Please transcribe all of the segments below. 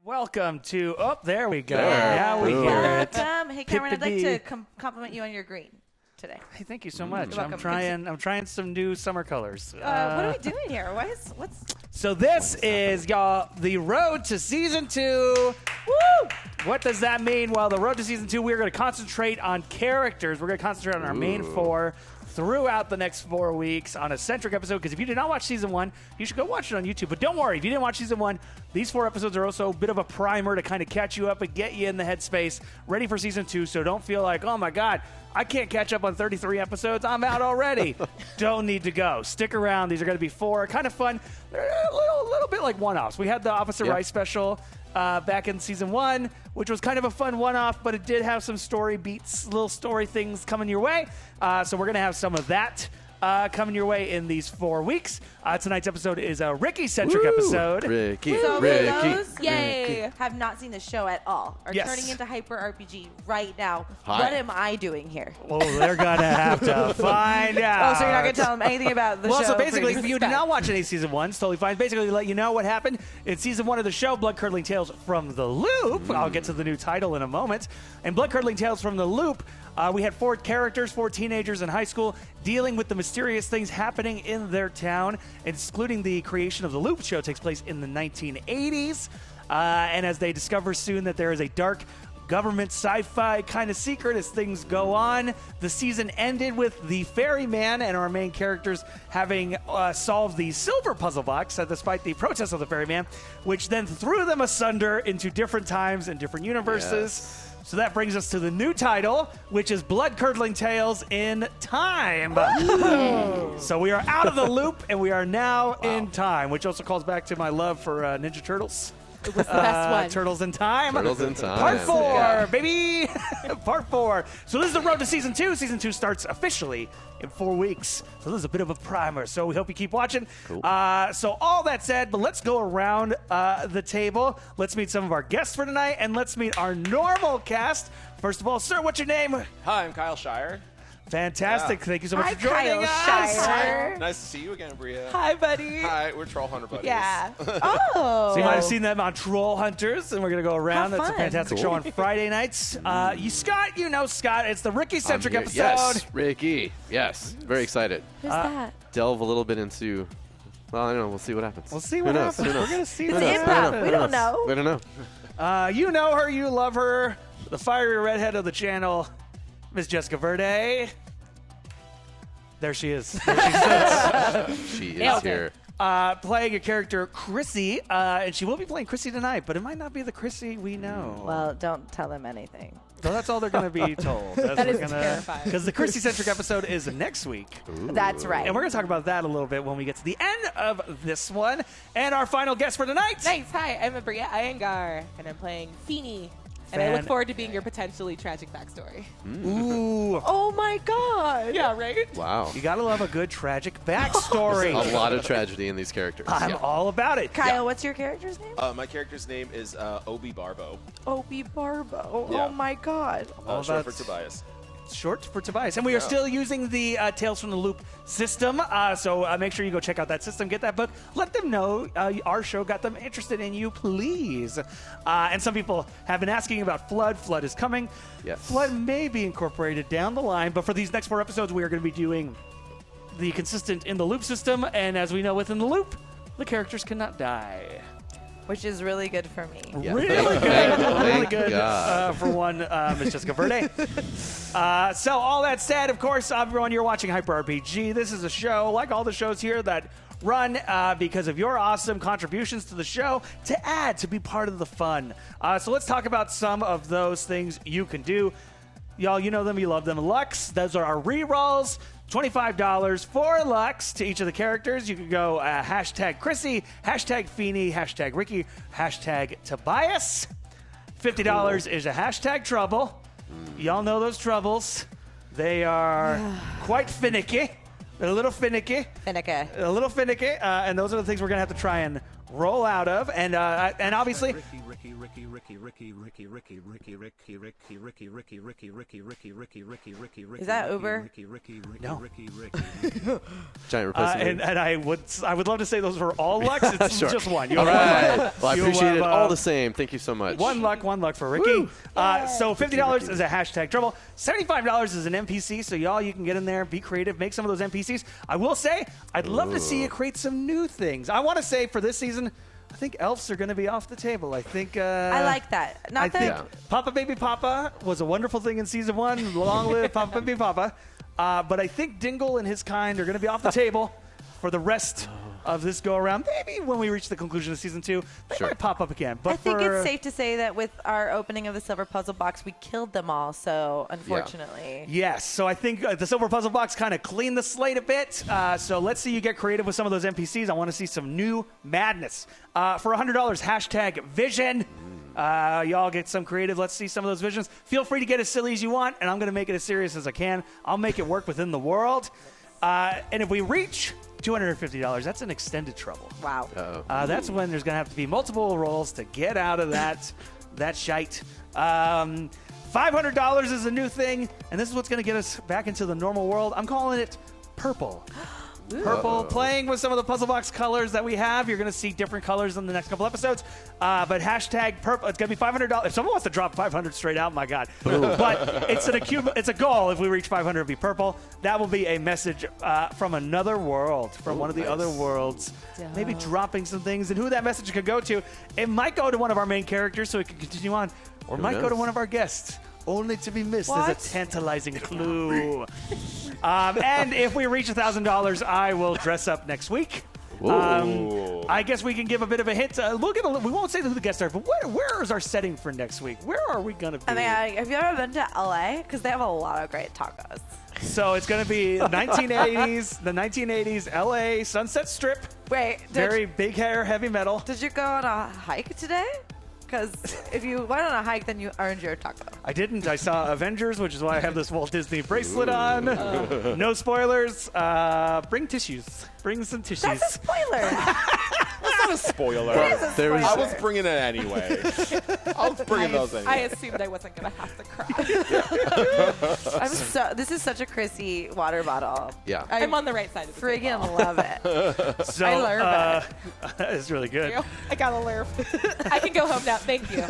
Welcome to, there we go. Now we hear it. Hey, Cameron, I'd like to compliment you on your green today. Hey, thank you so much. You're I'm trying some new summer colors. What are we doing here? So this is, y'all, the road to Season 2. Woo! What does that mean? Well, the road to Season 2, we're going to concentrate on characters. We're going to concentrate on our main four throughout the next 4 weeks on a centric episode, because if you did not watch Season 1, you should go watch it on YouTube. But don't worry, if you didn't watch Season 1, these 4 episodes are also a bit of a primer to kind of catch you up and get you in the headspace ready for Season 2, so don't feel like, oh my God, I can't catch up on 33 episodes. I'm out already. Don't need to go. Stick around. These are going to be 4. Kind of fun. They're a little bit like one-offs. We had the Officer Rice special back in Season 1, which was kind of a fun one-off, but it did have some story beats, little story things coming your way. So we're going to have some of that coming your way in these 4 weeks. Tonight's episode is a Ricky-centric episode. Ricky, So Ricky, those have not seen the show at all, are turning into Hyper RPG right now. Hi. What am I doing here? Oh, they're going to have to find out. Oh, so you're not going to tell them anything about the show? Well, so basically, if you did Suspense. not watch any Season 1, it's totally fine. Basically, let you know what happened in Season 1 of the show, Bloodcurdling Tales from the Loop. I'll get to the new title in a moment. And Bloodcurdling Tales from the Loop, we had 4 characters, 4 teenagers in high school, dealing with the mysterious things happening in their town, excluding the creation of the Loop show takes place in the 1980s. And as they discover soon that there is a dark government sci-fi kind of secret as things go on, the season ended with the ferryman and our main characters having solved the silver puzzle box, despite the protests of the ferryman, which then threw them asunder into different times and different universes. Yes. So that brings us to the new title, which is Bloodcurdling Tales in Time. So we are out of the loop, and we are now in time, which also calls back to my love for Ninja Turtles. It was the best one. Turtles in Time. Turtles in Time. Part 4, Yeah. baby. Part 4. So this is the road to Season 2. Season 2 starts officially in 4 weeks. So this is a bit of a primer. So we hope you keep watching. Cool. So all that said, but let's go around the table. Let's meet some of our guests for tonight, and let's meet our normal cast. First of all, sir, what's your name? Hi, I'm Kyle Shire. Fantastic. Yeah. Thank you so much Hi, for joining Kyle us. Shire. Nice to see you again, Bria. Hi, buddy. Hi, we're Troll Hunter buddies. Yeah. Oh. So you might have seen them on Troll Hunters, and we're going to go around. How That's a fun. fantastic show on Friday nights. Scott, you know Scott. It's the Ricky-centric episode. Yes, Ricky. Yes, very excited. Who's that? Delve a little bit into. Well, I don't know. We'll see what happens. We'll see Who what knows? happens. Who We're knows? going to see It's what improv. happens. We don't know. We don't know. You know her. You love her. The fiery redhead of the channel, Miss Jessica Verde. There she is. There she sits. She is Nailed it. here. Playing a character, Chrissy, and she will be playing Chrissy tonight, but it might not be the Chrissy we know. Well, don't tell them anything. So that's all they're going to be told. That is terrifying. Because the Chrissy-centric episode is next week. That's right. And we're going to talk about that a little bit when we get to the end of this one. And our final guest for tonight. Nice. Hi, I'm Bria Iyengar, and I'm playing Feeny. And I look forward to being your potentially tragic backstory. Ooh. Oh, my God. Yeah, right? Wow. You got to love a good tragic backstory. A lot of tragedy in these characters. I'm all about it. Kyle, what's your character's name? My character's name is Obi Barbo. Obi Barbo. Yeah. Oh, my God. All Short for about- Tobias. Short for Tobias. And we are still using the Tales from the Loop system, so make sure you go check out that system, get that book. Let them know our show got them interested in you, please. And some people have been asking about Flood. Flood is coming. Yes. Flood may be incorporated down the line, but for these next 4 episodes, we are going to be doing the consistent in the loop system. And as we know within the loop, the characters cannot die. Which is really good for me. Yeah. Really Thank- good. Really thank good God. for one, Miss Jessica Verde. So all that said, of course, everyone, you're watching Hyper RPG. This is a show, like all the shows here, that run because of your awesome contributions to the show to add, to be part of the fun. So let's talk about some of those things you can do. Y'all, you know them, you love them. Lux, those are our rerolls. $25 for Lux to each of the characters. You can go hashtag Chrissy, hashtag Feeny, hashtag Ricky, hashtag Tobias. $50 is a hashtag Trouble. Y'all know those troubles. They are quite finicky. They're a little finicky. Finneca. A little finicky. And those are the things we're going to have to try and roll out of, and obviously. Is that Uber? No. Giant replacement. And I would love to say those were all lucks. It's Sure. just one. You All have one right. luck. Well, I You appreciate have, it all the same. Thank you so much. One luck for Ricky. So $50 is a hashtag trouble. $75 is an NPC. So y'all, you can get in there, be creative, make some of those NPCs. I will say, I'd love to see you create some new things. I want to say for this season, I think elves are going to be off the table. I think. I like that. I think Papa Baby Papa was a wonderful thing in season 1. Long live Papa Baby Papa. But I think Dingle and his kind are going to be off the table for the rest of this go around. Maybe when we reach the conclusion of season 2, they might pop up again. But I think it's safe to say that with our opening of the silver puzzle box, we killed them all. So unfortunately, yes. So I think the silver puzzle box kind of cleaned the slate a bit. So let's see you get creative with some of those NPCs. I want to see some new madness. For $100, hashtag vision. Y'all get some creative. Let's see some of those visions. Feel free to get as silly as you want, and I'm going to make it as serious as I can. I'll make it work within the world. And if we reach $250, that's an extended trouble. wow. That's when there's going to have to be multiple rolls to get out of that shite. $500 is a new thing, and this is what's going to get us back into the normal world. I'm calling it purple. Purple, playing with some of the puzzle box colors that we have. You're going to see different colors in the next couple episodes. But hashtag purple. It's going to be $500. If someone wants to drop 500 straight out, my God. But it's it's a goal. If we reach 500, it'll be purple. That will be a message from another world, from one of the other worlds. Maybe dropping some things. And who that message could go to, it might go to one of our main characters so it can continue on. Or it might go to one of our guests. Only to be missed as a tantalizing clue. And if we reach $1,000, I will dress up next week. I guess we can give a bit of a hint. We won't say who the guests are, but where is our setting for next week? Where are we going to be? I mean, have you ever been to LA? Because they have a lot of great tacos. So it's going to be 1980s, the 1980s LA Sunset Strip. Wait, Very big hair, heavy metal. did you go on a hike today? Because if you went on a hike, then you earned your taco. I didn't. I saw Avengers, which is why I have this Walt Disney bracelet on. No spoilers. Bring tissues. Bring some tissues. That's a spoiler. That's not a spoiler. It is a There was- I spoiler. was bringing it anyway. I was bringing those anyway. I assumed I wasn't going to have to cry. This is such a Chrissy water bottle. Yeah. I'm on the right side of the Friggin' table. love it. So, I love it's really good. I got to learn. I can go home now. Thank you.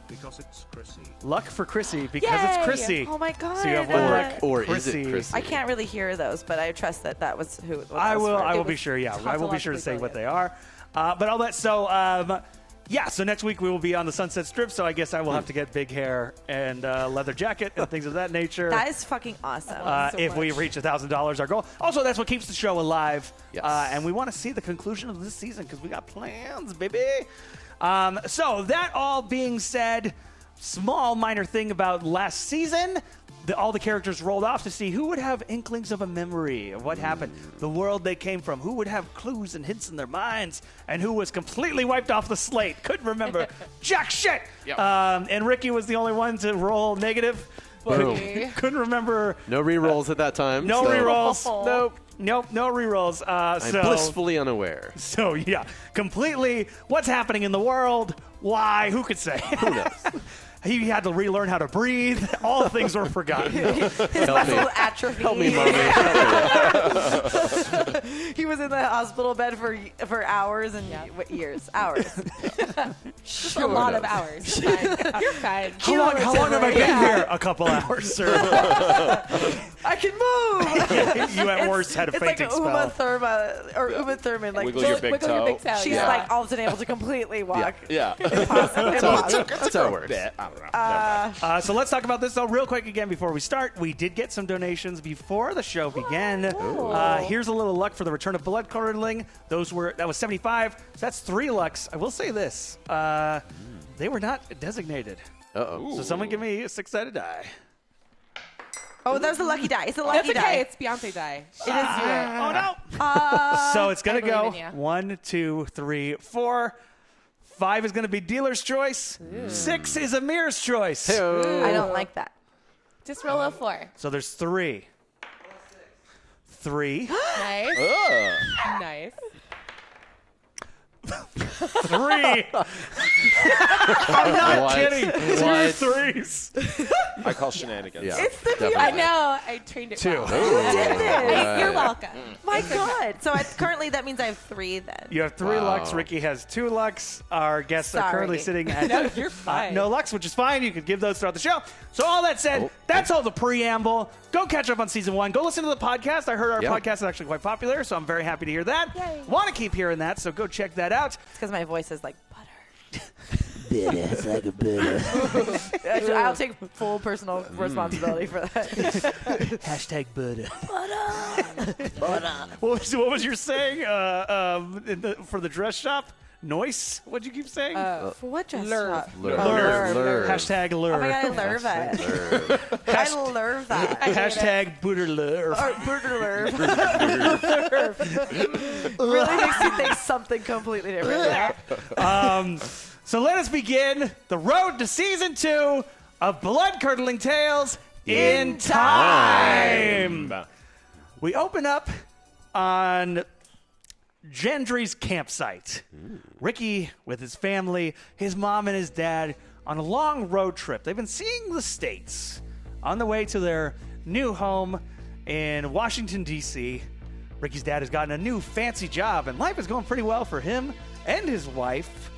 Because it's Chrissy. Luck for Chrissy because Yay! it's Chrissy. Oh my god. So you have one luck. Or is Chrissy. it Chrissy? I can't really hear those, but I trust that was who. What I that was will. for. I It will be was- sure. Yeah, I will be sure to say what they are. tautologically But all that. So yeah. So next week we will be on the Sunset Strip. So I guess I will have to get big hair and leather jacket and things of that nature. That is fucking awesome. so if we much. reach $1,000, our goal. Also, that's what keeps the show alive. Yes. And we want to see the conclusion of this season because we got plans, baby. So that all being said, small minor thing about last season. All the characters rolled off to see who would have inklings of a memory of what happened, the world they came from, who would have clues and hints in their minds, and who was completely wiped off the slate, couldn't remember jack shit. Yep. And Ricky was the only one to roll negative. Boom. Couldn't remember. No re-rolls at that time. No so rerolls. Nope. No rerolls. I'm blissfully unaware. So yeah, completely. What's happening in the world? Why? Who could say? Who knows? He had to relearn how to breathe. All things were forgotten. His Help me. muscle atrophy. Help me, mommy. He was in the hospital bed for hours and years. Hours. Just a lot of hours. You're fine. You're fine. How long have I been here? A couple hours, sir. I can move. You at worst had a It's like fainting Uma spell. Thurman. Like Wiggle your big Wiggle your toe. big toe. she's yeah. like all of a sudden able to completely walk. Yeah. That's how it works. I don't know. So let's talk about this though real quick again before we start. We did get some donations before the show began. Here's a little luck for the return of Bloodcurdling. That was 75. So that's 3 lucks. I will say this: they were not designated. Uh-oh. So someone give me a 6-sided die. Oh, that was the lucky die. It's the lucky That's okay. die. It's Beyonce die. It is Oh no! So it's gonna I believe go in ya. 1, 2, 3, 4. 5 is gonna be dealer's choice. 6 is Amir's choice. I don't like that. Just roll a 4. So there's 3. 3. Nice. Ugh. Nice. 3. I'm not What? kidding. 2 What? 3s. I call shenanigans. Yeah. It's the definitely. I know. I trained it 2. well. Hey, You're welcome. My God. So currently that means I have 3 then. You have 3 Lux. Ricky has 2 Lux. Our guests are currently Sorry. sitting at No, you're fine. no Lux, which is fine. You can give those throughout the show. So all that said, that's all the preamble. Go catch up on season 1. Go listen to the podcast. I heard our podcast is actually quite popular, so I'm very happy to hear that. Yay. Want to keep hearing that, so go check that out. It's because my voice is like butter. It's like a butter. I'll take full personal responsibility for that. Hashtag butter. Butter. What was your saying for the dress shop? Noise? What'd you keep saying? For what dress Lurv. shop? Lurv. Hashtag lure. Oh my God, I love that. I love that. Hashtag booter lure. Or burger really makes you think something completely different. So let us begin the road to season 2 of Bloodcurdling Tales in Time. We open up on Gendry's campsite. Ricky with his family, his mom and his dad on a long road trip. They've been seeing the States on the way to their new home in Washington, D.C. Ricky's dad has gotten a new fancy job, and life is going pretty well for him and his wife.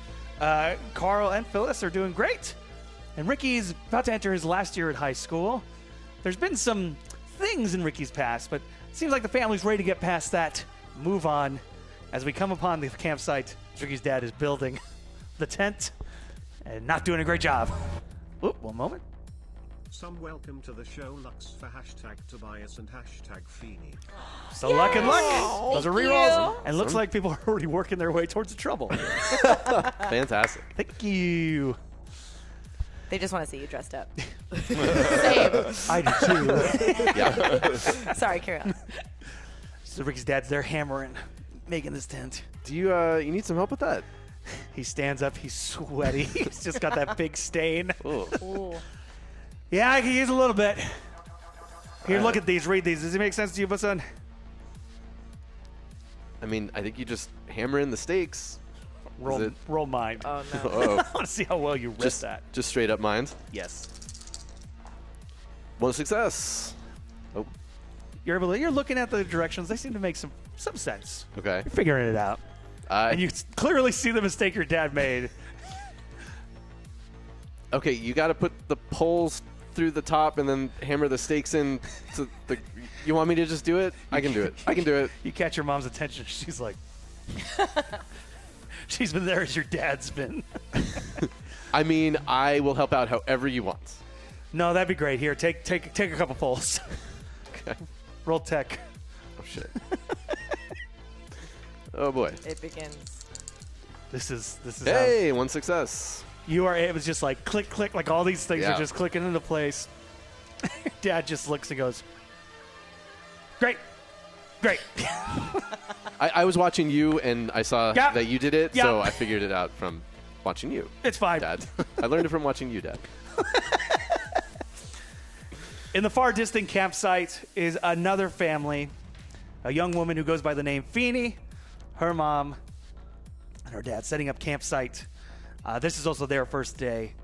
Carl and Phyllis are doing great. And Ricky's about to enter his last year at high school. There's been some things in Ricky's past, but it seems like the family's ready to get past that, move on. As we come upon the campsite, Ricky's dad is building the tent and not doing a great job. Oop, one moment. Some welcome to the show Lux for hashtag Tobias and hashtag Feeny. So luck and luck. Those are Thank rerolls. you. And looks like people are already working their way towards the trouble. Fantastic. Thank you. They just want to see you dressed up. Same. I do too. Yeah. Sorry, carry on. So Ricky's dad's there hammering, making this tent. Do you you need some help with that? He stands up. He's sweaty. He's just got that big stain. Ooh. Ooh. Yeah, I can use a little bit. Here, look at these. Read these. Does it make sense to you, my son? I mean, I think you just hammer in the stakes. Roll mind. Oh, no. Oh, I want to see how well you read just that. just straight up mines. Yes. 1 success. Oh, You're looking at the directions. They seem to make some sense. okay. You're figuring it out. And you clearly see the mistake your dad made. Okay, you got to put the poles through the top and then hammer the stakes in. To the. You want me to just do it? I can do it. I can do it. You catch your mom's attention. She's like, she's been there as your dad's been. I mean, I will help out however you want. No, that'd be great. Here, take a couple pulls. Okay. Roll tech. Oh shit. Oh boy. It begins. This is Hey, 1 success. you are. It was just like click, click, like all these things Yeah. are just clicking into place. Dad just looks and goes, "Great, great." I was watching you and I saw Yeah. that you did it, Yeah. so I figured it out from watching you, It's fine. Dad. I learned it from watching you, Dad. In the far distant campsite is another family, a young woman who goes by the name Feeny, her mom, and her dad setting up campsite. This is also their first day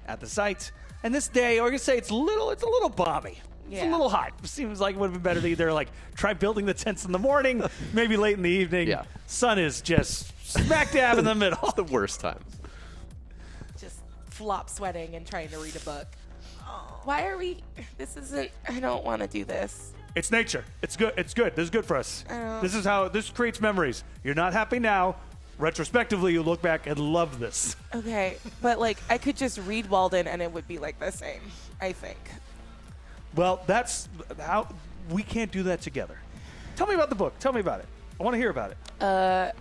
at the site. And this day, or you say it's a little balmy. It's a Yeah. little hot. It seems like it would have been better to either like try building the tents in the morning, maybe late in the evening. Yeah. Sun is just smack dab in the middle. The worst times. Just flop sweating and trying to read a book. Why are we? This isn't. I don't want to do this. It's nature. It's good. It's good. This is good for us. know. This is how this creates memories. You're not happy now. Retrospectively, you look back and love this. Okay, but like I could just read Walden and it would be like the same. I think. Well, that's how we can't do that together. Tell me about the book. Tell me about it. I want to hear about it.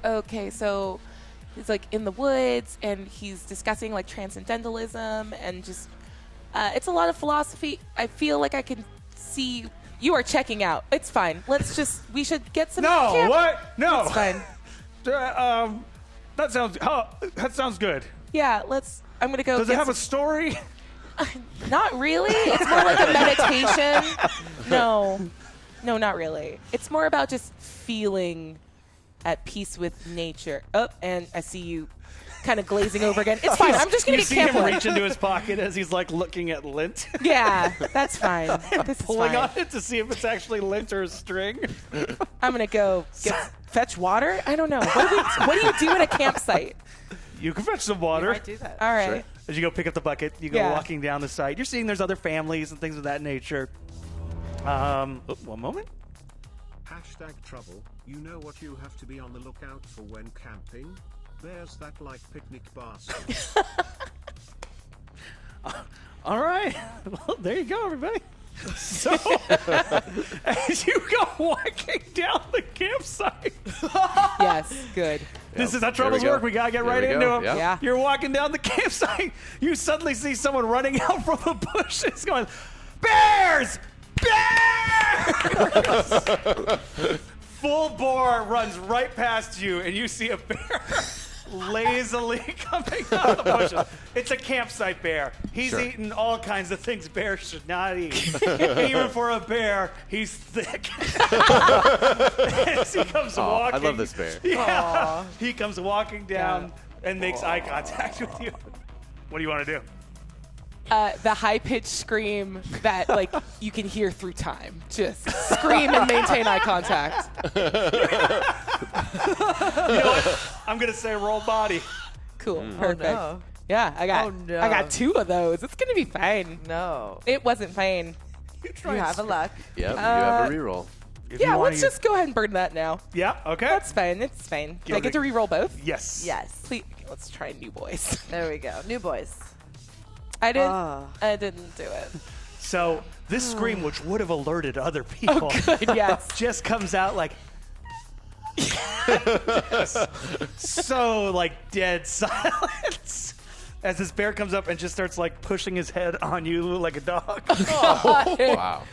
Okay, so he's like in the woods and he's discussing like transcendentalism and just it's a lot of philosophy. I feel like I can see you are checking out. It's fine. We should get some. No, camp. what? No. It's fine. That sounds good. Yeah, I'm gonna go. Does it have a story? Not really. It's more like a meditation. No, not really. It's more about just feeling at peace with nature. Oh, and I see you kind of glazing over again. It's fine. I'm just going to You get see him camp reach into his pocket as he's like looking at lint. Yeah, that's fine. This is Pulling fine. on it to see if it's actually lint or a string. I'm going to go fetch water. I don't know. What do you do at a campsite? You can fetch some water. I do that. All right. As you go pick up the bucket, you go Yeah. walking down the site. You're seeing there's other families and things of that nature. One moment. #trouble. You know what you have to be on the lookout for when camping? Bears that like picnic baskets. All right. Well, there you go, everybody. So, as you go walking down the campsite, Yes, good. this is how There troubles we go. work. We gotta get There right we into go. them. Yeah. Yeah. You're walking down the campsite. You suddenly see someone running out from the bushes, going, "Bears! Bears!" Full bore runs right past you, and you see a bear lazily coming out of the bushes. It's a campsite bear. He's Sure. eating all kinds of things bears should not eat. Even for a bear, he's thick. As he comes walking. I love this bear. Yeah. He comes walking down and makes eye contact with you. What do you want to do? The high-pitched scream that, like, you can hear through time. Just scream and maintain eye contact. You know what? I'm going to say roll body. Cool. Perfect. No. Yeah, I got Oh, no. I got 2 of those. It's going to be fine. No. It wasn't fine. You have a luck. Yep, you have a reroll. If Yeah, you wanna let's use- just go ahead and burn that now. Yeah, okay. That's fine. It's fine. Do I Give get it to a- re-roll both? Yes. Yes. Please, let's try new boys. There we go. New boys. I didn't. Oh. I didn't do it. So this scream, which would have alerted other people, Good. Yes. just comes out like so like dead silence as this bear comes up and just starts like pushing his head on you like a dog. Wow.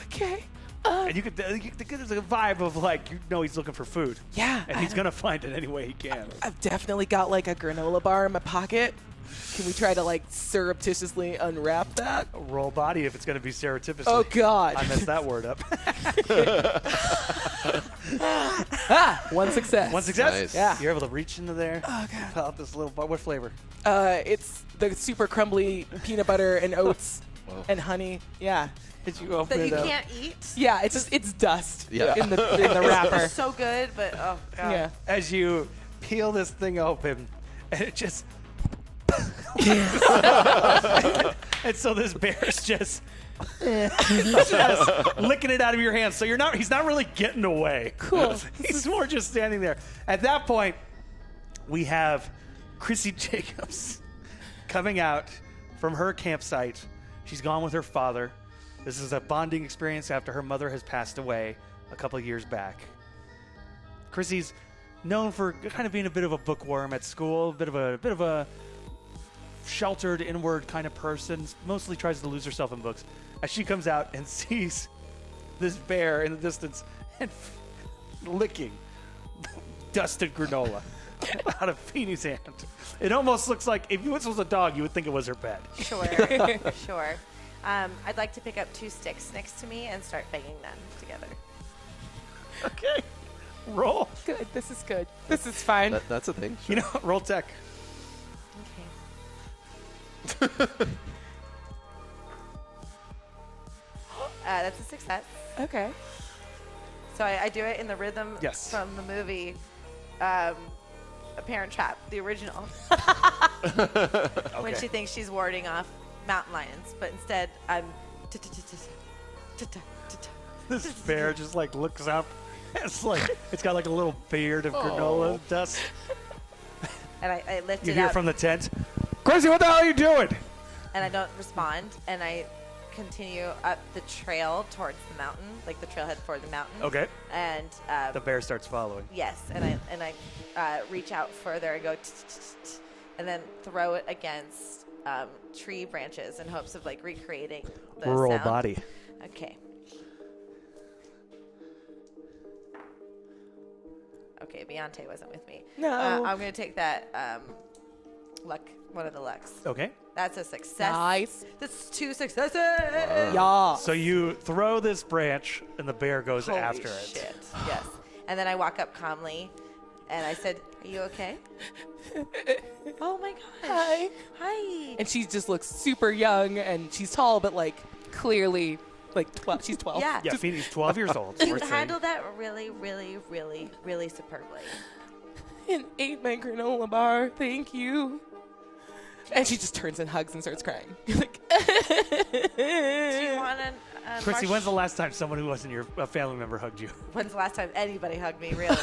Okay. And you could there's a vibe of like, you know, he's looking for food. Yeah. And he's gonna find it any way he can. I've definitely got like a granola bar in my pocket. Can we try to like surreptitiously unwrap that? Roll body if it's gonna be surreptitiously. Oh God. I messed that word up. One success. One success. Nice. Yeah. You're able to reach into there. Oh God. Pull out this little bar. What flavor? It's the super crumbly peanut butter and oats and honey. Yeah. Did you open That it you up? can't eat. Yeah. It's dust. Yeah. In the wrapper. So good, but oh god. Yeah. As you peel this thing open, and it just and so this bear's just licking it out of your hands. So he's not really getting away. Cool. He's more just standing there. At that point, we have Chrissy Jacobs coming out from her campsite. She's gone with her father. This is a bonding experience after her mother has passed away a couple of years back. Chrissy's known for kind of being a bit of a bookworm at school, a bit of a sheltered, inward kind of person. Mostly tries to lose herself in books. As she comes out and sees this bear in the distance and licking dusted granola out of Feeney's hand. It almost looks like if this was a dog, you would think it was her pet. Sure. Sure. I'd like to pick up 2 sticks next to me and start banging them together. Okay. Roll. Good. This is good. This is fine. That's a thing. You know, roll tech. Okay. That's a success. Okay. So I do it in the rhythm Yes. from the movie A Parent Trap, the original. When she thinks she's warding off mountain lions, but instead I'm This bear just like looks up. It's like it's got like a little beard of granola dust. and I lift You it hear up from the tent, Chrissy, what the hell are you doing? and I don't respond, and I continue up the trail towards the mountain, like the trailhead for the mountain. Okay. And The bear starts following. yes, and I reach out further and go and then throw it against tree branches in hopes of like recreating the Rural sound. body. Okay. Okay, Beyonce wasn't with me. No. I'm going to take that luck, one of the lucks. Okay. That's a success. Nice. That's 2 successes. Yeah. So you throw this branch, and the bear goes Holy after it. shit. Yes. And then I walk up calmly, and I said, "Are you okay?" Oh my gosh. Hi. Hi. And she just looks super young, and she's tall, but like clearly like 12. She's 12. Yeah. Yeah, Phoebe's 12 years old. You Worth saying. handled that really, really, really, really superbly. And ate my granola bar. Thank you. And she just turns and hugs and starts crying. Like, Do you want to... Chrissy, when's the last time someone who wasn't your family member hugged you? When's the last time anybody hugged me, really?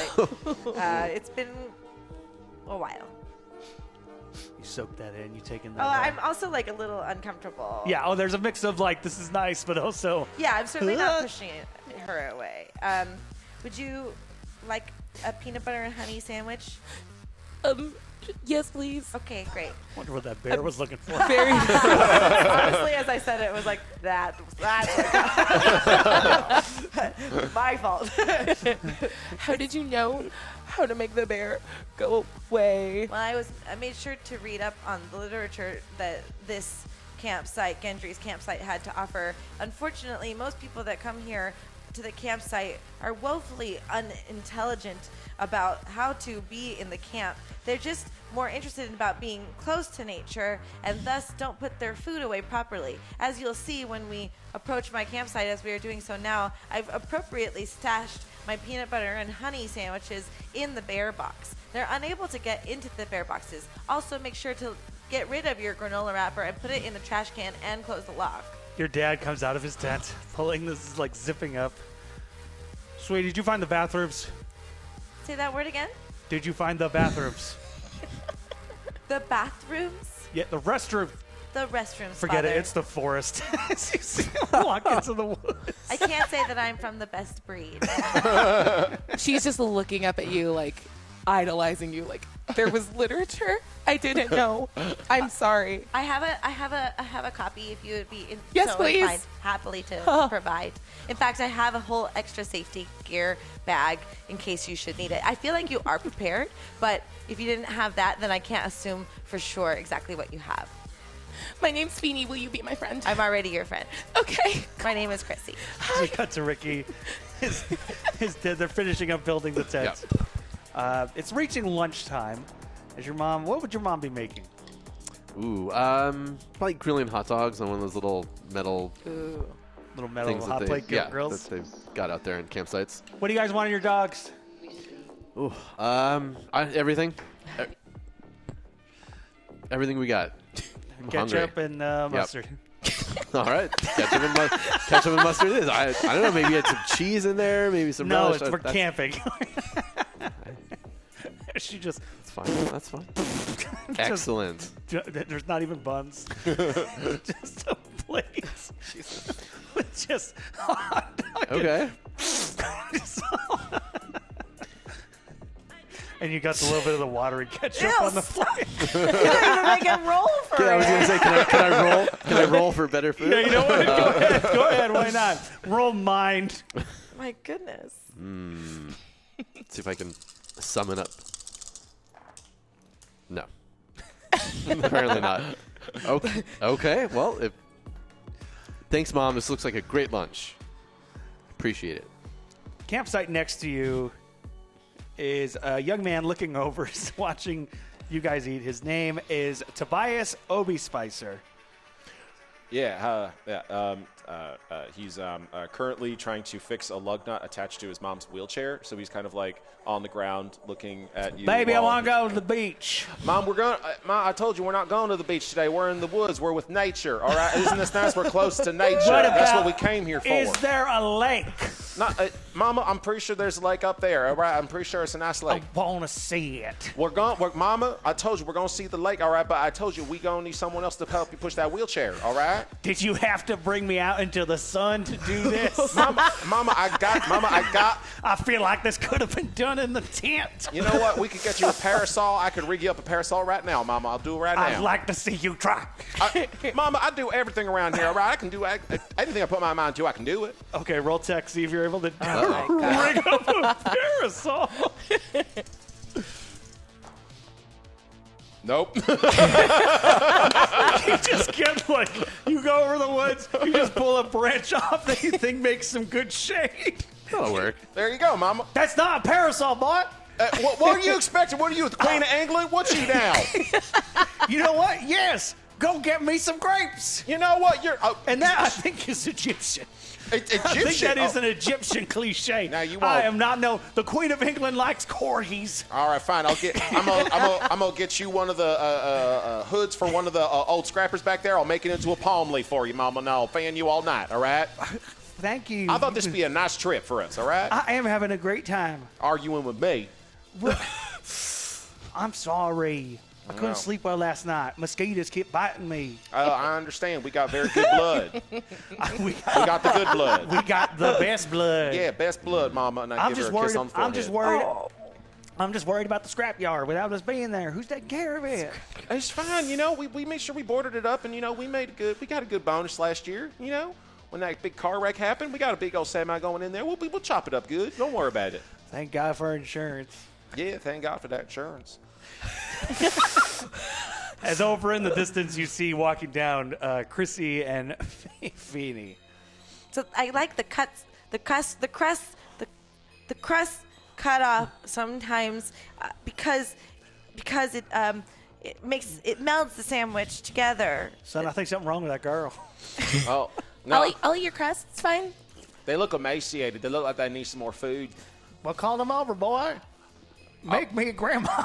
It's been a while. You soak that in. You take in Oh, that. I'm also like a little uncomfortable. Yeah. Oh, there's a mix of like this is nice, but also. Yeah, I'm certainly not pushing her away. Would you like a peanut butter and honey sandwich? yes, please. Okay, great. Wonder what that bear was looking for. Very. Honestly, as I said it, was like that's my fault. How did you know how to make the bear go away? Well, I made sure to read up on the literature that this campsite, Gendry's campsite, had to offer. Unfortunately, most people that come here to the campsite are woefully unintelligent about how to be in the camp. They're just more interested in about being close to nature and thus don't put their food away properly. As you'll see when we approach my campsite, as we are doing so now, I've appropriately stashed my peanut butter and honey sandwiches in the bear box. They're unable to get into the bear boxes. Also, make sure to get rid of your granola wrapper and put it in the trash can and close the lock. Your dad comes out of his tent, pulling this, like zipping up. Sweetie, did you find the bathrooms? Say that word again? Did you find the bathrooms? The bathrooms? Yeah, the restroom. The restrooms, Forget Father. it. It's the forest. You see him walk into the woods. I can't say that I'm from the best breed. She's just looking up at you, like idolizing you. Like there was literature I didn't know. I'm sorry. I have a copy if you would be Yes, so please. inclined, happily to provide. In fact, I have a whole extra safety gear bag in case you should need it. I feel like you are prepared, but if you didn't have that, then I can't assume for sure exactly what you have. My name's Feeny. Will you be my friend? I'm already your friend. Okay. My name is Chrissy. We cut to Ricky. They're finishing up building the tent. It's reaching lunchtime. What would your mom be making? Ooh, probably grilling hot dogs on one of those little metal Little metal things hot plate grills. that they've got out there in campsites. What do you guys want in your dogs? Ooh, everything. Everything we got. I'm Ketchup hungry. and mustard. All right, ketchup and mustard it is. I don't know. Maybe you had some cheese in there. Maybe some No, relish. we're camping. She just. That's fine. Excellent. There's not even buns. Just a plate. With just hot dog. Okay. And you got a little bit of the watery ketchup on the plate. You don't even make a roll for I was it. gonna say, can I roll? Can I roll for better food? Yeah, you know what? Go ahead. Why not? Roll mind. My goodness. Let's see if I can sum it up. No. Apparently not. Okay. Well, thanks, Mom. This looks like a great lunch. Appreciate it. Campsite next to you is a young man looking over, watching you guys eat. His name is Tobias Obi-Spicer. He's currently trying to fix a lug nut attached to his mom's wheelchair, so he's kind of like on the ground looking at you. Baby, I want to go to the beach. Mom, Mom, I told you we're not going to the beach today. We're in the woods. We're with nature. All right, isn't this nice? We're close to nature. That's what we came here for. Is there a lake? Mama, I'm pretty sure there's a lake up there. All right, I'm pretty sure it's a nice lake. I want to see it. Mama, I told you we're gonna see the lake. All right, but I told you we gonna need someone else to help you push that wheelchair. All right. Did you have to bring me out into the sun to do this? Mama, I got. I feel like this could have been done in the tent. You know what? We could get you a parasol. I could rig you up a parasol right now, Mama. I'll do it right now. I'd like to see you try. Mama, I do everything around here, all right? I can do anything I put my mind to, I can do it. Okay, roll tech, see if you're able to God. rig up a parasol. Nope. You just get you go over the woods, you just pull a branch off that you think makes some good shade. That'll work. There you go, Mama. That's not a parasol, boy. What are you expecting? What are you, the Queen of England? What's you now? You know what? Yes. Go get me some grapes. You know what? You're And that, I think, is Egyptian. Egyptian. I think that is an Egyptian cliche. Now, you I won't. am not no. The Queen of England likes corgis. All right, fine. I'm gonna get you one of the hoods for one of the old scrappers back there. I'll make it into a palm leaf for you, Mama. And I'll fan you all night. All right. Thank you. I thought this would be a nice trip for us. All right. I am having a great time. Arguing with me. I'm sorry. I couldn't No. sleep well last night. Mosquitoes kept biting me. I understand. We got very good blood. we We got the good blood. got the best blood. Yeah, best blood, Mama. And I I'm give just her a kiss worried. on the forehead. I'm just worried about the scrapyard without us being there. Who's taking care of it? It's fine. You know, we made sure we boarded it up, and you know, we got a good bonus last year. You know, when that big car wreck happened, we got a big old semi going in there. We'll chop it up good. Don't worry about it. Thank God for insurance. Yeah, thank God for that insurance. As over in the distance, you see walking down Chrissy and Feeny. So I like the crust cut off sometimes because it melds the sandwich together. Son, I think something wrong with that girl. Oh no, I'll eat your crust. It's fine. they look emaciated. They look like they need some more food. Well, call them over, boy. Make me a grandma.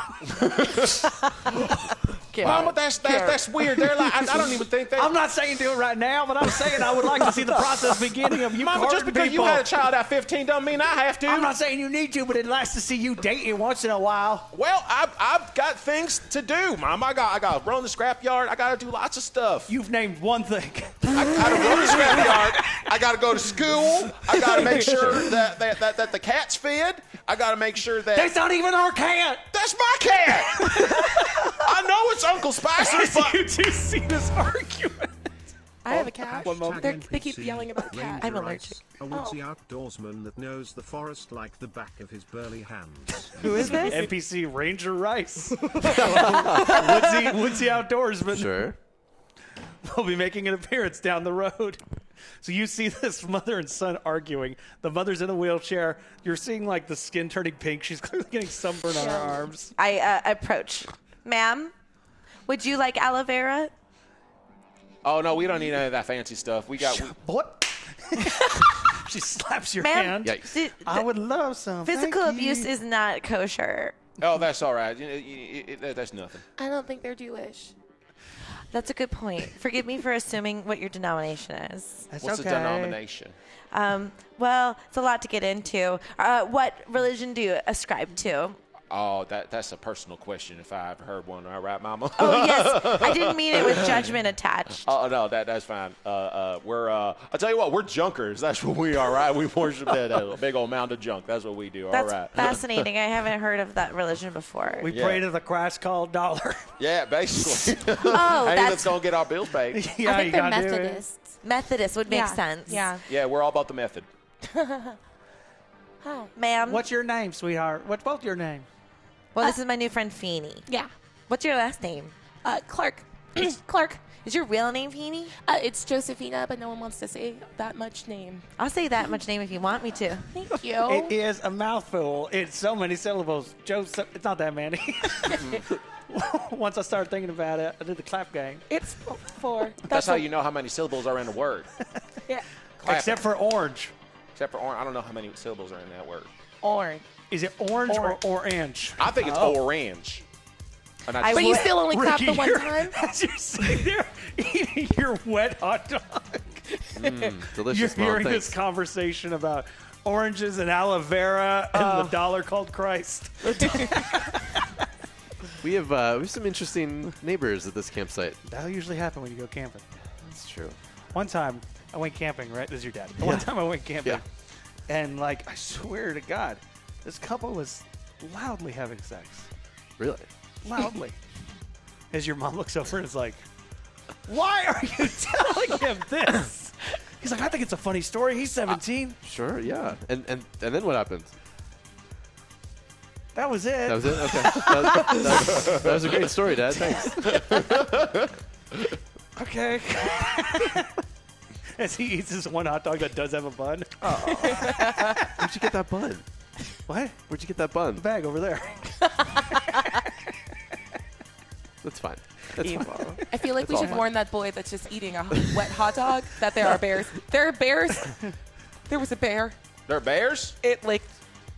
Mama, that's weird. They're like, I don't even think they. I'm not saying do it right now, but I'm saying I would like to see the process beginning of you Mama, just courting because people. you had a child at 15 don't mean I have to. I'm not saying you need to, but it's nice to see you dating once in a while. Well, I've got things to do, Mom. I got to run the scrapyard. I got to do lots of stuff. You've named one thing. I got to run the scrapyard. I got to go to school. I got to make sure that the cat's fed. I got to make sure that That's not even our cat. that's my cat. I know it's Uncle Spicer, but You two see this argument. I have a cat. Hashtag They keep NPC, yelling about the cat. Ranger I'm allergic. Ice, a woodsy outdoorsman that knows the forest like the back of his burly hands. Who is this? NPC Ranger Rice. woodsy outdoorsman. Sure. Will be making an appearance down the road. So you see this mother and son arguing. The mother's in a wheelchair. You're seeing like the skin turning pink. She's clearly getting sunburn on her arms. I approach. Ma'am, would you like aloe vera? oh no, we don't need any of that fancy stuff. What? She slaps your Ma'am, hand. Yikes. I would love some. physical Thank you. abuse is not kosher. Oh, that's all right. That's nothing. I don't think they're Jewish. That's a good point. Forgive me for assuming what your denomination is. That's What's okay. the denomination? Well, it's a lot to get into. What religion do you ascribe to? Oh, that's a personal question if I ever heard one. All right, Mama. Oh, yes. I didn't mean it with judgment attached. Oh no, that's fine. We're I'll tell you what, we're junkers. That's what we are, right? We worship that big old mound of junk. That's what we do. That's all right. fascinating. I haven't heard of that religion before. We Yeah. pray to the Christ called dollar. Yeah, basically. Oh, Hey, that's let's go and get our bills paid. Yeah, I think you they're gotta do it. Methodists. Methodist would make Yeah. sense. Yeah. Yeah, we're all about the method. Ma'am. What's your name, sweetheart? What's both your name? Well, this is my new friend Feeny. Yeah. What's your last name? Clark. Clark. Is your real name Feeny? It's Josephina, but no one wants to say that much name. I'll say that much name if you want me to. Thank you. It is a mouthful. It's so many syllables. Joseph, it's not that many. Once I started thinking about it, I did the clap game. It's 4. That's how you know how many syllables are in a word. Yeah. Clap Except it. for orange. Except for orange. I don't know how many syllables are in that word. Orange. Is it orange or orange? I think it's orange. And I I just But you would- still only clapped the one you're- time? As you're sitting there eating your wet hot dog. Delicious, You're Mom. hearing Thanks. this conversation about oranges and aloe vera and the dollar called Christ. We have some interesting neighbors at this campsite. That'll usually happen when you go camping. That's true. One time, I went camping, right? This is your dad. One time I went camping, Yeah. and, like, I swear to God, this couple was loudly having sex. Really? Loudly. As your mom looks over and is like, why are you telling him this? He's like, I think it's a funny story. He's 17. Sure, yeah. And then what happened? That was it. That was it? Okay. that was a great story, Dad. Thanks. Okay. as he eats his one hot dog that does have a bun. Where'd you get that bun? What? Where'd you get that bun? The bag over there. That's fine. That's fine. I feel like we all should fine. warn that boy that's just eating a wet hot dog that there are bears. There are bears. There was a bear. There are bears? It licked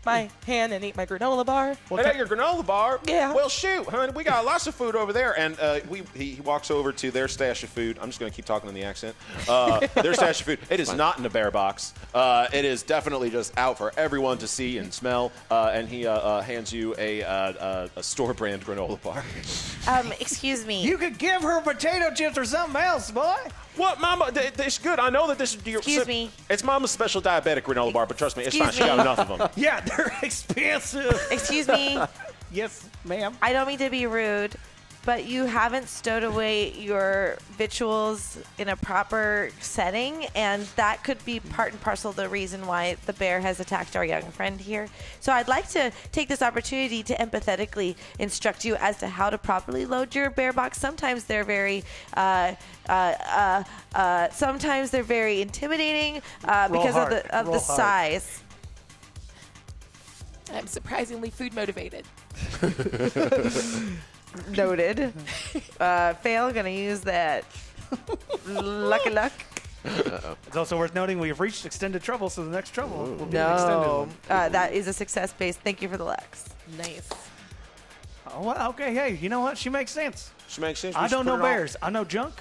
my hand and ate my granola bar. Hey, that your granola bar? Yeah. Well, shoot, honey, we got lots of food over there. And he walks over to their stash of food. I'm just going to keep talking in the accent. Their stash of food. It is not in the bear box. It is definitely just out for everyone to see and smell. And he hands you a store brand granola bar. Excuse me. You could give her potato chips or something else, boy. What, Mama? It's good. I know that this is your. Excuse me. It's Mama's special diabetic granola bar, but trust me, it's Excuse fine. She got me. enough of them. Yeah, they're expensive. Excuse me. Yes, ma'am. I don't mean to be rude, but you haven't stowed away your victuals in a proper setting, and that could be part and parcel the reason why the bear has attacked our young friend here. So I'd like to take this opportunity to empathetically instruct you as to how to properly load your bear box. Sometimes they're very sometimes they're very intimidating because hard. of Roll the hard. size. I'm surprisingly food motivated. Noted. Fail, gonna use that. Lucky luck. It's also worth noting we have reached extended trouble, so the next trouble will be an extended No. one. That is a success base. Thank you for the Lex. Nice. Oh, well, okay, hey, you know what? She makes sense. She makes sense. I don't know bears. I know junk,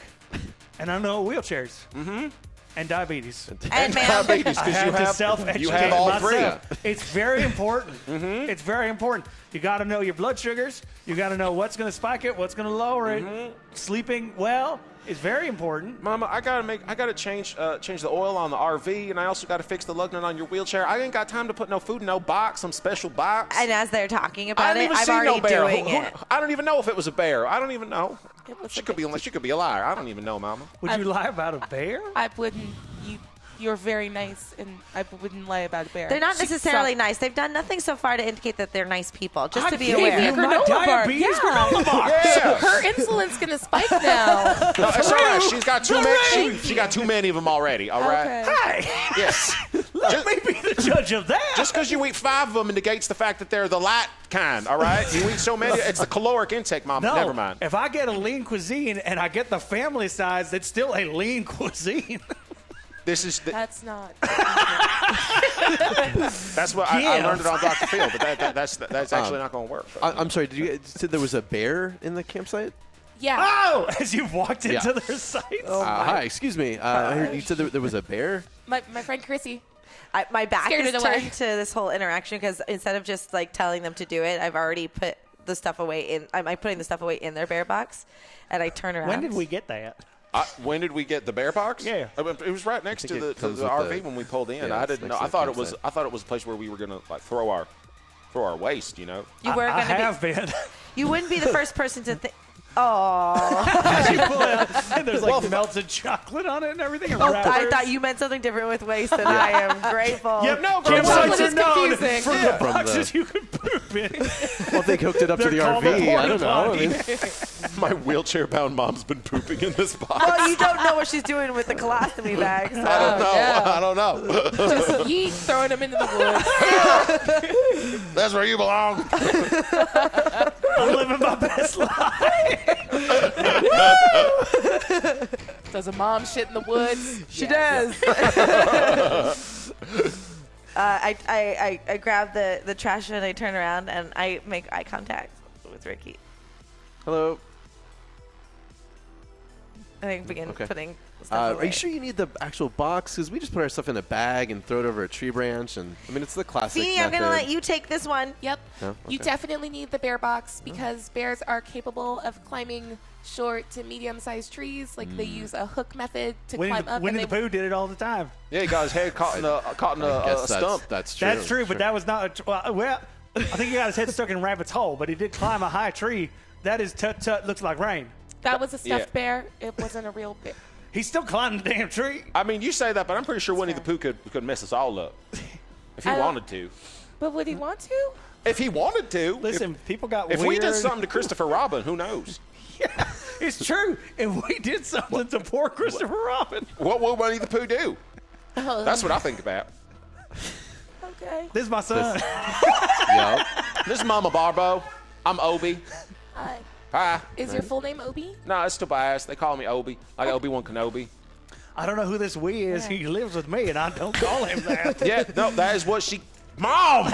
and I know wheelchairs. Mm-hmm. And diabetes. And ma'am, Diabetes, I because have to you self-educate have all three. myself. It's very important. It's very important. You got to know your blood sugars. You got to know what's going to spike it, what's going to lower it. Sleeping well is very important. Mama, I gotta change the oil on the RV, and I also gotta fix the lug nut on your wheelchair. I ain't got time to put no food in no box, some special box. and as they're talking I about didn't it, even I'm see already no bear. doing it. I don't even know if it was a bear. I don't even know. It was She a could be a liar. I don't even know, Mama. Would you lie about a bear? I wouldn't. You're very nice, and I wouldn't lie about a bear. They're not She necessarily sucked. nice. They've done nothing so far to indicate that they're nice people. Just to be gave aware. you my Granola bar. diabetes Yeah. granola bar. Yeah. Her insulin's gonna spike now. No, that's all right. She's got too many. She got too many of them already. All right. Okay. Hey, Yes. let me be the judge of that. Just because you eat 5 of them negates the fact that they're the light kind. All right. You eat so many. It's the caloric intake, Mama. No, Never mind. if I get a lean cuisine and I get the family size, it's still a lean cuisine. This is That's not. that's what I learned it on Dr. Phil, but that's actually not going to work. I'm sorry. Did you say there was a bear in the campsite? Yeah. Oh, as you walked into Yeah. their sites. Hi, excuse me. I heard you said there was a bear. My friend Chrissy. My back Scared is it away. turned to this whole interaction because instead of just like telling them to do it, I've already put the stuff away in. I'm putting the stuff away in their bear box, and I turn around. When did we get that? When did we get the bear box? Yeah. It was right next to think it the comes RV with the- when we pulled in. yeah, I it's didn't know. next to I the thought it was. campsite. I thought it was a place where we were gonna like throw our waste. You know. You were I going to have been. You wouldn't be the first person to think. Oh, You pull it out, and there's like melted chocolate on it and everything. And I wrappers. thought you meant something different with waste, and I am grateful. Yep. No, Campsites Chocolate are is known confusing. from Yeah. the From boxes the- you can poop in. Well, they hooked it up to They're the called a RV. I don't know. I porta-potty. mean, My wheelchair-bound mom's been pooping in this box. Well, you don't know what she's doing with the colostomy bag. So. I don't know. Just yeet, throwing him into the woods. That's where you belong. I'm living my best life. Does a mom shit in the woods? She does. I grab the trash and I turn around and I make eye contact with Ricky. hello. And I begin Okay. putting stuff away. Are you sure you need the actual box? Because we just put our stuff in a bag and throw it over a tree branch. And I mean, it's the classic Feeny, I'm method. going to let you take this one. Yep. No? You Okay. definitely need the bear box because bears are capable of climbing short to medium-sized trees. Like they use a hook method to Winnie climb the, up. Winnie and the Pooh did it all the time. Yeah, he got his head caught in a I guess stump. That's true. That's true, but Sure. that was not. Well, I think he got his head stuck in a rabbit's hole, but he did climb a high tree. That is tut tut. Looks like rain. that was a stuffed Yeah. bear. It wasn't a real bear. He's still climbing the damn tree. I mean, you say that, but I'm pretty sure Winnie the Pooh could mess us all up if he I don't- wanted to. But would he want to? If he wanted to. Listen, people got If weird. we did something to Christopher Robin, who knows? It's true. And we did something to poor Christopher Robin. What will Winnie the Pooh do? That's what I think about. Okay. This is my son. Yep. This is Mama Barbo. I'm Obi. Hi. Hi. Is your full name Obi? No, it's still biased. They call me Obi. Like Obi-Wan Kenobi. I don't know who this we is. He lives with me, and I don't call him that. Yeah, no, that is what she... Mom! He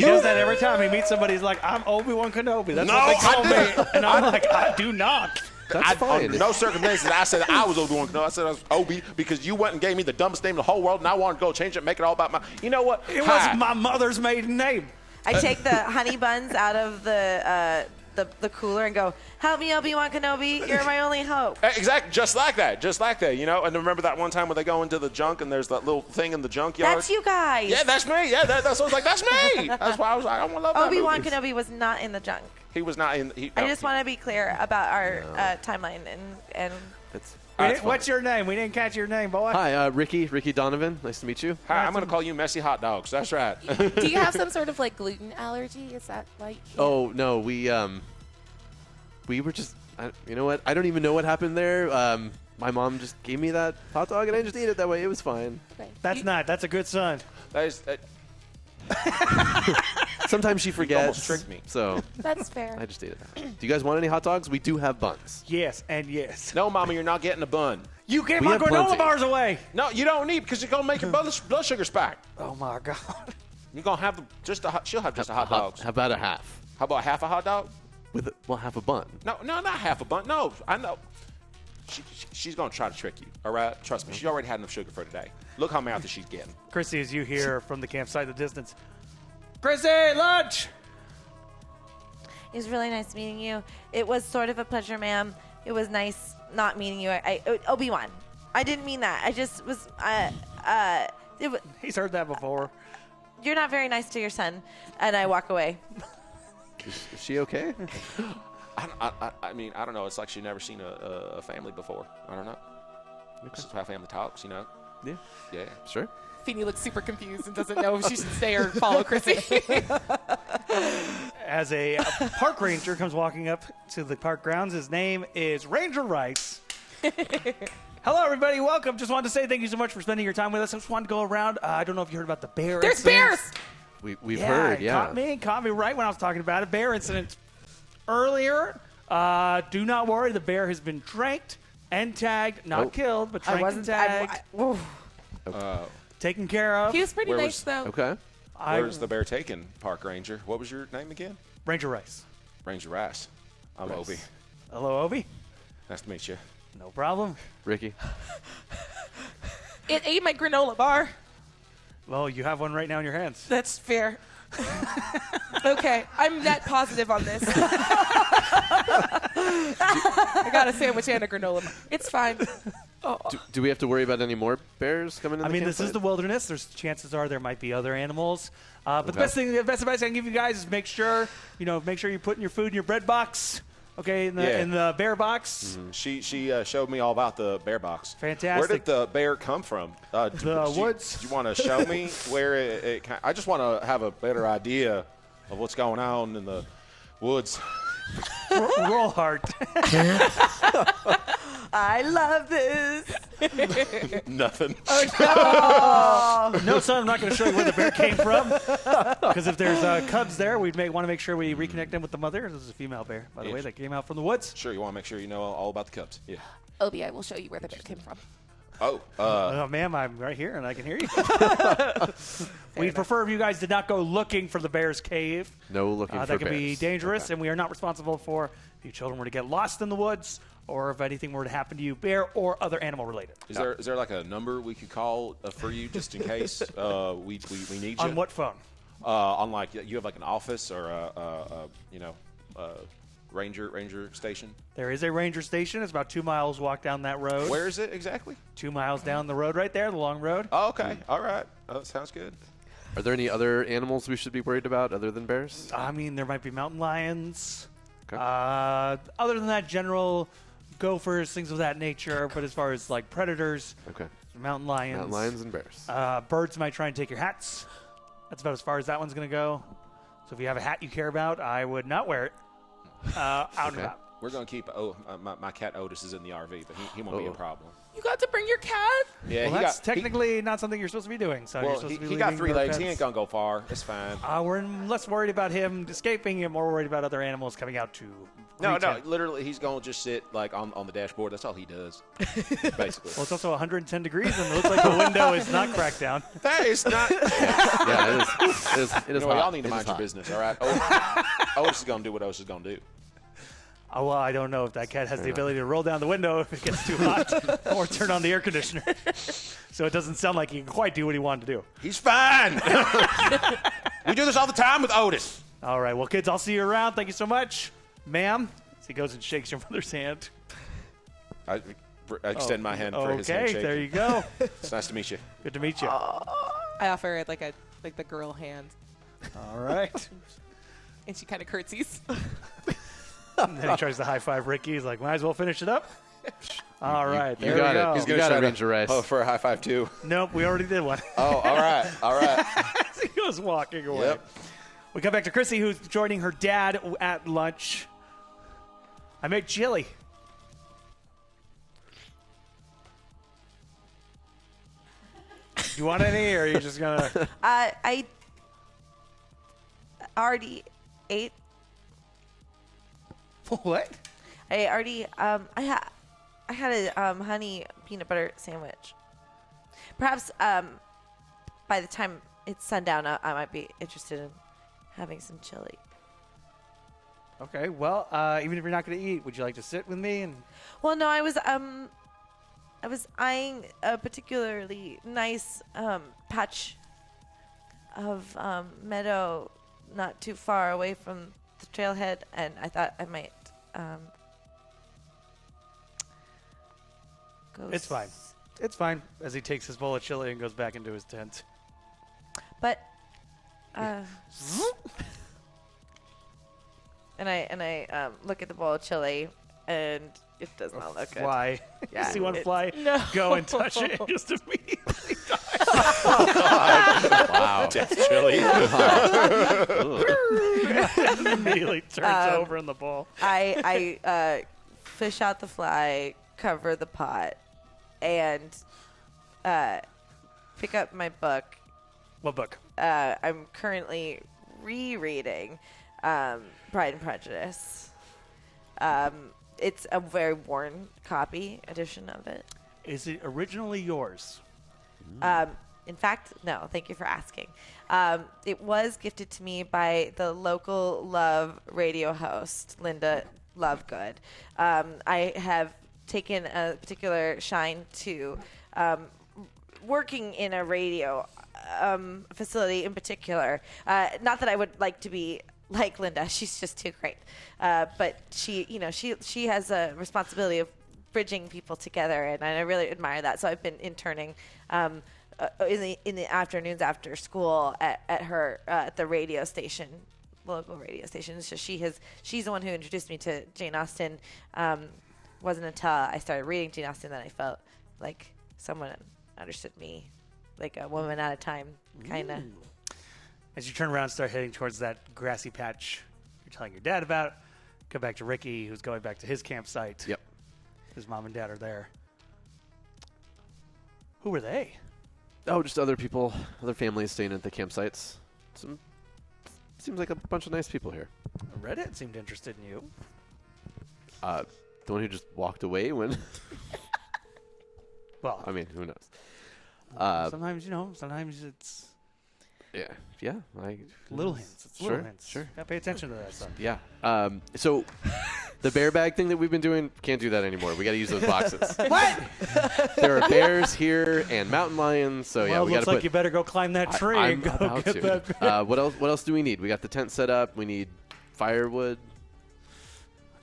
does that every time he meets somebody. He's like, I'm Obi-Wan Kenobi. That's No, what they call I me. didn't. And I'm like, I do not. That's fine. Under no circumstances I said I was Obi-Wan Kenobi. I said I was Obi because you went and gave me the dumbest name in the whole world, and I wanted to go change it and make it all about my... You know what? It Hi. was my mother's maiden name. I take the honey buns out of the cooler and go, help me, Obi-Wan Kenobi. You're my only hope. Exactly, just like that, you know. And remember that one time when they go into the junk and there's that little thing in the junkyard? That's you guys. Yeah, that's me. Yeah, that's what I was like. That's me. That's why I was like, I want to love that Obi-Wan movie. Kenobi was not in the junk. He was not in. I just want to be clear about our timeline and What's your name? We didn't catch your name, boy. Hi, Ricky Donovan. Nice to meet you. Hi, I'm going to call you Messy Hot Dogs. That's right. Do you have some sort of like gluten allergy? Is that like? Oh no, we were just. You know what? I don't even know what happened there. My mom just gave me that hot dog, and I just ate it that way. It was fine. Okay. That's not. That's a good son. That is, Sometimes she forgets. almost tricked me. So That's fair. I just ate it that way. Do you guys want any hot dogs? We do have buns. Yes and yes. no, Mama, you're not getting a bun. You get We my have granola plenty. bars away. No, you don't need because you're going to make your blood sugar spike. Oh, my God. You're going to have she'll have just a hot dogs. How about a half? How about half a hot dog? With half a bun. No, not half a bun. No, I know. She's going to try to trick you, all right? Trust me. She already had enough sugar for today. Look how mouthy she's getting. Chrissy, as you hear from the campsite in the distance, Chrissy, lunch! it was really nice meeting you. It was sort of a pleasure, ma'am. It was nice not meeting you. Obi-Wan. I didn't mean that. I just was. He's heard that before. You're not very nice to your son, and I walk away. Is she okay? I mean, I don't know. It's like she's never seen a family before. I don't know. This is how family talks, you know? Yeah. Yeah. Sure. Feeny looks super confused and doesn't know if she should stay or follow Chrissy. As a park ranger comes walking up to the park grounds, his name is Ranger Rice. Hello, everybody. Welcome. Just wanted to say thank you so much for spending your time with us. I just wanted to go around. I don't know if you heard about the bear There's incident. bears! We've heard, yeah. Caught me right when I was talking about it. Bear incident earlier. Do not worry. The bear has been tranked and tagged. Not killed, but tranked and tagged. Taken care of. He was pretty Where nice, though. Okay. Where's the bear taken, Park Ranger? What was your name again? Ranger Rice. Ranger Rice. I'm Obi. Hello, Obi. Nice to meet you. No problem. Ricky. It ate my granola bar. Well, you have one right now in your hands. That's fair. Okay, I'm net positive on this. I got a sandwich and a granola bar. It's fine. Do we have to worry about any more bears coming in? I mean, this is the wilderness. There's chances are there might be other animals. But the best advice I can give you guys is make sure you're putting your food in your bread box. Okay, in the bear box. Mm-hmm. She showed me all about the bear box. Fantastic. Where did the bear come from? The woods. Do you want to show me where it I just want to have a better idea of what's going on in the woods. Roll hard. I love this. Nothing. No, son, I'm not going to show you where the bear came from. Because if there's cubs there, we'd want to make sure we reconnect them with the mother. This is a female bear, by the way, that came out from the woods. Sure, you want to make sure you know all about the cubs. Yeah. Obi, I will show you where the bear came from. Oh, ma'am, I'm right here and I can hear you. We'd prefer if you guys did not go looking for the bear's cave. No looking for that can bears. be dangerous, and we are not responsible for if you children were to get lost in the woods or if anything were to happen to you, bear or other animal related. Is there like a number we could call for you just in case we need you? On what phone? On like you have like an office or a ranger station. There is a ranger station. It's about 2 miles walk down that road. Where is it exactly? 2 miles down the road right there, the long road. Oh, okay. All right. Oh, that sounds good. Are there any other animals we should be worried about other than bears? I mean, there might be mountain lions. Okay. Other than that, general gophers, things of that nature. But as far as like predators, Okay. mountain lions. Mountain lions and bears. Birds might try and take your hats. That's about as far as that one's going to go. So if you have a hat you care about, I would not wear it out and about. We're going to keep my cat Otis is in the RV, but he won't be a problem. You got to bring your cat? Yeah, Well, that's technically not something you're supposed to be doing. So you're supposed to be he got leaving 3 your legs. He pets. ain't going to go far. It's fine. We're less worried about him escaping and more worried about other animals coming out to No, greet him. literally, he's going to just sit like on the dashboard. That's all he does, basically. Well, it's also 110 degrees, and it looks like the window is not cracked down. That is not. Yeah, it is You know, hot. y'all need to It is mind your hot. business, all right? Otis is going to do what Otis is going to do. Oh, well, I don't know if that cat has the ability to roll down the window if it gets too hot or turn on the air conditioner. So it doesn't sound like he can quite do what he wanted to do. He's fine. We do this all the time with Otis. All right. Well, kids, I'll see you around. Thank you so much. Ma'am, as he goes and shakes your mother's hand. I extend my hand for his handshake. Okay, there you go. It's nice to meet you. Good to meet you. I offer it like the girl hand, All right. and she kind of curtsies. And then he tries to high five Ricky. He's like, might as well finish it up. All right. You There got we it. go. He's You gotta arrange a race. Oh, for a high five, too. Nope, we already did one. Oh, all right. All right. He goes walking away. Yep. We come back to Chrissy, who's joining her dad at lunch. I make chili. You want any, or are you just gonna? I already ate. What? I already I had a honey peanut butter sandwich. Perhaps by the time it's sundown, I might be interested in having some chili. Okay. Well, even if you're not going to eat, would you like to sit with me? And Well, no, I was eyeing a particularly nice patch of meadow not too far away from the trailhead, and I thought I might go. It's fine. It's fine. As he takes his bowl of chili and goes back into his tent. But and I look at the bowl of chili, and it does not look good. Fly. Yeah, You see one it- fly No. go and touch it and just immediately die. Wow. Death chili. Immediately turns over in the bowl. I fish out the fly, cover the pot, and pick up my book. What book? I'm currently rereading Pride and Prejudice. It's a very worn copy edition of it. Is it originally yours? In fact, no, thank you for asking. It was gifted to me by the local Love radio host, Linda Lovegood. I have taken a particular shine to working in a radio facility in particular. Not that I would like to be like Linda. She's just too great. But she has a responsibility of bridging people together, and I really admire that. So I've been interning in the afternoons after school at her at the radio station, local radio station. So she's the one who introduced me to Jane Austen. Wasn't until I started reading Jane Austen that I felt like someone understood me, like a woman at a time, kind of. As you turn around and start heading towards that grassy patch you're telling your dad about, come back to Ricky, who's going back to his campsite. Yep. His mom and dad are there. Who were they? Oh, just other people, other families staying at the campsites. Seems like a bunch of nice people here. Reddit seemed interested in you. The one who just walked away when... Well, I mean, who knows? sometimes, sometimes it's Yeah. little hints. It's Sure, little hints. sure. Gotta pay attention to that stuff. Yeah. So the bear bag thing that we've been doing, can't do that anymore. We got to use those boxes. What? There are bears here and mountain lions. So yeah, Well, we looks got to like you better go climb that tree I'm and go about get to. that bear. What else do we need? We got the tent set up. We need firewood.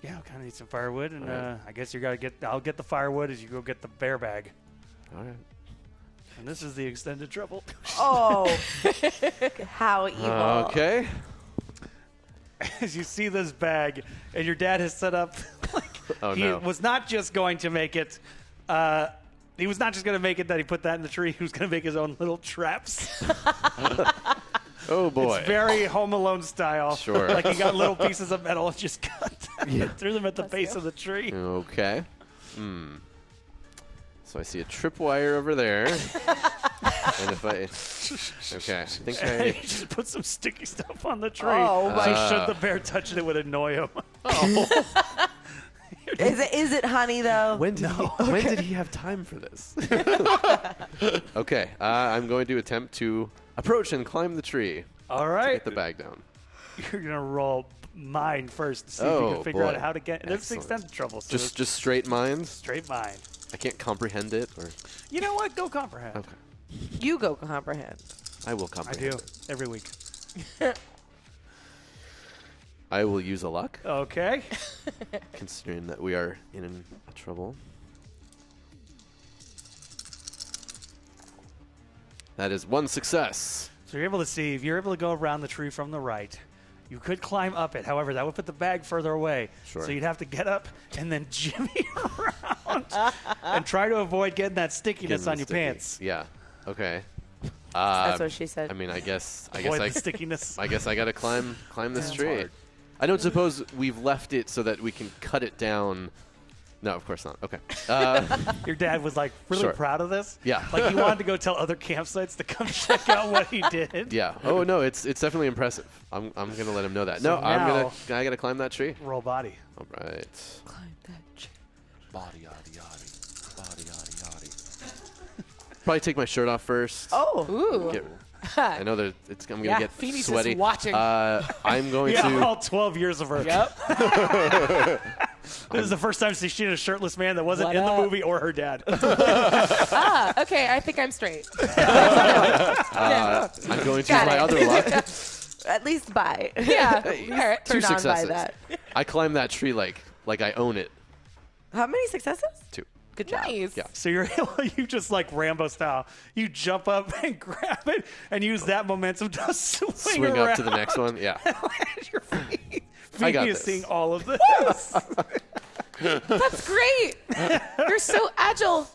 Yeah, kind of need some firewood, and Alright. I guess I'll get the firewood as you go get the bear bag. All right. And this is the extended trouble. Oh, how evil! Okay. As you see this bag, and your dad has set up, Oh, he no. was not just going to make it. He was not just going to make it that he put that in the tree. He was going to make his own little traps. Oh, boy. It's very Home Alone style. Sure. Like you got little pieces of metal and just cut them, threw them at the base of the tree. Okay. So I see a tripwire over there. And if I... Okay. I think And I... you just put some sticky stuff on the tree. Oh, so my- should the bear touch it, it would annoy him. Is it honey though? When did he have time for this? Okay. I'm going to attempt to approach and climb the tree. All To right. get the bag down. You're going to roll mine first to see if you Oh, can figure out boy. how to get... There's Excellent. extended trouble. So Just straight mines? straight mine. I can't comprehend it, or... You know what? Go comprehend. Okay. You go comprehend. I will I comprehend do. it. Every week. I will use a luck, Okay. considering that we are in trouble. That is one success. So you're able to see, if you're able to go around the tree from the right, you could climb up it. However, that would put the bag further away. Sure. So you'd have to get up and then jimmy around and try to avoid getting that stickiness Getting on your sticky. pants. Yeah. Okay. That's what she said. I mean, I guess Avoid the stickiness. I guess I gotta climb this That's tree. hard. I don't suppose we've left it so that we can cut it down. No, of course not. Okay. Your dad was like really Sure. proud of this. Yeah. Like he wanted to go tell other campsites to come check out what he did. Yeah. Oh no, it's definitely impressive. I'm gonna let him know that. So No, now- I gotta climb that tree. Roll body. All right. Climb that tree. Body yaddy yaddy. Body yaddy yaddy. Probably take my shirt off first. Oh. Ooh. Get- I know that I'm gonna Yeah, get Feeney's just sweaty. watching. I'm going Yeah, to. all 12 years of her. Yep. This is the first time she's seen a shirtless man that wasn't What in up? the movie or her dad. Okay, I think I'm straight. I'm going to use Got my it. other luck. At least buy. Yeah. All right. Two Turn on by successes. that. I climb that tree like I own it. How many successes? 2. Good job. Nice. Yeah. So you just like Rambo style. You jump up and grab it and use that momentum to swing around. Up to the next one. Yeah. Land your feet. I got Phoebe is this. seeing all of this. That's great. You're so agile.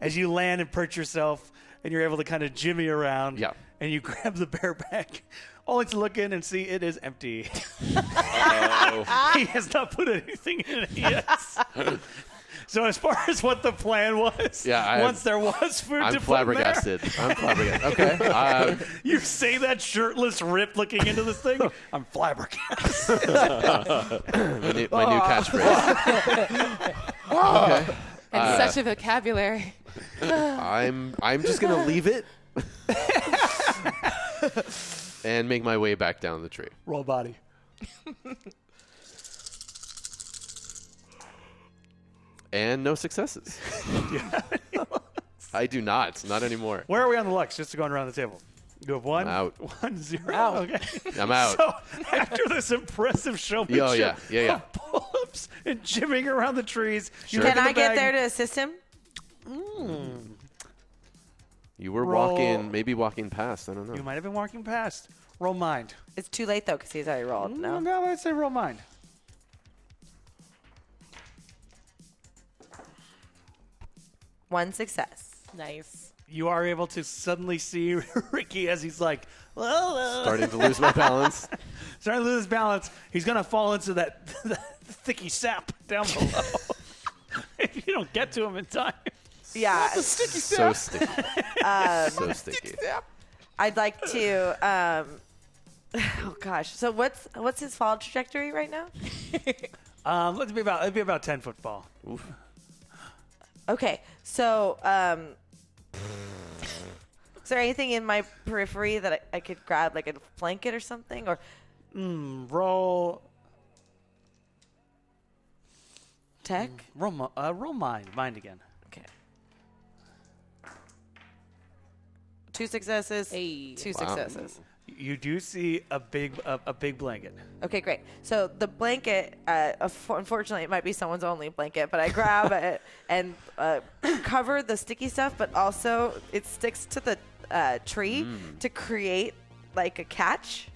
As you land and perch yourself, and you're able to kind of jimmy around. Yeah. And you grab the bear bag, only to look in and see it is empty. He has not put anything in it yet. So as far as what the plan was, Yeah, once there was food I'm to put in there, flabbergasted. I'm flabbergasted. Okay. you say that shirtless rip looking into this thing, I'm flabbergasted. My new catchphrase. Okay. And such a vocabulary. I'm just gonna leave it and make my way back down the tree. Roll body. And no successes. I do not anymore. Where are we on the Lux? Just going around the table. You have 1, I'm out. 1, 0. Out. Okay. I'm out. So after this impressive showmanship Oh, yeah. of pull-ups and jimming around the trees, you Sure. look Can in I the get bag- there to assist him? You were Roll. maybe walking past. I don't know. You might have been walking past. Roll mind. It's too late though because he's already rolled. No. No, I'd say roll mind. One success. Nice. You are able to suddenly see Ricky as he's like, well, Starting to lose my balance. starting to lose his balance. He's going to fall into that thicky sap down below if you don't get to him in time. Yeah. So sticky. So sticky. I'd like to. Oh gosh. So what's his fall trajectory right now? It'd be about 10 foot fall. Oof. Okay. So is there anything in my periphery that I could grab, like a blanket or something, or Roll tech? roll mind again. Okay. 2 successes. Hey. 2 Wow. successes. You do see a big blanket. Okay, great. So the blanket, unfortunately, it might be someone's only blanket, but I grab it and cover the sticky stuff, but also it sticks to the tree to create like a catch.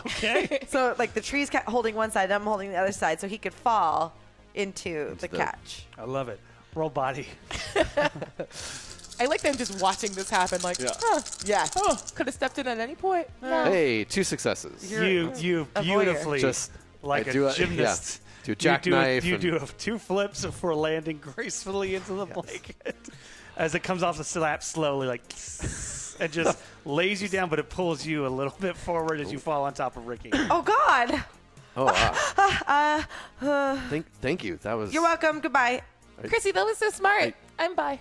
Okay. So like the tree's holding one side, I'm holding the other side, so he could fall into the catch. I love it. Roll body. I like them just watching this happen. Like, Yeah. could have stepped in at any point. No. Hey, 2 successes. You beautifully, Just like I a do gymnast. Do a jackknife. You do 2 flips before landing gracefully into the blanket. As it comes off the slap slowly, like, and just lays you down, but it pulls you a little bit forward as you fall on top of Ricky. Oh, God. Oh, wow. Thank you. That was. You're welcome. Goodbye. Chrissy, that was so smart. I'm bi.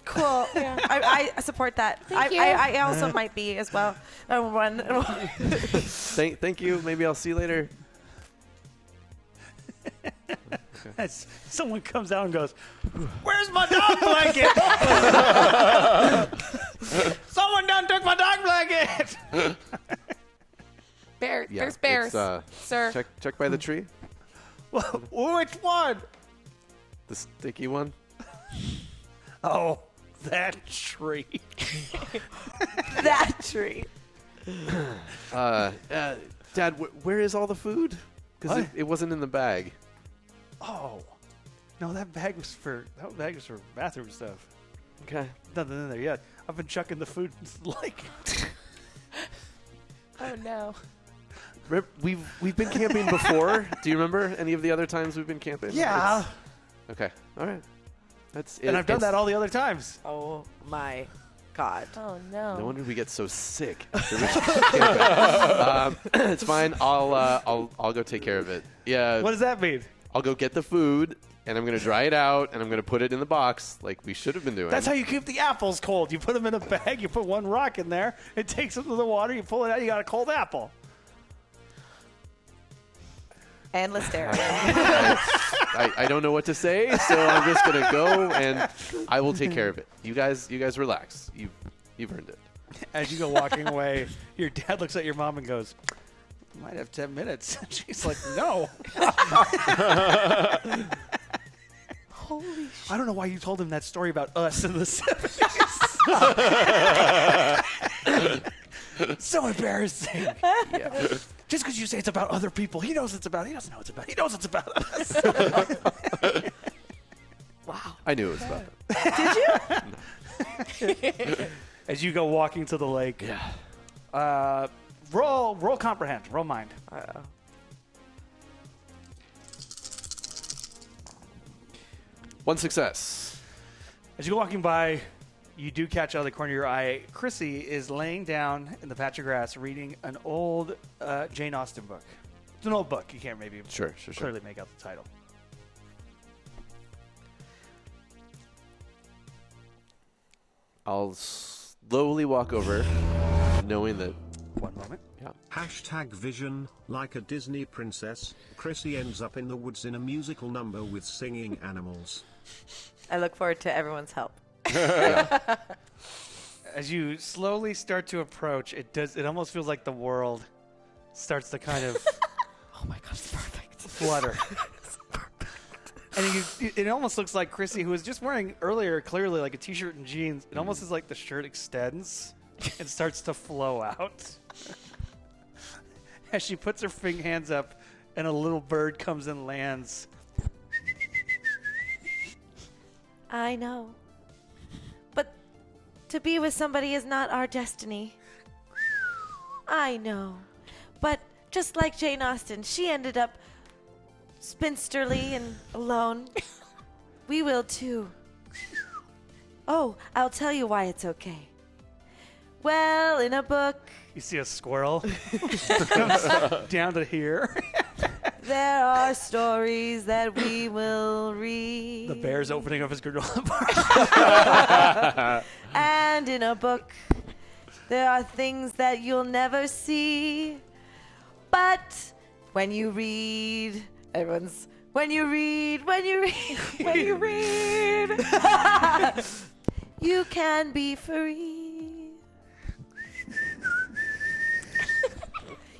Cool. Yeah. I support that. Thank you. I also might be as well. Thank you. Maybe I'll see you later. As someone comes out and goes, "Where's my dog blanket? Someone done took my dog blanket." There's bears, sir. Check by the tree. Which one? The sticky one. Oh, that tree. That tree. Dad, where is all the food? Because it wasn't in the bag. Oh, no, that bag was for bathroom stuff. Okay. Nothing in there yet. I've been chucking the food like. Oh no. We've been camping before. Do you remember any of the other times we've been camping? Yeah. Okay. All right. That's it. And I've done that all the other times. Oh my God. Oh no. No wonder we get so sick after we camp. It's fine. I'll go take care of it. Yeah. What does that mean? I'll go get the food, and I'm going to dry it out, and I'm going to put it in the box like we should have been doing. That's how you keep the apples cold. You put them in a bag, you put one rock in there, it takes them to the water, you pull it out, you got a cold apple. And Listeria. I don't know what to say, so I'm just going to go, and I will take care of it. You guys relax. You've earned it. As you go walking away, your dad looks at your mom and goes, "Might have 10 minutes." She's like, "No." Holy shit. I don't know why you told him that story about us in the 70s. So embarrassing. Yeah. Just because you say it's about other people, he knows it's about. He doesn't know it's about. He knows it's about us. Wow. I knew it was about that. Did you? As you go walking to the lake. Yeah. Roll comprehend. Roll mind. Uh-oh. One success. As you go walking by, you do catch out of the corner of your eye, Chrissy is laying down in the patch of grass reading an old Jane Austen book. It's an old book. You can't maybe Sure. clearly make out the title. I'll slowly walk over, knowing that. One moment. Yeah. #vision, like a Disney princess, Chrissy ends up in the woods in a musical number with singing animals. I look forward to everyone's help. As you slowly start to approach, it almost feels like the world starts to kind of Oh my God, it's perfect. flutter. And it almost looks like Chrissy, who was just wearing earlier clearly like a t-shirt and jeans, it almost is like the shirt extends and starts to flow out. As she puts her hands up and a little bird comes and lands. I know. But to be with somebody is not our destiny. I know. But just like Jane Austen, she ended up spinsterly and alone. We will too. Oh, I'll tell you why it's okay. Well, in a book, You see a squirrel comes down to here. there are stories that we will read. The bear's opening up his granola bar. And in a book, there are things that you'll never see. But when you read, when you read, you can be free.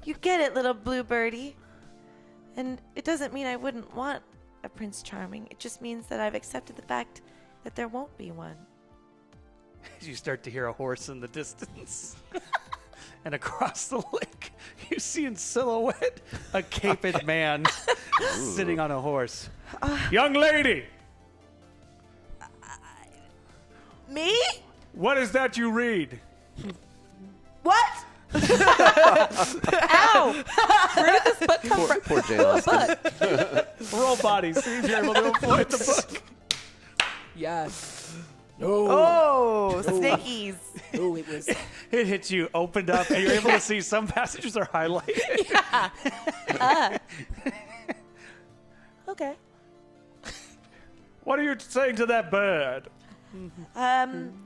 You get it, little blue birdie. And it doesn't mean I wouldn't want a Prince Charming. It just means that I've accepted the fact that there won't be one. As you start to hear a horse in the distance. And across the lake, you see in silhouette a caped man sitting on a horse. Young lady, Me? What is that you read? What? Ow! Where did this book come from? Poor Jane Austen. Roll bodies. See if you're able to avoid the book. Yes. Oh, snickies. Oh, it was. It hits you, opened up, and you're able to see some passages are highlighted. Yeah. Okay. What are you saying to that bird?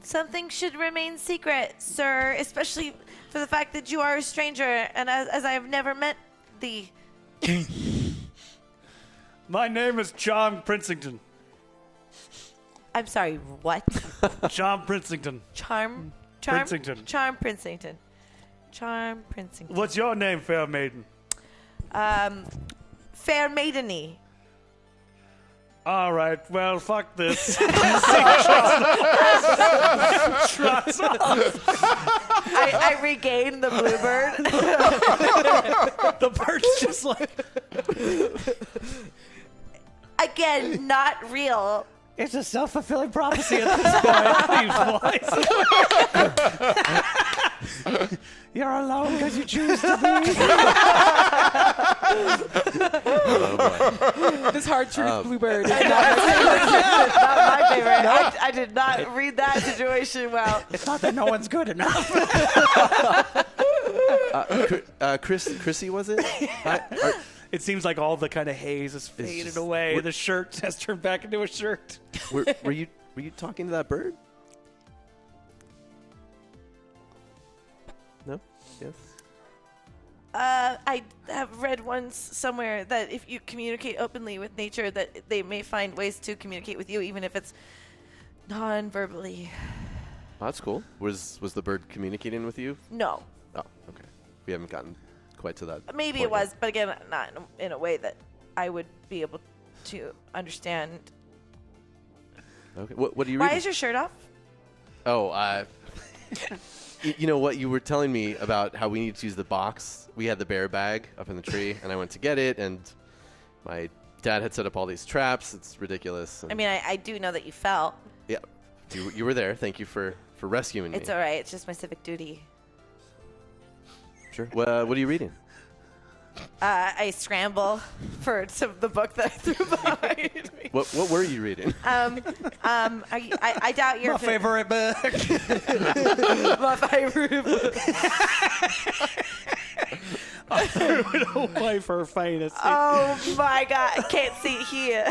Something should remain secret, sir, especially for the fact that you are a stranger, and as I have never met thee. My name is John Princington. I'm sorry, what? John Princington. Charm Princington. Charm Princington. Charm Princington. What's your name, fair maiden? Fair maideny. All right, well, fuck this. Trots off. I regain the bluebird. The bird's just like, Again, not real. it's a self-fulfilling prophecy at this point. You're alone because you choose to be. This hard truth bluebird is not Not my favorite. I did not read that situation well. It's not that no one's good enough. Chrissy, was it? It seems like all the kind of haze is faded just- away. The shirt has turned back into a shirt. Were you talking to that bird? No? Yes? I have read once somewhere that if you communicate openly with nature, that they may find ways to communicate with you, even if it's non-verbally. Oh, that's cool. Was the bird communicating with you? No. Oh, okay. We haven't gotten quite to that. Maybe point it was, but again, not in a way that I would be able to understand. yet. Okay. What are you Why reading? is your shirt off? Oh, you know what? You were telling me about how we need to use the box. We had the bear bag up in the tree, and I went to get it, and my dad had set up all these traps. It's ridiculous. I mean, I do know that you fell. Yeah, you were there. Thank you for rescuing me. It's all right. It's just my civic duty. Sure. What are you reading? I scramble for the book that I threw behind me. What were you reading? I doubt you're My favorite book. my favorite book. I threw it away for fantasy. Oh my god, I can't see it here.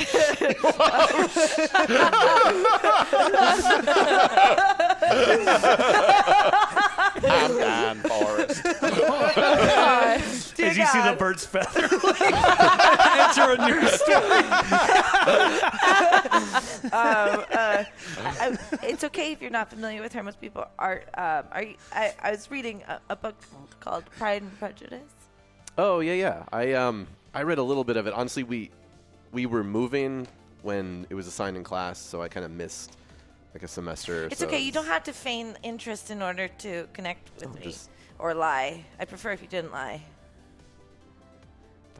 I'm gone, Forrest. Did you see the bird's feather enter a new story? It's okay if you're not familiar with her. Most people are. I was reading a book called Pride and Prejudice. Oh yeah. I read a little bit of it. Honestly, we were moving when it was assigned in class, so I kind of missed like a semester. It's so okay. You don't have to feign interest in order to connect with me just- or lie. I'd prefer if you didn't lie.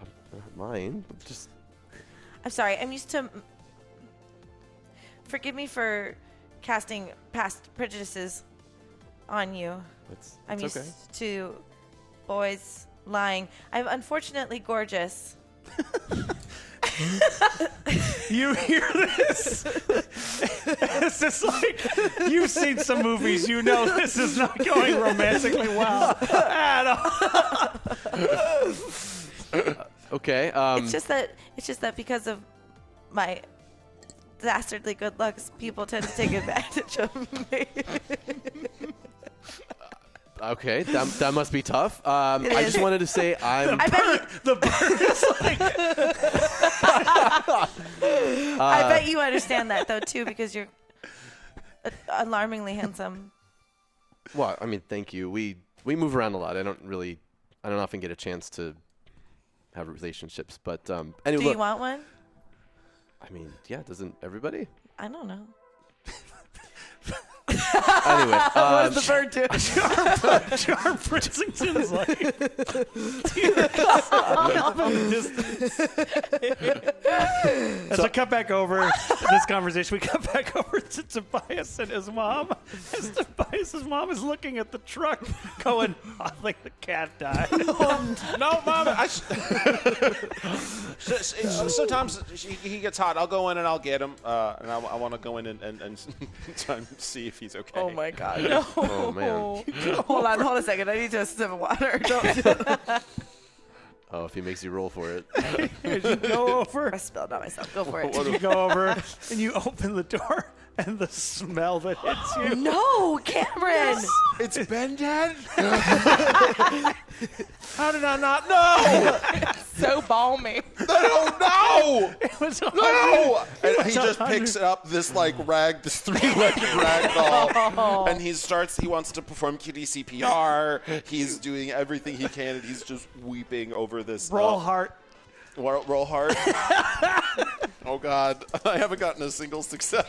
I'm not lying. Just I'm sorry. I'm used to. Forgive me for casting past prejudices on you. I'm it's used okay. to boys lying. I'm unfortunately gorgeous. You hear this? It's just like, you've seen some movies. You know this is not going romantically well at all. Okay. It's just that because of my dastardly good looks, people tend to take advantage of me. Okay, that must be tough. I just wanted to say I bet The bird is like, I bet you understand that though too, because you're alarmingly handsome. Well, I mean, thank you. We move around a lot. I don't often get a chance to have relationships. But anyway, Do you want one? I mean, yeah, doesn't everybody? I don't know. Anyway, What does the bird do? John Princington is like, tears off in the distance. As I cut back over this conversation, we cut back over to Tobias and his mom. As Tobias's mom is looking at the truck, going, "I think the cat died." No, Mom. Sometimes he gets hot. I'll go in and I'll get him, and I want to go in and try and see if he's okay. Oh my God. No. Oh man. Hold on a second. I need to sip of water. Oh, if he makes you roll for it. As you go over, I spilled on myself. Go for it. you go over, and you open the door, and the smell that hits you. No, Cameron. It's Ben, Dad? How did I not know? So balmy. No! It was No! And he just picks up this this 3-legged rag doll, and he wants to perform kitty CPR. He's doing everything he can, and he's just weeping over this. roll heart. Roll hard. Oh God, I haven't gotten a single success.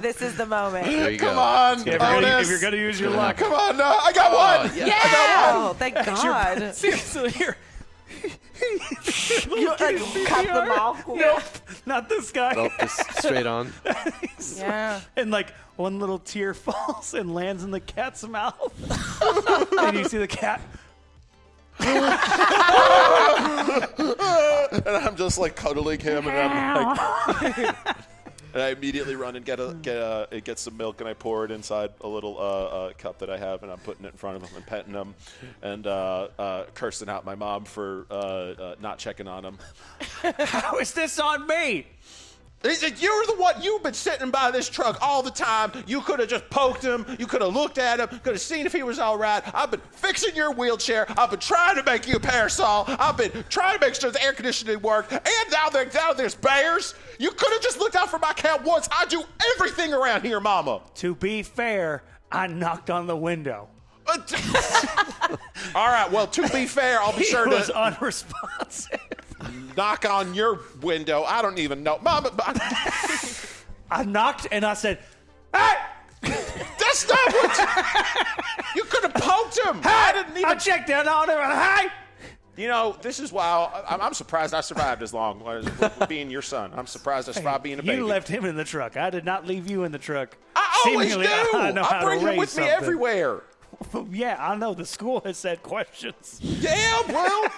This is the moment. There you go. Come on, If you're gonna use your luck, come on, no, I got one. Yeah. I got one. Oh, thank God. seriously, here. You cut them off. Nope, not this guy. Nope, just straight on. Yeah. And one little tear falls and lands in the cat's mouth, and you see the cat. And I'm just cuddling him, and I'm and I immediately run and get some milk, and I pour it inside a little cup that I have, and I'm putting it in front of him and petting him, and cursing out my mom for not checking on him. How is this on me? He said, "You're the one. You've been sitting by this truck all the time. You could have just poked him. You could have looked at him. Could have seen if he was all right. I've been fixing your wheelchair. I've been trying to make you a parasol. I've been trying to make sure the air conditioning worked. And now there's bears. You could have just looked out for my cat once. I do everything around here, Mama." To be fair, I knocked on the window. All right. Well, to be fair, I'll be sure He was to unresponsive. knock on your window. I don't even know, Mama. I knocked and I said, "Hey!" That's not what you could have poked him. I didn't even. I checked in on him. Hey! You know, this is why I'm surprised I survived as long as being your son. I'm surprised I survived being a baby. You left him in the truck. I did not leave you in the truck. I always Seemingly, do. I know how I to bring him raise with me something. everywhere. Yeah, I know. The school has said questions. Yeah, well,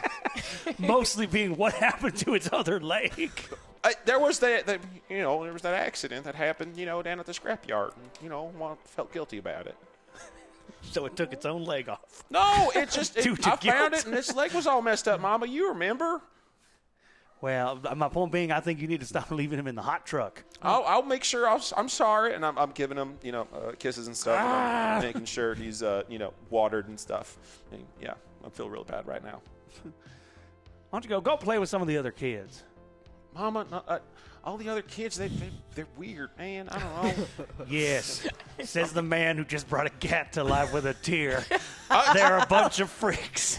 Mostly being what happened to its other leg. there was that accident that happened, down at the scrapyard. Felt guilty about it. So it took its own leg off. No, it just Due to I found guilt. it and its leg was all messed up, Mama. You remember? Well, my point being, I think you need to stop leaving him in the hot truck. I'll make sure. I'm sorry, and I'm giving him kisses and stuff, and I'm making sure he's watered and stuff. And, yeah, I feel real bad right now. Why don't you go play with some of the other kids? Mama, all the other kids, they're weird, man. I don't know. Yes, says the man who just brought a cat to life with a tear. They're a bunch of freaks.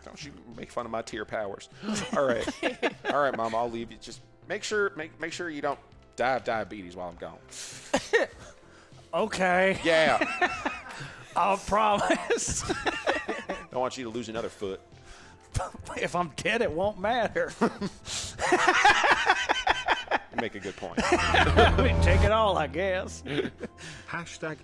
Don't you make fun of my tear powers. All right, Mama, I'll leave you. Just make sure you don't die of diabetes while I'm gone. Okay. Yeah. I'll promise. Don't want you to lose another foot. If I'm dead, it won't matter. You make a good point. Take it all, I guess.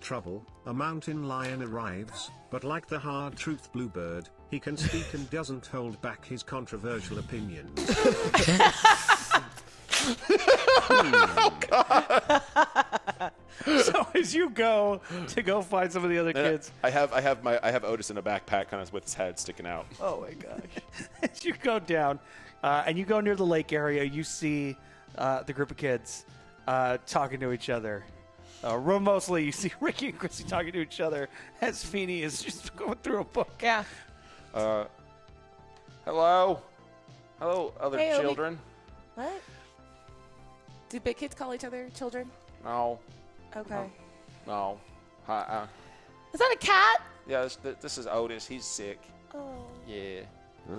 #trouble, a mountain lion arrives, but like the hard truth bluebird, he can speak and doesn't hold back his controversial opinions. So as you go find some of the other kids, I have Otis in a backpack, kind of with his head sticking out. oh my gosh! As you go down, and you go near the lake area, you see the group of kids talking to each other. Mostly, you see Ricky and Chrissy talking to each other as Feeney is just going through a book. Yeah. Hello, other Hey, Obi. children. What? Do big kids call each other children? No, Okay. no. Hi, Is that a cat? yeah, this is Otis. He's sick. Oh. Yeah.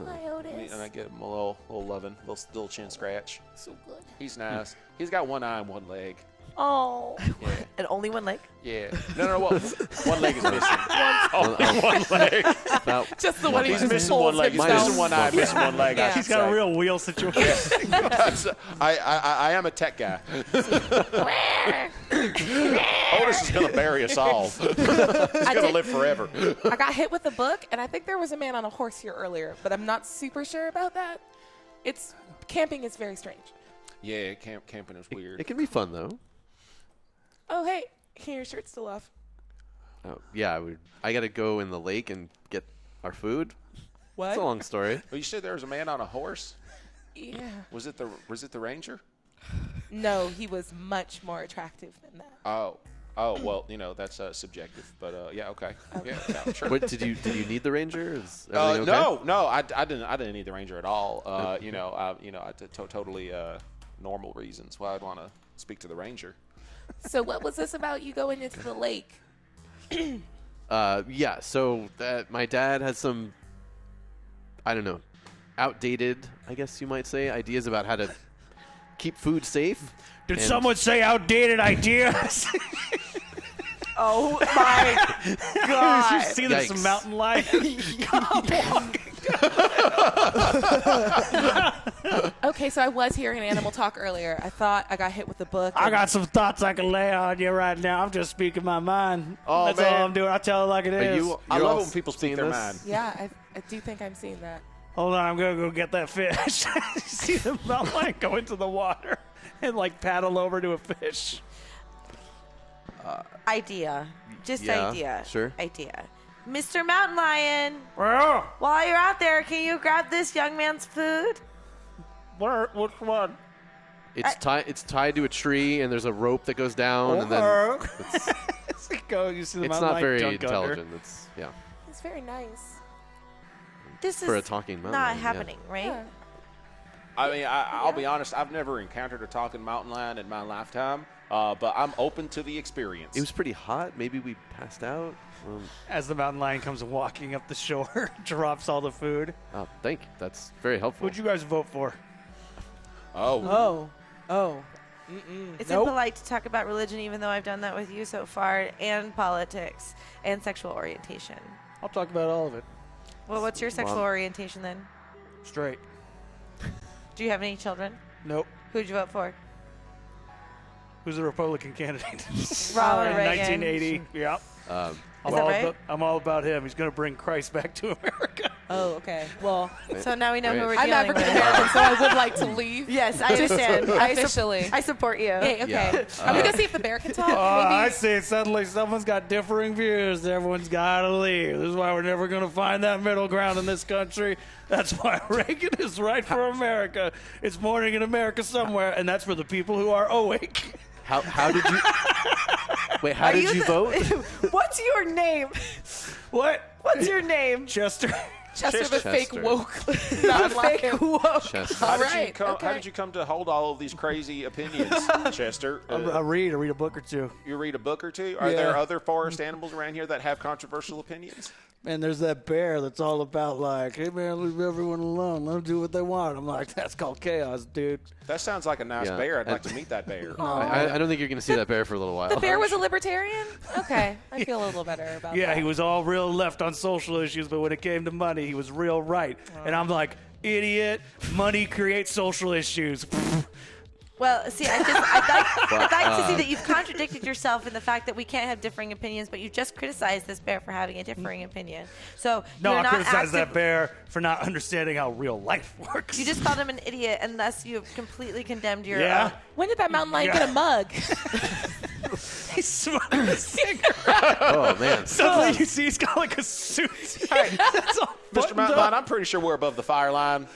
Hi, Otis. And I get him a little loving, little chin scratch. So good. He's nice. He's got one eye and one leg. Oh. And only one leg? Yeah. No. One leg is missing. One leg. About Just the one He's he missing one leg. He's himself. missing one eye. Missing one leg. Yeah. He's got a real wheel situation. I am a tech guy. Otis is gonna bury us all. He's gonna live forever. I got hit with a book, and I think there was a man on a horse here earlier, but I'm not super sure about that. Camping is very strange. Yeah, camping is weird. It can be fun though. Oh, hey, your shirt's still off. Oh, yeah, I got to go in the lake and get our food. What? It's a long story. Well, you said there was a man on a horse. Yeah. Was it the ranger? No, he was much more attractive than that. Oh, well, that's subjective, but yeah, okay. Yeah, sure. What, did you need the ranger? Is everything okay? No, I didn't need the ranger at all. Totally normal reasons why I'd want to speak to the ranger. So what was this about you going into the lake? Yeah, so my dad has some, I don't know, outdated, I guess you might say, ideas about how to keep food safe. Did someone say outdated ideas? Oh my God. You see this Yikes. mountain lion? Okay, so I was hearing animal talk earlier. I thought I got hit with a book. I and- got some thoughts I can lay on you right now. I'm just speaking my mind. Oh, That's man. all I'm doing. I tell it like it is. I You're love all it when people speak seeing their this? mind. Yeah, I do think I'm seeing that. Hold on, I'm going to go get that fish. You see the mountain lion go into the water and, paddle over to a fish. Idea. Just Yeah, idea. sure. Idea. Mr. Mountain Lion, Oh, while you're out there, can you grab this young man's food? which one? It's tied to a tree, and there's a rope that goes down, and then You see the it's mountain not lion very dunk under. intelligent. It's It's very nice. This for a is talking mountain not lion, yeah. happening, right? Yeah. I mean, I'll be honest. I've never encountered a talking mountain lion in my lifetime, but I'm open to the experience. It was pretty hot. Maybe we passed out. As the mountain lion comes walking up the shore, drops all the food. Thank you. That's very helpful. Who'd you guys vote for? Oh. It's impolite to talk about religion, even though I've done that with you so far, and politics, and sexual orientation. I'll talk about all of it. Well, what's your sexual Mom. orientation then? Straight. Do you have any children? Nope. Who'd you vote for? Who's the Republican candidate? Ronald In Reagan. 1980. Yep. Is that right? I'm all about him. He's going to bring Christ back to America. Oh, okay. Well, So now we know who we're I'm dealing African with. American, so I would like to leave. Yes, I understand. Officially. I support you. Hey, okay. Yeah. I'm going to see if the bear can talk. I Maybe. see. Suddenly someone's got differing views. Everyone's got to leave. This is why we're never going to find that middle ground in this country. That's why Reagan is right for America. It's morning in America somewhere, and that's for the people who are awake. How did you? Wait, how did you vote? What's your name? What? What's your name? Chester. Chester the fake Chester. woke. Not like him. Whoa. Chester. All How right. How did you come to hold all of these crazy opinions, Chester? I read a book or two. You read a book or two? Are there other forest animals around here that have controversial opinions? And there's that bear that's all about hey man, leave everyone alone. Let them do what they want. I'm like, that's called chaos, dude. That sounds like a nice Yeah. bear. I'd like to meet that bear. I don't think you're going to see that bear for a little while. The bear was a libertarian? Okay. I feel a little better about that. Yeah, he was all real left on social issues, but when it came to money, he was real right. And I'm like, idiot, money creates social issues. Well, see, I'd like to see that you've contradicted yourself in the fact that we can't have differing opinions, but you just criticized this bear for having a differing opinion. So No, you're I not criticize that active- bear for not understanding how real life works. You just called him an idiot, and thus you've completely condemned your. Yeah? When did that mountain lion Yeah. get a mug? He's smoking a cigarette. Oh man. Suddenly you see he's got a suit. That's all Mr. buttoned Mountain Lion, up. I'm pretty sure we're above the fire line.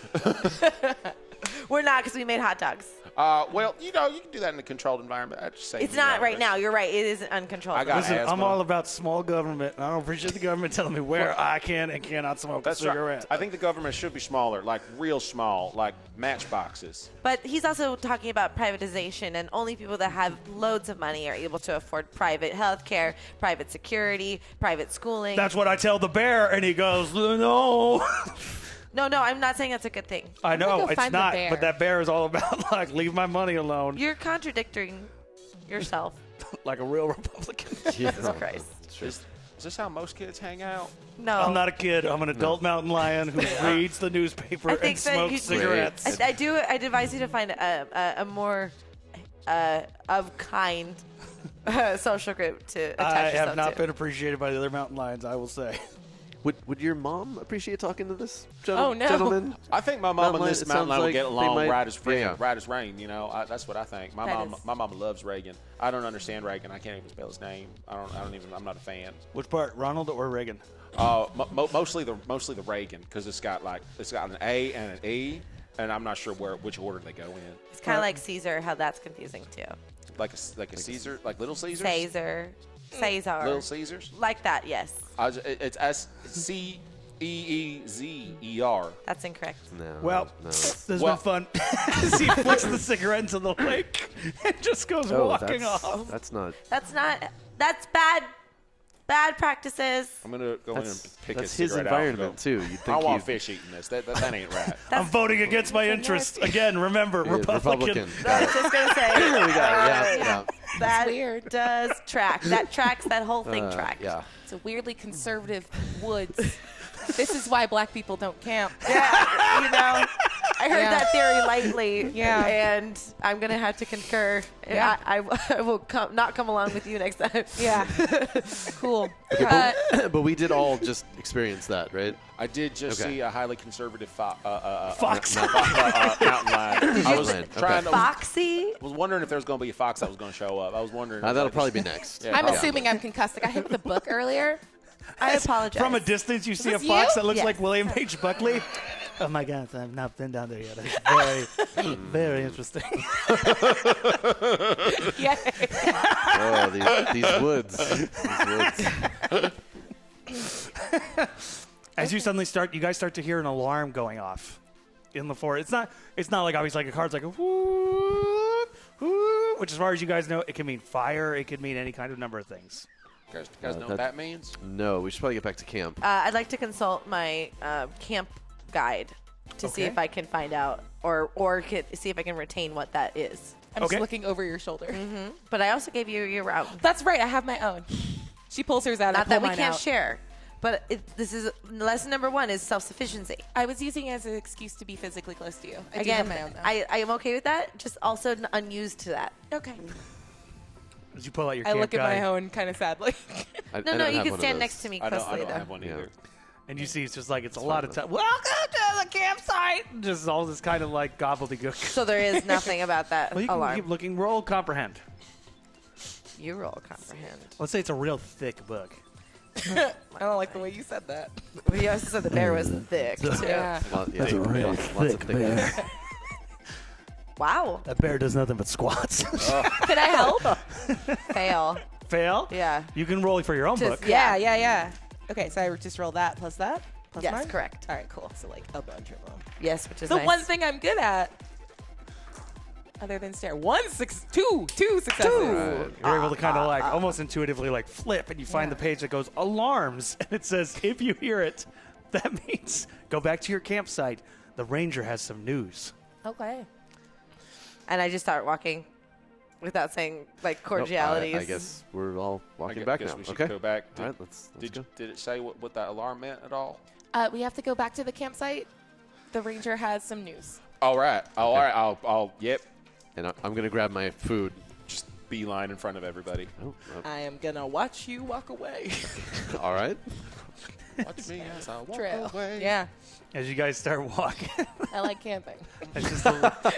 We're not, because we made hot dogs. Well, you can do that in a controlled environment. I'd just say It's not right now. You're right. It is uncontrolled. I got Listen, I'm asthma. all about small government. I don't appreciate the government telling me where I can and cannot smoke That's a cigarette. right. I think the government should be smaller, like real small, like matchboxes. But he's also talking about privatization, and only people that have loads of money are able to afford private health care, private security, private schooling. That's what I tell the bear, and he goes, no. No, I'm not saying that's a good thing. I know, go it's find the not, bear. but that bear is all about, leave my money alone. You're contradicting yourself. Like a real Republican. Jesus Christ. Is this how most kids hang out? No. I'm not a kid. I'm an adult mountain lion who reads the newspaper I and think that smokes you- cigarettes. I'd advise you to find a more of kind social group to attach I yourself have not to. been appreciated by the other mountain lions, I will say. Would your mom appreciate talking to this Oh, no. gentleman? I think my mom and this It mountain sounds lion would like get they along might- right as friend, yeah. right as rain. You know, that's what I think. My That mom loves Reagan. I don't understand Reagan. I can't even spell his name. I'm not a fan. Which part, Ronald or Reagan? Mostly the Reagan, because it's got an A and an E, and I'm not sure which order they go in. It's kind of like Caesar, how that's confusing too. Like a Caesar, like Little Caesars. Caesar. Little Caesars. Like that, yes. It's SCEEZER. That's incorrect. No. Well, no. this has been fun. He flicks the cigarette into the lake and just goes walking off. That's not. That's bad practices. I'm gonna go in and pick That's his his cigarette out and environment go, too. You'd I think want you fish eating this. That ain't right. I'm voting against my interests. Again, remember, Republican. I was just gonna say yeah. that weird. does track. That tracks. That whole thing tracks. Yeah. It's a weirdly conservative woods. This is why black people don't camp. Yeah, you know, I heard Yeah. that theory lightly. Yeah. and I'm gonna have to concur. Yeah. I will not come along with you next time. Yeah. Cool. But we did all just experience that, right? I did just Okay. see a highly conservative Fox. mountain lion. I was Okay. trying to. Foxy. Was wondering if there was going to be a fox that was going to show up. I was wondering. That'll probably be next. Yeah. I'm Yeah. assuming I'm concussed. Like I hit the book earlier. I apologize. From a distance, you see a this fox you? that looks Yes. like William H. Buckley. Oh my God, I've not been down there yet. It's very, very interesting. Yeah. Oh, these woods. As you suddenly you guys start to hear an alarm going off in the forest. It's not like obviously like a card's like a whoop, whoop, which as far as you guys know, it can mean fire. It could mean any kind of number of things. You guys know what that means? No, we should probably get back to camp. I'd like to consult my camp guide to see Okay. if I can find out or see if I can retain what that is. I'm Okay. just looking over your shoulder. But I also gave you your route. That's right. I have my own. She pulls hers out. Not I pull that we mine can't out. share. But this is lesson number 1 is self-sufficiency. I was using it as an excuse to be physically close to you. I do Again, have my own. Though. I am okay with that. Just also unused to that. Okay. As you pull out your I camp look at guide, my own kind of sadly. I No, don't you have can one of stand those. next to me I closely don't though. have one Yeah. either. and you see it's just like it's a lot of time. Welcome to the campsite. Just all this kind of like gobbledygook. So there is nothing about that Well, you can alarm. keep looking. Roll comprehend. You roll comprehend. Let's say it's a real thick book. I don't like the way you said that. But you also said the bear was thick too. Yeah. That's real lots of things. Wow. That bear does nothing but squats. Can I help? Fail. Fail. Yeah. You can roll for your own Just- book. Yeah. Okay, so I just roll that plus that? Plus Yes, mine? correct. All right, cool. So like a bunch of them. Yes, which is The nice. one thing I'm good at, other than stare, two successes. You're able to kind of like almost intuitively like flip, and you find the page that goes alarms, and it says if you hear it, that means go back to your campsite. The ranger has some news. Okay. And I just start walking without saying like cordialities. I guess we're all I walking guess back we now. should Okay. go back. All right, let's go. Did it say what that alarm meant at all? We have to go back to the campsite. The ranger has some news. All right. All right. I'll. Yep. And I'm gonna grab my food. Just beeline in front of everybody. Oh, I am gonna watch you walk away. all right. Watch me as I walk Trail. away. Yeah. As you guys start walking, I like camping. it's just a,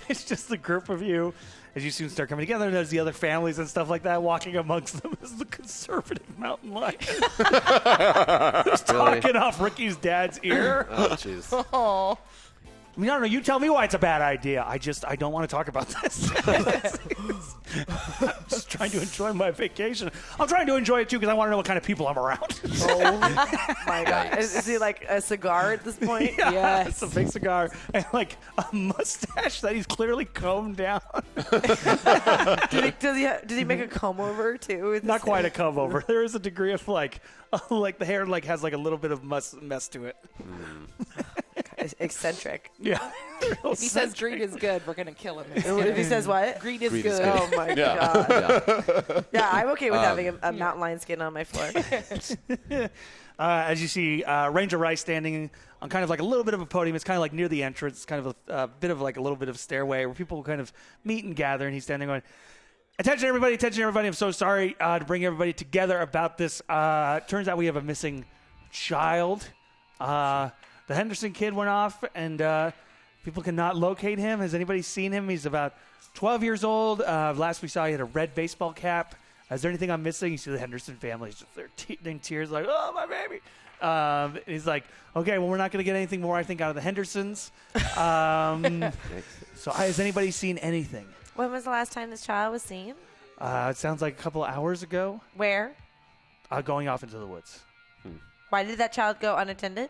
it's just the group of you. As you soon start coming together, and there's the other families and stuff like that. Walking amongst them is the conservative mountain lion who's talking off Ricky's dad's ear. Oh, jeez. Oh. I mean, I don't know. You tell me why it's a bad idea. I don't want to talk about this. I'm just trying to enjoy my vacation. I'm trying to enjoy it too because I want to know what kind of people I'm around. Oh my god! Is he like a cigar at this point? Yes. It's a big cigar and like a mustache that he's clearly combed down. Did he make a comb over too? With Not his- quite a comb over. There is a degree of like the hair like has like a little bit of mess to it. eccentric. Yeah. If he says greed is good, we're gonna kill him. If he says what? Greed is Greed is good. good. Oh my Yeah. god. Yeah, I'm okay with having a mountain lion skin on my floor. As you see, Ranger Rice standing on kind of like a little bit of a podium. It's kind of like near the entrance, kind of a bit of like a little bit of stairway where people kind of meet and gather. And he's standing going, attention everybody. I'm so sorry to bring everybody together about this. Turns out we have a missing child. The Henderson kid went off and people cannot locate him. Has anybody seen him? He's about 12 years old. Last we saw, he had a red baseball cap. Is there anything I'm missing? You see the Henderson family, just they're in tears, like, oh, my baby. And he's like, okay, well, we're not going to get anything more, I think, out of the Hendersons. So has anybody seen anything? When was the last time this child was seen? It sounds like a couple of hours ago, Where? going off into the woods. Why did that child go unattended?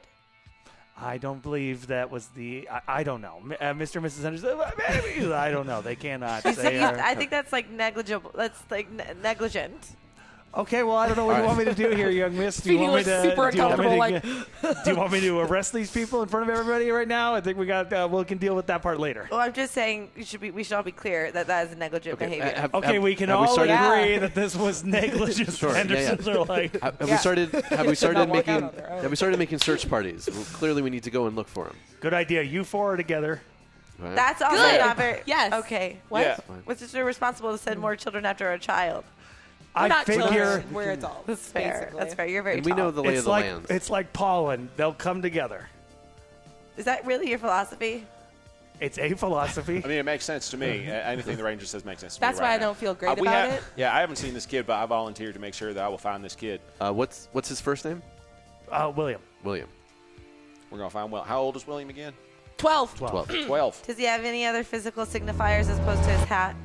I don't believe that was the. I don't know, Mr. and Mrs. Henderson. My baby. I don't know. They cannot. They are, I think that's like negligible. That's like negligent. okay, well, I don't know what you want me to do here, young miss. Do you Speaking want me like to? super do you want me uncomfortable, to- do you want me to arrest these people in front of everybody right now? I think we got. We can deal with that part later. Well, I'm just saying we should all be clear that that is negligent behavior. Okay, we can have we all started- agree that this was negligent. Sure, yeah, Hendersons are like. Have we started? Have we started not walk out making? on their own. Have we started making search parties? Well, clearly, we need to go and look for him. Good idea. You four are together. Right? That's also Good. not very. Yes. Okay. What? Yeah. What's just irresponsible to send more children after a child? We're I not figure children. We're adults. That's fair. basically. That's fair. You're very and we tall. know the lay of it's the like land. it's like pollen. They'll come together. Is that really your philosophy? It's a philosophy. I mean, it makes sense to me. Anything the ranger says makes sense to That's me. why right I now. don't feel great We about it. Yeah, I haven't seen this kid, but I volunteered to make sure that I will find this kid. What's his first name? William. William. We're going to find Will. How old is William again? 12. 12. 12. Does he have any other physical signifiers as opposed to his hat?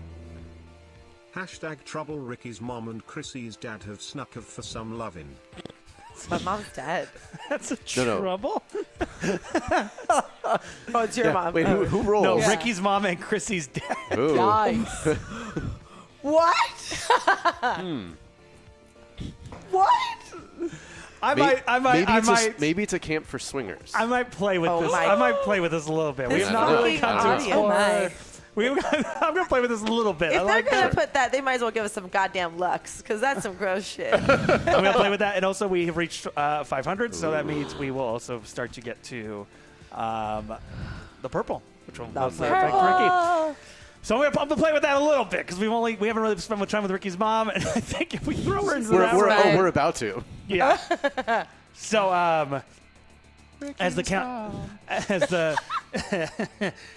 Hashtag trouble. Ricky's mom and Chrissy's dad have snuck of for some lovin'. My mom's dead. That's a No. trouble. Oh, it's your mom. Wait, who rolls? No, Yeah. Ricky's mom and Chrissy's dad. Ooh. Nice. What? What? Maybe it's a camp for swingers. I might play with Oh this. my- I might play with this a little bit. This We've not really fucking come to audio. explore. I'm gonna play with this a little bit. I If they're like gonna that. put that, they might as well give us some goddamn Lux, because that's some gross shit. I'm gonna play with that, and also we have reached 500, so that means we will also start to get to the purple, which will mostly affect Ricky. So I'm gonna play with that a little bit because we haven't really spent much time with Ricky's mom, and I think if we throw her into that, we're about to. yeah. So as the count,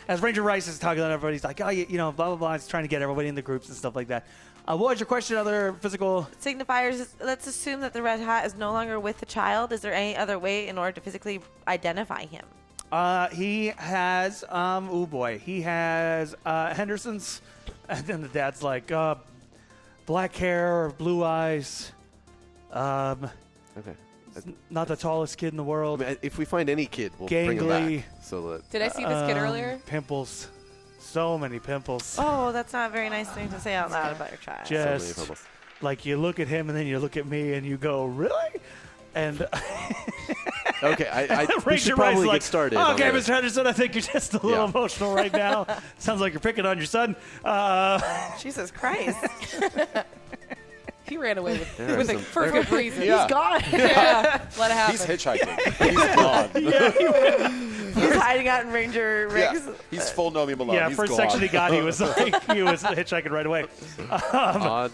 as Ranger Rice is talking to everybody, he's like, oh, blah blah blah. He's trying to get everybody in the groups and stuff like that. What was your question? Other physical? Signifiers, let's assume that the red hat is no longer with the child. Is there any other way in order to physically identify him? He has he has Henderson's, and then the dad's like black hair, blue eyes, Okay. not the tallest kid in the I world, mean, if we find any kid, we'll bring him Gangly. back. So that Did I see this kid earlier? pimples, so many pimples. Oh, that's not a very nice thing to say out loud about your child. so many Just pebbles. like you look at him and then you look at me and you go, really? And Okay, we Ranger should Rice probably like, get started. on okay, this. Mr. Henderson, I think you're just a little Yeah. emotional right now. Sounds like you're picking on your son. Jesus Christ. He ran away There are with some- for good reason. Yeah. He's gone. Yeah. Let it happen. He's hitchhiking. He's gone. He's hiding out in Ranger Riggs. Yeah. He's full Nomi Malone. Yeah, He's first gone. section he got, he was hitchhiking right away.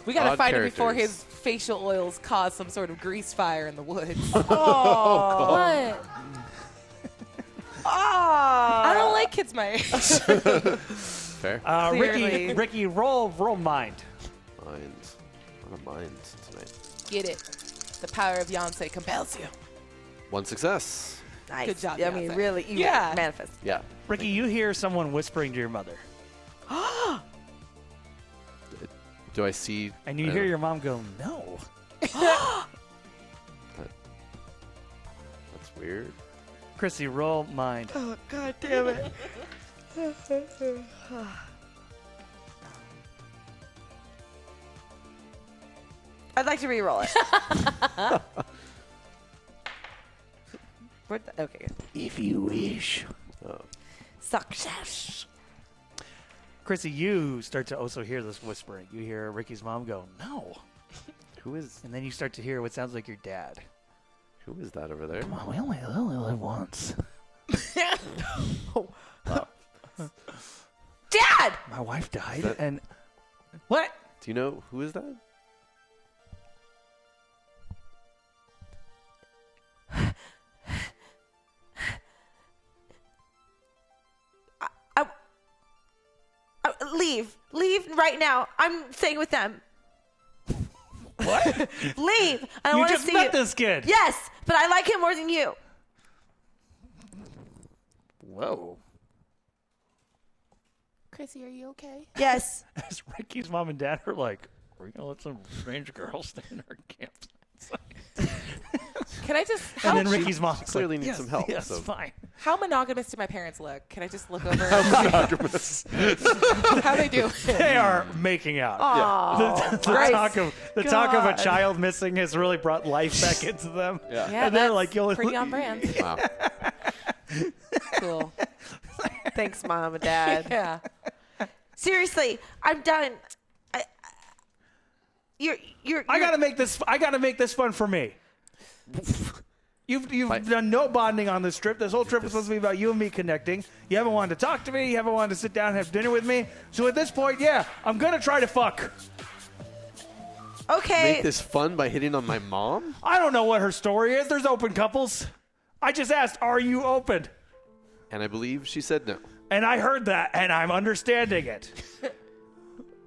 We gotta odd find him before characters. his facial oils cause some sort of grease fire in the woods. Oh. What? Oh. I don't like kids my age. Fair. Clearly. Ricky, roll mind. Mind. What a mind tonight. Get it. The power of Yonsei compels you. One success. Nice. Good job, I mean, Beyonce. really, you Yeah. manifest. Yeah. Ricky, you hear someone whispering to your mother, Do I see? and you I hear don't- your mom go, no. That's weird. Chrissy, roll mind. Oh, God damn it. I'd like to re-roll it. If you wish. Success. Chrissy, you start to also hear this whispering. You hear Ricky's mom go, "No," Who is and then you start to hear what sounds like your dad. that over there? Come on, we only live once. Dad! My wife died, and what? Do you know who is that? Leave. Leave right now. I'm staying with them. What? Leave. I don't You want to just see met you. this kid. Yes, but I like him more than you. Whoa. Chrissy, are you okay? Yes. As Ricky's mom and dad are like, "We're gonna let some strange girl stay in our campsite." Can I just And how, then Ricky's mom clearly needs some help, Yes, so- fine. how monogamous do my parents look? Can I just look over Monogamous. how they do? They are making out. The Gross. talk of a God. child missing has really brought life back into them. Yeah, And they're that's like, "You'll pretty on brand. Wow. Cool. Thanks, Mom and Dad. Yeah. Seriously, I'm done. I gotta make this fun for me. You've Bye. done no bonding on this trip. This whole trip was supposed to be about you and me connecting. You haven't wanted to talk to me. You haven't wanted to sit down and have dinner with me. So at this point, yeah, I'm gonna try to fuck. Okay. Make this fun by hitting on my mom? I don't know what her story is. There's open couples. I just asked, "Are you open?" And I believe she said no. And I heard that, and I'm understanding it.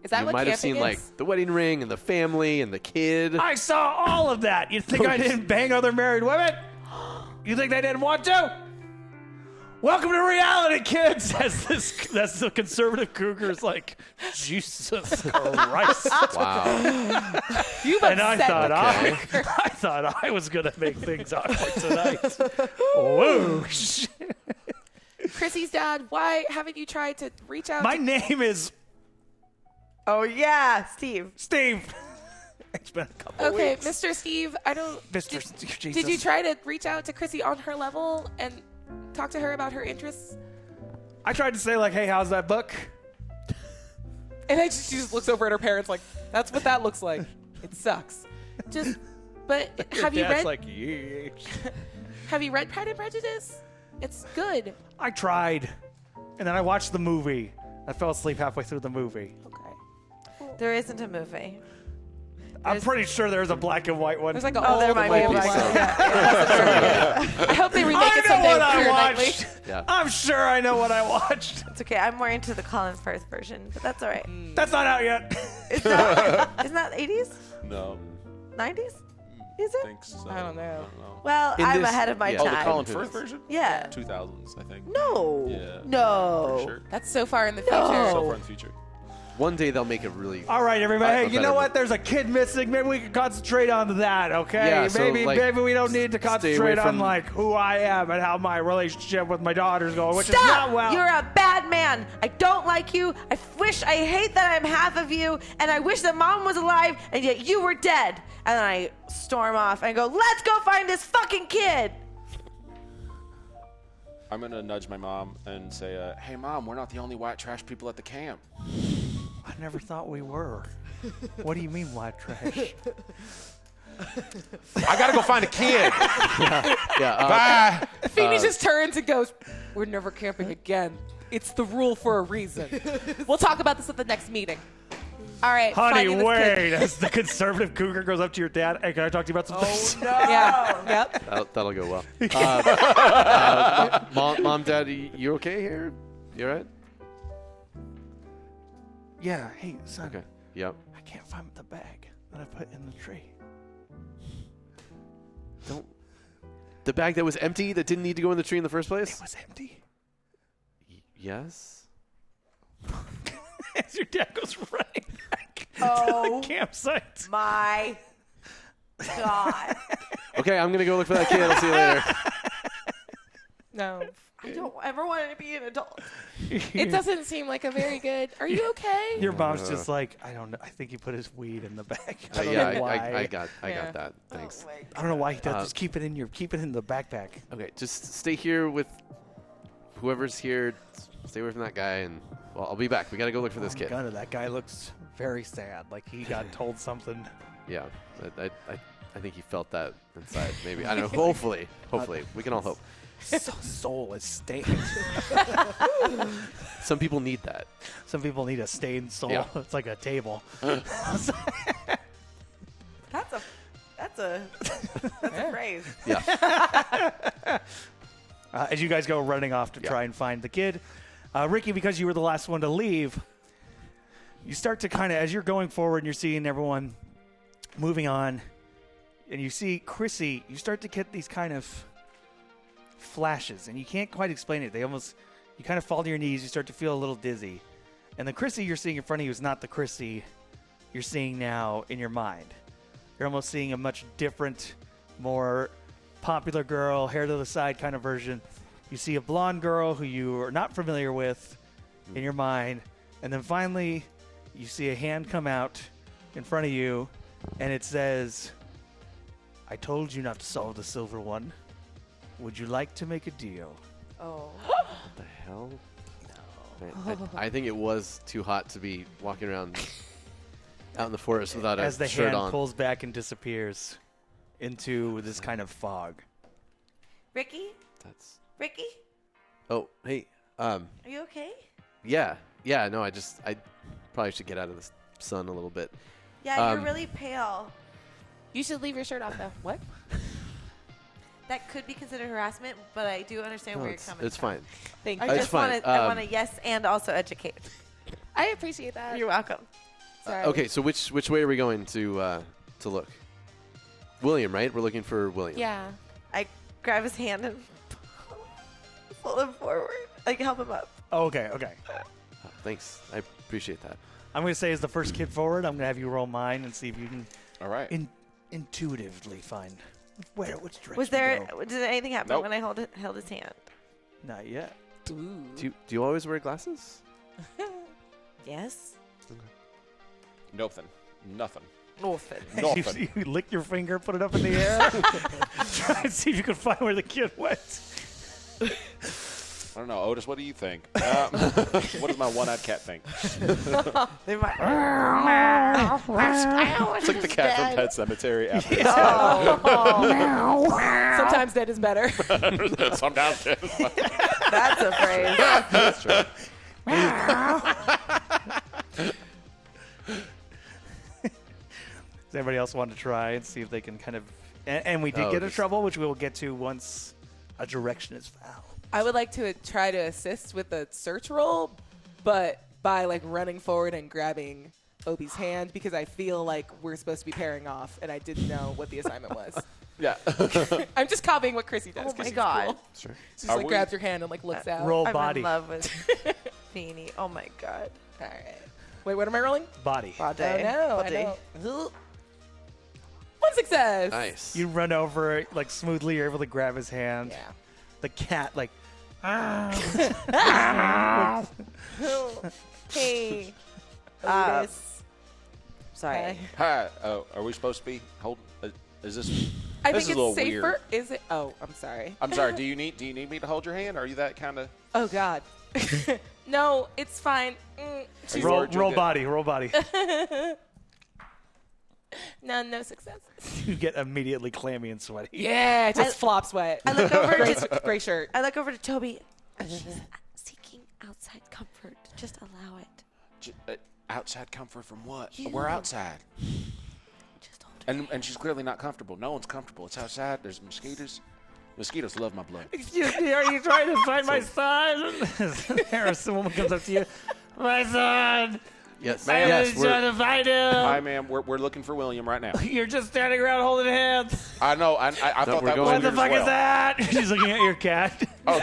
Is that You what might have camping seen is? like the wedding ring and the family and the kid. I saw all of that. You think I didn't bang other married women? You think they didn't want to? Welcome to reality, kids. As the conservative cougar's like, Jesus Christ. Wow. You've And I upset thought me. I thought I was gonna make things awkward tonight. Whoosh. Chrissy's dad, why haven't you tried to reach out My to name is Oh, yeah, Steve. Steve. It's been a couple Okay, weeks. Mr. Steve, I don't Mr. Steve, Jesus. Did you try to reach out to Chrissy on her level and talk to her about her interests? I tried to say like, "Hey, how's that book?" And then she just looks over at her parents like, that's what that looks like. It sucks. But have you Dad's read like, "Yeah." have you read Pride and Prejudice? It's good. I tried, and then I watched the movie. I fell asleep halfway through the movie. Okay. There isn't a movie. I'm pretty sure there's a black and white one. There's like a Oh, there old might white be a one. black- I hope they remake I it know someday what with I Keira watched. Knightley. Yeah. I'm sure I know what I watched. It's okay. I'm more into the Colin Firth version, but that's all right. That's not out yet. Isn't that 80s? No, 90s? Is it? think so. I don't know. Well, In I'm this- ahead of my yeah. Oh, the time. Colin Firth version? Yeah. 2000s, I think. No. Yeah. No. For sure. That's so far in the future. No. So far in the future. One day they'll make it really. All right, everybody. A Hey, you know better what? There's a kid missing. Maybe we can concentrate on that, okay? Yeah, so, maybe like, we don't need to stay away concentrate on from- like who I am and how my relationship with my daughter's going, which is Stop! not well. You're a bad man. I don't like you. I hate that I'm half of you, and I wish that Mom was alive, and yet you were dead. And then I storm off and go, let's go find this fucking kid. I'm going to nudge my mom and say, hey, Mom, we're not the only white trash people at the camp. I never thought we were. What do you mean white trash? I got to go find a kid. Yeah. Bye. Phoebe just turns and goes, we're never camping again. It's the rule for a reason. We'll talk about this at the next meeting. All right. Honey, finding this kid. wait. As the conservative cougar goes up to your dad, hey, can I talk to you about something? Yeah. Yep. That'll go well. Mom, Dad, you okay here? You all right? Yeah. Hey, son. Okay. Yep. I can't find the bag that I put in the tree. Don't. The bag that was empty that didn't need to go in the tree in the first place? It was empty. Yes. As your dad goes running back to Oh. the campsite. My God. Okay, I'm going to go look for that kid. I'll see you later. No. I don't ever want to be an adult. It doesn't seem like a very good. Are you okay? Your mom's just like, I don't know. I think he put his weed in the bag. I don't Yeah, know why. I got Yeah. that. Thanks. I don't know why he does. Just keep it in the backpack. Okay, just stay here with whoever's here, stay away from that guy, and I'll be back. We got to go look for this kid. That guy looks very sad. Like he got told something. Yeah, I think he felt that inside. Maybe I don't know. Hopefully, we can all hope. Soul is stained. Some people need that. Some people need a stained soul. Yeah. It's like a table. That's a phrase. Yeah. As you guys go running off to try and find the kid, Ricky, because you were the last one to leave, you start to kind of, as you're going forward and you're seeing everyone moving on, and you see Chrissy, you start to get these kind of flashes, and you can't quite explain it. You kind of fall to your knees, you start to feel a little dizzy. And the Chrissy you're seeing in front of you is not the Chrissy you're seeing now in your mind. You're almost seeing a much different, more popular girl, hair to the side kind of version. You see a blonde girl who you are not familiar with in your mind. And then finally, you see a hand come out in front of you, and it says, "I told you not to solve the silver one. Would you like to make a deal?" Oh. What the hell? No. I think it was too hot to be walking around out in the forest without As a the shirt hand on. pulls back and disappears into this kind of fog. Ricky? Ricky? Oh, hey. Are you okay? Yeah. No, I probably should get out of the sun a little bit. Yeah, you're really pale. You should leave your shirt off, though. What? That could be considered harassment, but I do understand where you're coming it's from. fine. Thank I you. It's just fine. want to yes and also educate. I appreciate that. You're welcome. Sorry. Okay, so which way are we going to look? William, right? We're looking for William. Yeah. I grab his hand and pull him forward. Like, help him up. Oh, okay. Oh, thanks. I appreciate that. I'm going to say as the first kid forward, I'm going to have you roll mine and see if you can All right. intuitively find which direction Was to there, go. did anything happen Nope. when I held his hand? Not yet. Ooh. Do you always wear glasses? Yes. Nothing. Nothing. You lick your finger, put it up in the air, try and see if you can find where the kid went. I don't know, Otis. What do you think? What does my one-eyed cat think? They might. It's like the cat from Pet Cemetery. After Sometimes that is better. Sometimes. That's a phrase. That's true. Does anybody else want to try and see if they can kind of... And we did get in trouble, which we will get to once a direction is found. I would like to try to assist with the search roll, but by like running forward and grabbing Obi's hand, because I feel like we're supposed to be pairing off, and I didn't know what the assignment was. Yeah. I'm just copying what Chrissy does. Oh 'cause my she's God. Cool. Sure. She just like grabs your hand and like looks out. Roll I'm body. in love with Beanie. Oh my God. All right. Wait, what am I rolling? Body. Body. Oh no, Body. I don't. One success. Nice. You run over, like, smoothly. You're able to grab his hand. Yeah. The cat, like... Hey. Sorry. Okay. Hi. Oh, are we supposed to be holding? Is this? I This think is a little it's safer. weird. Is it? Oh, I'm sorry. I'm sorry. Do you need me to hold your hand? Are you that kind of? Oh God. No, it's fine. You roll are good. body. Roll body. No success. You get immediately clammy and sweaty. Yeah, just flop sweat. I look over gray, to gray shirt. I look over to Toby. She's seeking outside comfort. Just allow it. Outside comfort from what? You. We're outside. Just hold it. And she's clearly not comfortable. No one's comfortable. It's outside. There's mosquitoes. Mosquitoes love my blood. Excuse me, are you trying to find my son? Harris, the woman comes up to you. My son! Yes. I'm Yes. trying to find him! Hi, ma'am. We're looking for William right now. You're just standing around holding hands. I know. I thought we're that going- was What the weird fuck as well. is that? She's looking at your cat. Oh,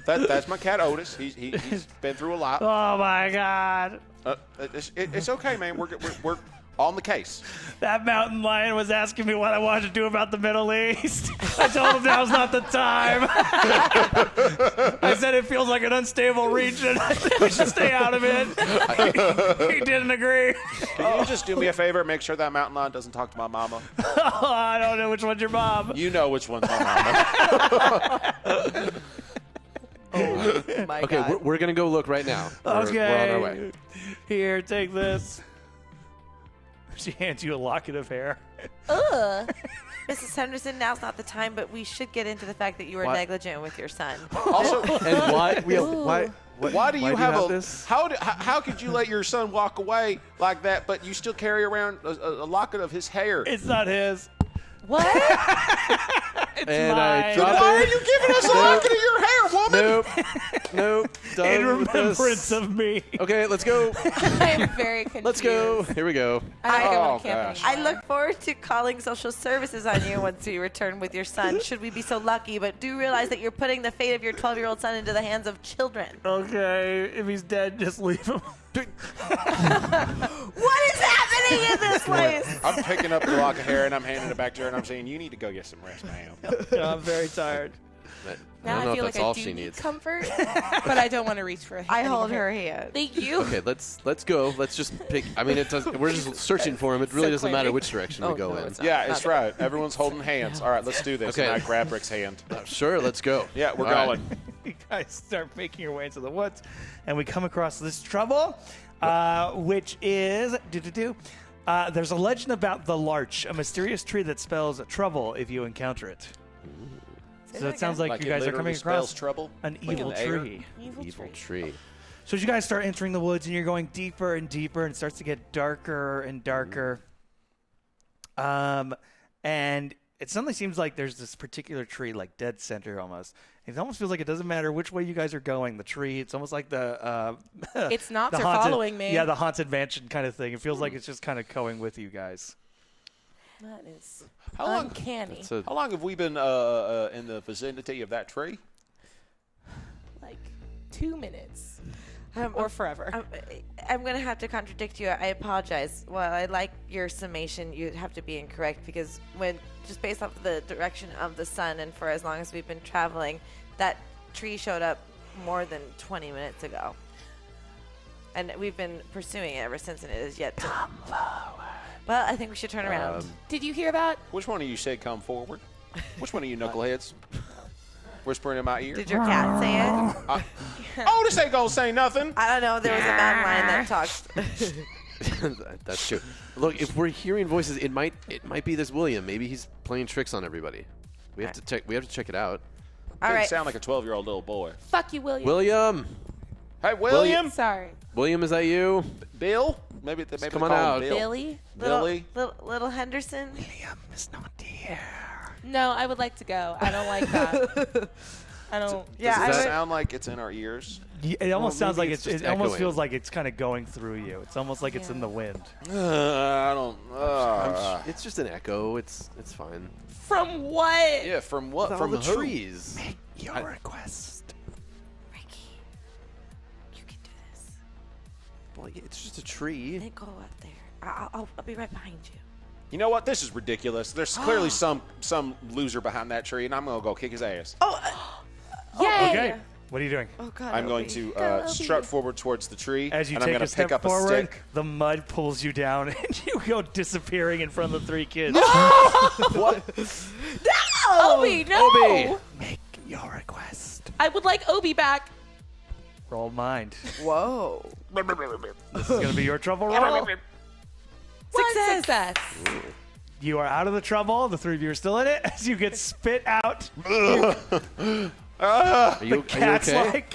that's my cat Otis. He's been through a lot. Oh my God. It's okay, man. We're On the case. That mountain lion was asking me what I wanted to do about the Middle East. I told him now's not the time. I said it feels like an unstable region. I think we should stay out of it. He didn't agree. Can you just do me a favor? Make sure that mountain lion doesn't talk to my mama. Oh, I don't know which one's your mom. You know which one's my mama. Oh my Okay, God. we're gonna go look right now. Okay. We're on our way. Here, take this. She hands you a locket of hair. Ugh. Mrs. Henderson, now's not the time, but we should get into the fact that you were What? negligent with your son. Also, And why do you have this? How could you let your son walk away like that, but you still carry around a locket of his hair? It's not his. What? And mine. I drop Why are it. you giving us a locket of your hair, woman? Nope. Done In with this. remembrance of me. Okay, let's go. I'm very confused. Let's go. Here we go. I don't go Oh, on camp gosh. anymore. I look forward to calling social services on you once you return with your son, should we be so lucky. But do realize that you're putting the fate of your 12-year-old son into the hands of children. Okay, if he's dead, just leave him. What is happening in this place? I'm picking up the lock of hair and I'm handing it back to her and I'm saying, you need to go get some rest, ma'am. I'm very tired. Now I don't know I feel if that's like I all do she need needs. comfort, but I don't want to reach for it. I hold her hand. Thank you. Okay, let's go. Let's just pick. I mean, it does. We're just searching for him. It really So doesn't matter clearly. which direction we Oh, go no, in. it's not. Yeah, it's right. Everyone's holding hands. All right, let's do this. Okay. And I grab Rick's hand. Sure, let's go. Yeah, we're All right. going. You guys start making your way into the woods, and we come across this trouble, which is there's a legend about the larch, a mysterious tree that spells trouble if you encounter it. So it sounds like you it guys are literally coming spells across trouble. an Like in evil the air? tree. Evil tree. So as you guys start entering the woods, and you're going deeper and deeper, and it starts to get darker and darker. And it suddenly seems like there's this particular tree, like dead center almost. It almost feels like it doesn't matter which way you guys are going. The tree, it's almost like the It's not the they're haunted, following me. Yeah, the haunted mansion kind of thing. It feels like it's just kind of going with you guys. That is How long- uncanny. How long have we been in the vicinity of that tree? Like 2 minutes or forever. I'm going to have to contradict you. I apologize. While I like your summation, you have to be incorrect because when just based off the direction of the sun and for as long as we've been traveling, that tree showed up more than 20 minutes ago. And we've been pursuing it ever since, and it is yet to come forward. Well, I think we should turn around. Did you hear that? Which one of you said come forward? Which one of you knuckleheads? Whispering in my ear. Did your cat say it? Oh, this ain't gonna say nothing. I don't know. There was a mountain lion that talked. That's true. Look, if we're hearing voices, it might be this William. Maybe he's playing tricks on everybody. We have to check. We have to check it out. All Didn't right. sound like a 12-year-old little boy. Fuck you, William. William, Hey, William. Sorry. William, is that you? Bill. Maybe Come they on call out. him Bill. Billy? Billy. Little Henderson. William is not here. No, I would like to go. I don't like that. I don't. Yeah, Does I it would- sound like it's in our ears? It almost sounds maybe like it's it just almost echoing. feels like it's kind of going through you. It's almost like it's in the wind. I don't. It's just an echo. It's fine. From what? Yeah, from what? From From the who? trees. Your request. Ricky, you can do this. Well, yeah, it's just a tree. Then go up there. I'll be right behind you. You know what? This is ridiculous. There's clearly some loser behind that tree, and I'm gonna go kick his ass. Yay! Okay. What are you doing? Oh God. I'm going Opie. to Go, strut Opie. forward towards the tree, As you and I'm take gonna a step pick up forward, a stick. the mud pulls you down, and you go disappearing in front of the three kids. What? Obi, no! Obi! Make your request. I would like Obi back. Roll mind. Whoa. This is gonna be your trouble roll. One success. You are out of the trouble. The three of you are still in it. As you get spit out, Are you cat's okay? like.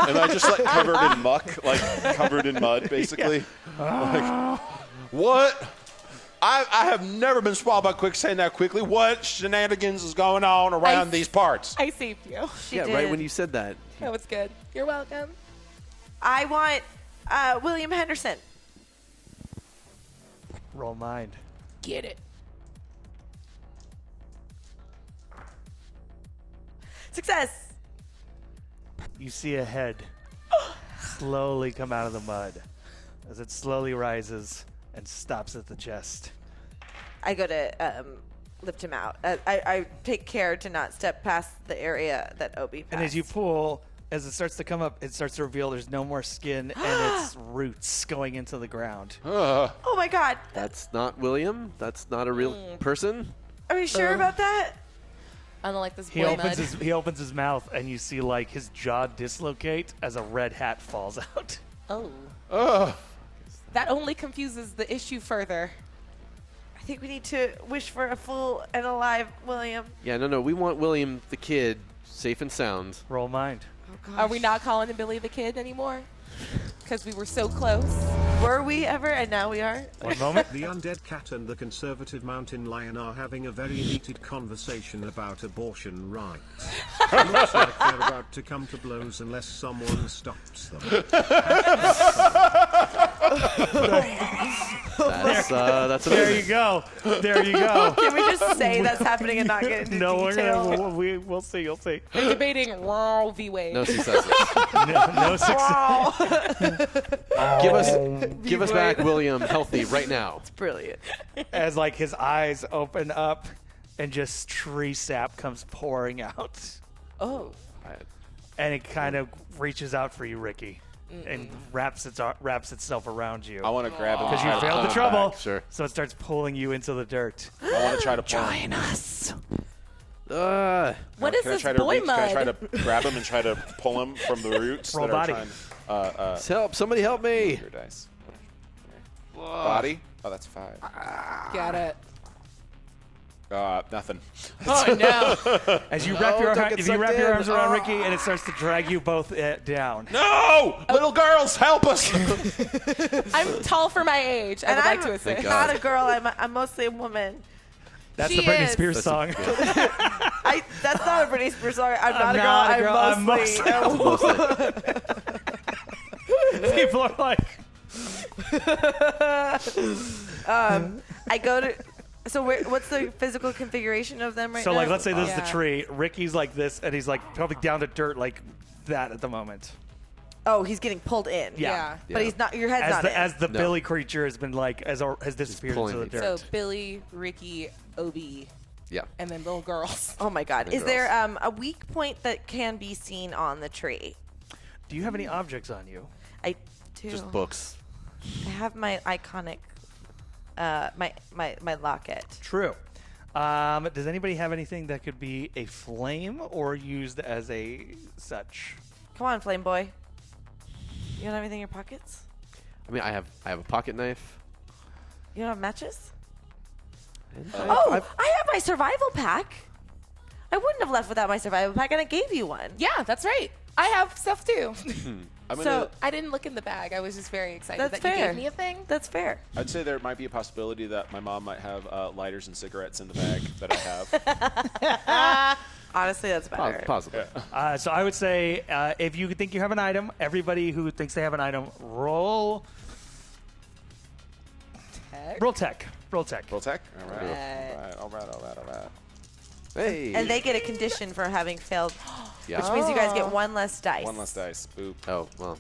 And I just like covered in muck, like covered in mud, basically. Like, what? I have never been swallowed by quicksand that quickly. What shenanigans is going on around these parts? I saved you. She Yeah, did. right when you said that. That was good. You're welcome. I want William Henderson. Roll mind. Get it. Success. You see a head slowly come out of the mud. As it slowly rises, and stops at the chest. I go to lift him out. I take care to not step past the area that Obi passed. And as you pull, as it starts to come up, it starts to reveal there's no more skin and it's roots going into the ground. Oh my God. That's not William. That's not a real person. Are you sure about that? I don't like this He boy opens mud. he opens his mouth and you see like his jaw dislocate as a red hat falls out. Oh. That only confuses the issue further. I think we need to wish for a full and alive William. Yeah, no. We want William the kid safe and sound. Roll mind. Are we not calling him Billy the Kid anymore? Because we were so close. Were we ever? And now we are. One moment. The undead cat and the conservative mountain lion are having a very heated conversation about abortion rights. It looks like they're about to come to blows unless someone stops them. That's There amazing. you go. There you go. Can we just say that's happening and not get into No, detail? we'll see. You'll see. They're debating Raw v. Wade. No successes. No success. Give us back William healthy right now. Brilliant. As like his eyes open up and just tree sap comes pouring out. Oh. And it kind of reaches out for you, Ricky, and wraps itself around you. I want to grab him. Because and you try to failed the pull him trouble, back. Sure. so it starts pulling you into the dirt. I want to try to pull him. us. What is Can I this try to boy reach? Can I try mud? to grab him and try to pull him from the roots? Roll that body. Are trying, Help! Somebody help me! your dice. Body? Oh, that's 5. Got it. Nothing. Oh, no. As you wrap your don't get if you wrap sucked your in. arms around Ricky, and it starts to drag you both down. No! Little girls, help us! I'm tall for my age. I And would like I'm to assist. God. not a girl. I'm mostly a woman. That's She the Britney is. Spears song. That's not a Britney Spears song. I'm not a girl. I'm mostly a woman. People are like, I go to. So what's the physical configuration of them right so now? like let's say this is the Yeah. tree. Ricky's like this, and he's like probably down to dirt like that at the moment. Oh, he's getting pulled in. Yeah. But he's not. Your head's not in. As the No. Billy creature has been like has disappeared pulling into the me. dirt. So Billy, Ricky, Obi, Yeah. and then little girls. Oh my God! And Is there girls. a weak point that can be seen on the tree? Do you have any objects on you? I do. Just books. I have my iconic, my locket. True. Does anybody have anything that could be a flame or used as a such? Come on, flame boy. You don't have anything in your pockets? I mean, I have a pocket knife. You don't have matches? And Oh, I've- I have my survival pack. I wouldn't have left without my survival pack, and I gave you one. Yeah, that's right. I have stuff too. I'm So- gonna, I didn't look in the bag. I was just very excited That's that you fair. gave me a thing. That's fair. I'd say there might be a possibility that my mom might have lighters and cigarettes in the bag that I have. Honestly, that's better. Possibly. So I would say if you think you have an item, everybody who thinks they have an item, roll tech. Roll tech. Uh, All right. All right. Hey. And they get a condition for having failed, Yeah. which means you guys get one less dice. One less dice. Boop. Oh well.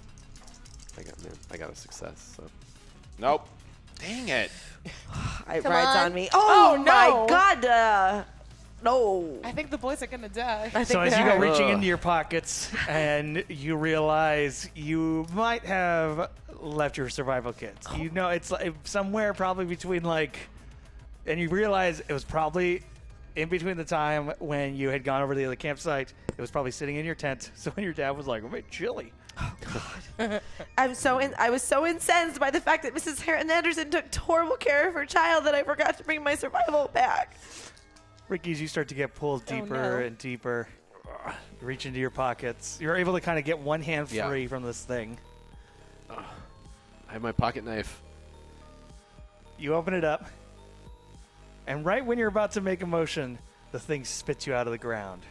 I got a success. So. Nope. Dang it. It Come rides on. on me. Oh, Oh, my no. God. No. I think the boys are gonna die. I think So as they you go are. reaching Ugh. into your pockets and you realize you might have left your survival kits. You know, it's like somewhere probably between like, and you realize it was probably in between the time when you had gone over to the other campsite. It was probably sitting in your tent. So when your dad was like, "Oh, wait, chilly." I was so incensed by the fact that Mrs. Anderson took horrible care of her child that I forgot to bring my survival pack. Ricky, as you start to get pulled deeper no. and deeper, reach into your pockets. You're able to kind of get one hand Yeah. free from this thing. I have my pocket knife. You open it up, and right when you're about to make a motion, the thing spits you out of the ground.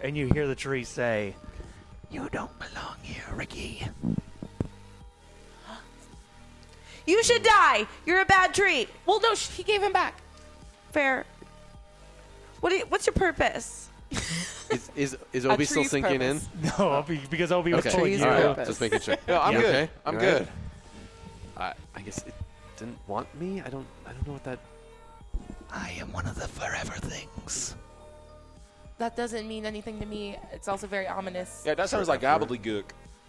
And you hear the tree say, "You don't belong here, Ricky." You should die. You're a bad tree. Well, no, he gave him back. Fair. What's your purpose? Is Obi still tree's sinking purpose. No, because Obi was in? Okay. pulling Tree's you. All right. purpose. Just making sure. No, I'm Yeah. good. Okay. I'm All good. right. I guess didn't want me. I don't know what that. I am one of the forever things. That doesn't mean anything to me. It's also very ominous. Yeah, that sounds like gobbledygook.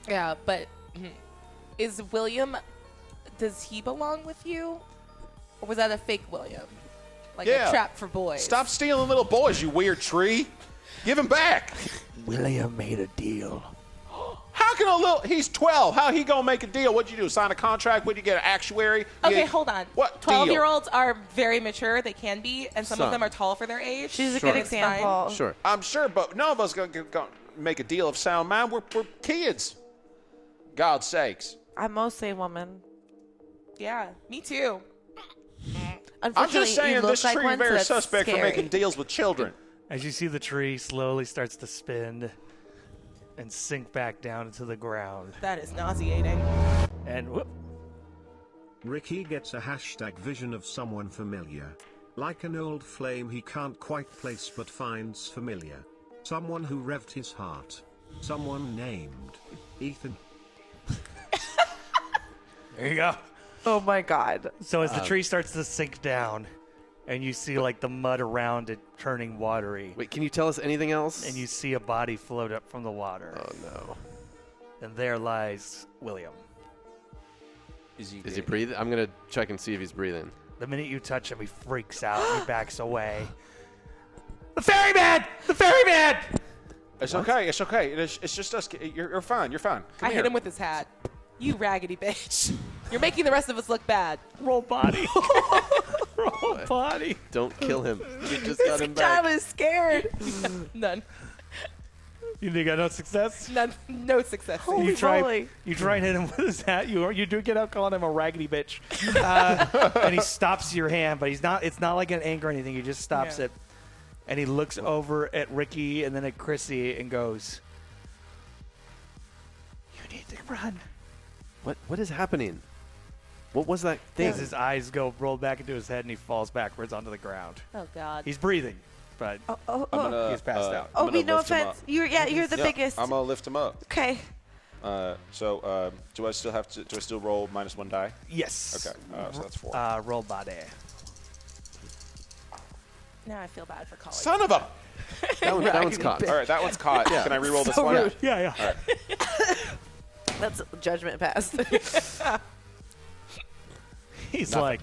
Yeah, but is William, does he belong with you? Or was that a fake William? Like a trap for boys? Stop stealing little boys, you weird tree. Give him back. William made a deal. How can a little... He's 12. How he going to make a deal? What'd you do? Sign a contract? What'd you get, an actuary? Okay, hold on. What deal? 12-year-olds are very mature. They can be, and some of them are tall for their age. She's a good example. Sure. I'm sure, but none of us going to make a deal of sound mind. We're kids. God's sakes. I'm mostly a woman. Yeah, me too. I'm just saying this like tree one, so very that's suspect for scary. making deals with children. As you see the tree slowly starts to spin and sink back down into the ground. That is nauseating. And whoop. Ricky gets a #vision of someone familiar. Like an old flame he can't quite place but finds familiar. Someone who revved his heart. Someone named Ethan. There you go. Oh my God. So as the tree starts to sink down, and you see like the mud around it turning watery, Wait, can you tell us anything else? and you see a body float up from the water, Oh no. and there lies William. Is he breathing? I'm gonna check and see if he's breathing. The minute you touch him, he freaks out and he backs away. The ferryman! The ferryman! It's okay. It's okay. It's just us. You're fine. You're fine. Come I here. hit him with his hat. You raggedy bitch. You're making the rest of us look bad. Roll body. Roll body. Don't kill him. You just got him I back. was scared. None. You got no success? None. No success. Holy You try moly. and hit him with his hat. You do get out calling him a raggedy bitch, and he stops your hand. But he's not. It's not like an anger or anything. He just stops it, and he looks over at Ricky and then at Chrissy and goes, "You need to run." What is happening? What was that thing? As his eyes go roll back into his head and he falls backwards onto the ground. Oh, God. He's breathing, but Oh, I'm gonna, he's passed out. Oh, I'm gonna no lift him offense. up. You're the biggest. I'm gonna lift him up. Okay. So do I still have to? Do I still roll -1 die? Yes. Okay. So that's 4. Roll body. Now I feel bad for calling. Son of a! That one's caught. All right, that one's caught. Can I re-roll this So one? rude. Yeah. That's judgment pass. He's Nothing. like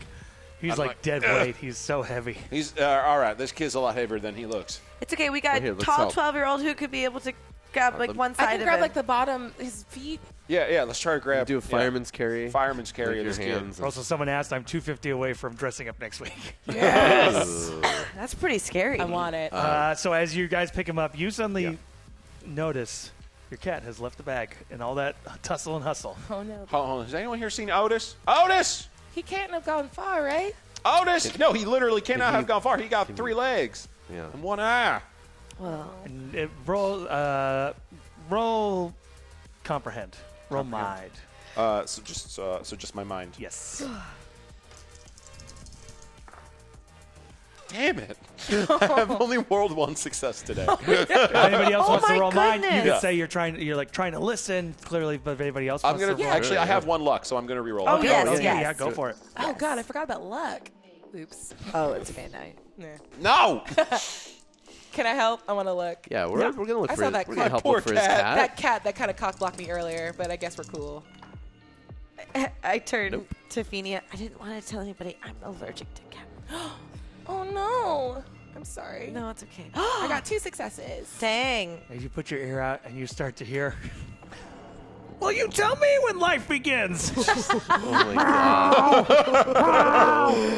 I'm like, dead weight. He's so heavy. He's all right. This kid's a lot heavier than he looks. It's okay. We got Here, a let's tall help. 12-year-old who could be able to grab like one I side can of grab him. like the bottom, his feet. Yeah. Let's try to grab. Do a fireman's carry. Fireman's carry Like of this your kid. hands. Also, someone asked, I'm 250 away from dressing up next week. That's pretty scary. I want it. So as you guys pick him up, you suddenly notice your cat has left the bag and all that tussle and hustle. Oh, no. Hold on. Has anyone here seen Otis? Otis! He can't have gone far, right? Otis! No, he literally cannot Can have you- gone far. He got 3 legs Yeah. and 1 eye. Well, And roll comprehend. Roll mind. So just my mind. Yes. Damn it! I've only rolled 1 success today. If anybody else Oh wants to my roll mind, you goodness. can say you're trying to listen clearly, but if anybody else I'm wants gonna to roll. actually. I have 1 luck, so I'm gonna re-roll. Oh, Okay. yes, yeah, go for it. Oh, God, I forgot about luck. Oops. oh, it's okay now. Nah. No! Can I help? I want to look. Yeah, we're gonna look I for saw his, that we're gonna help poor look for his cat. cat. That cat that kind of cock-blocked me earlier, but I guess we're cool. I turned to Fenia. I didn't want to tell anybody I'm allergic to cats. Oh, no. I'm sorry. No, it's okay. I got 2 successes. Dang. As you put your ear out and you start to hear, "Will you tell me when life begins?" Oh my god.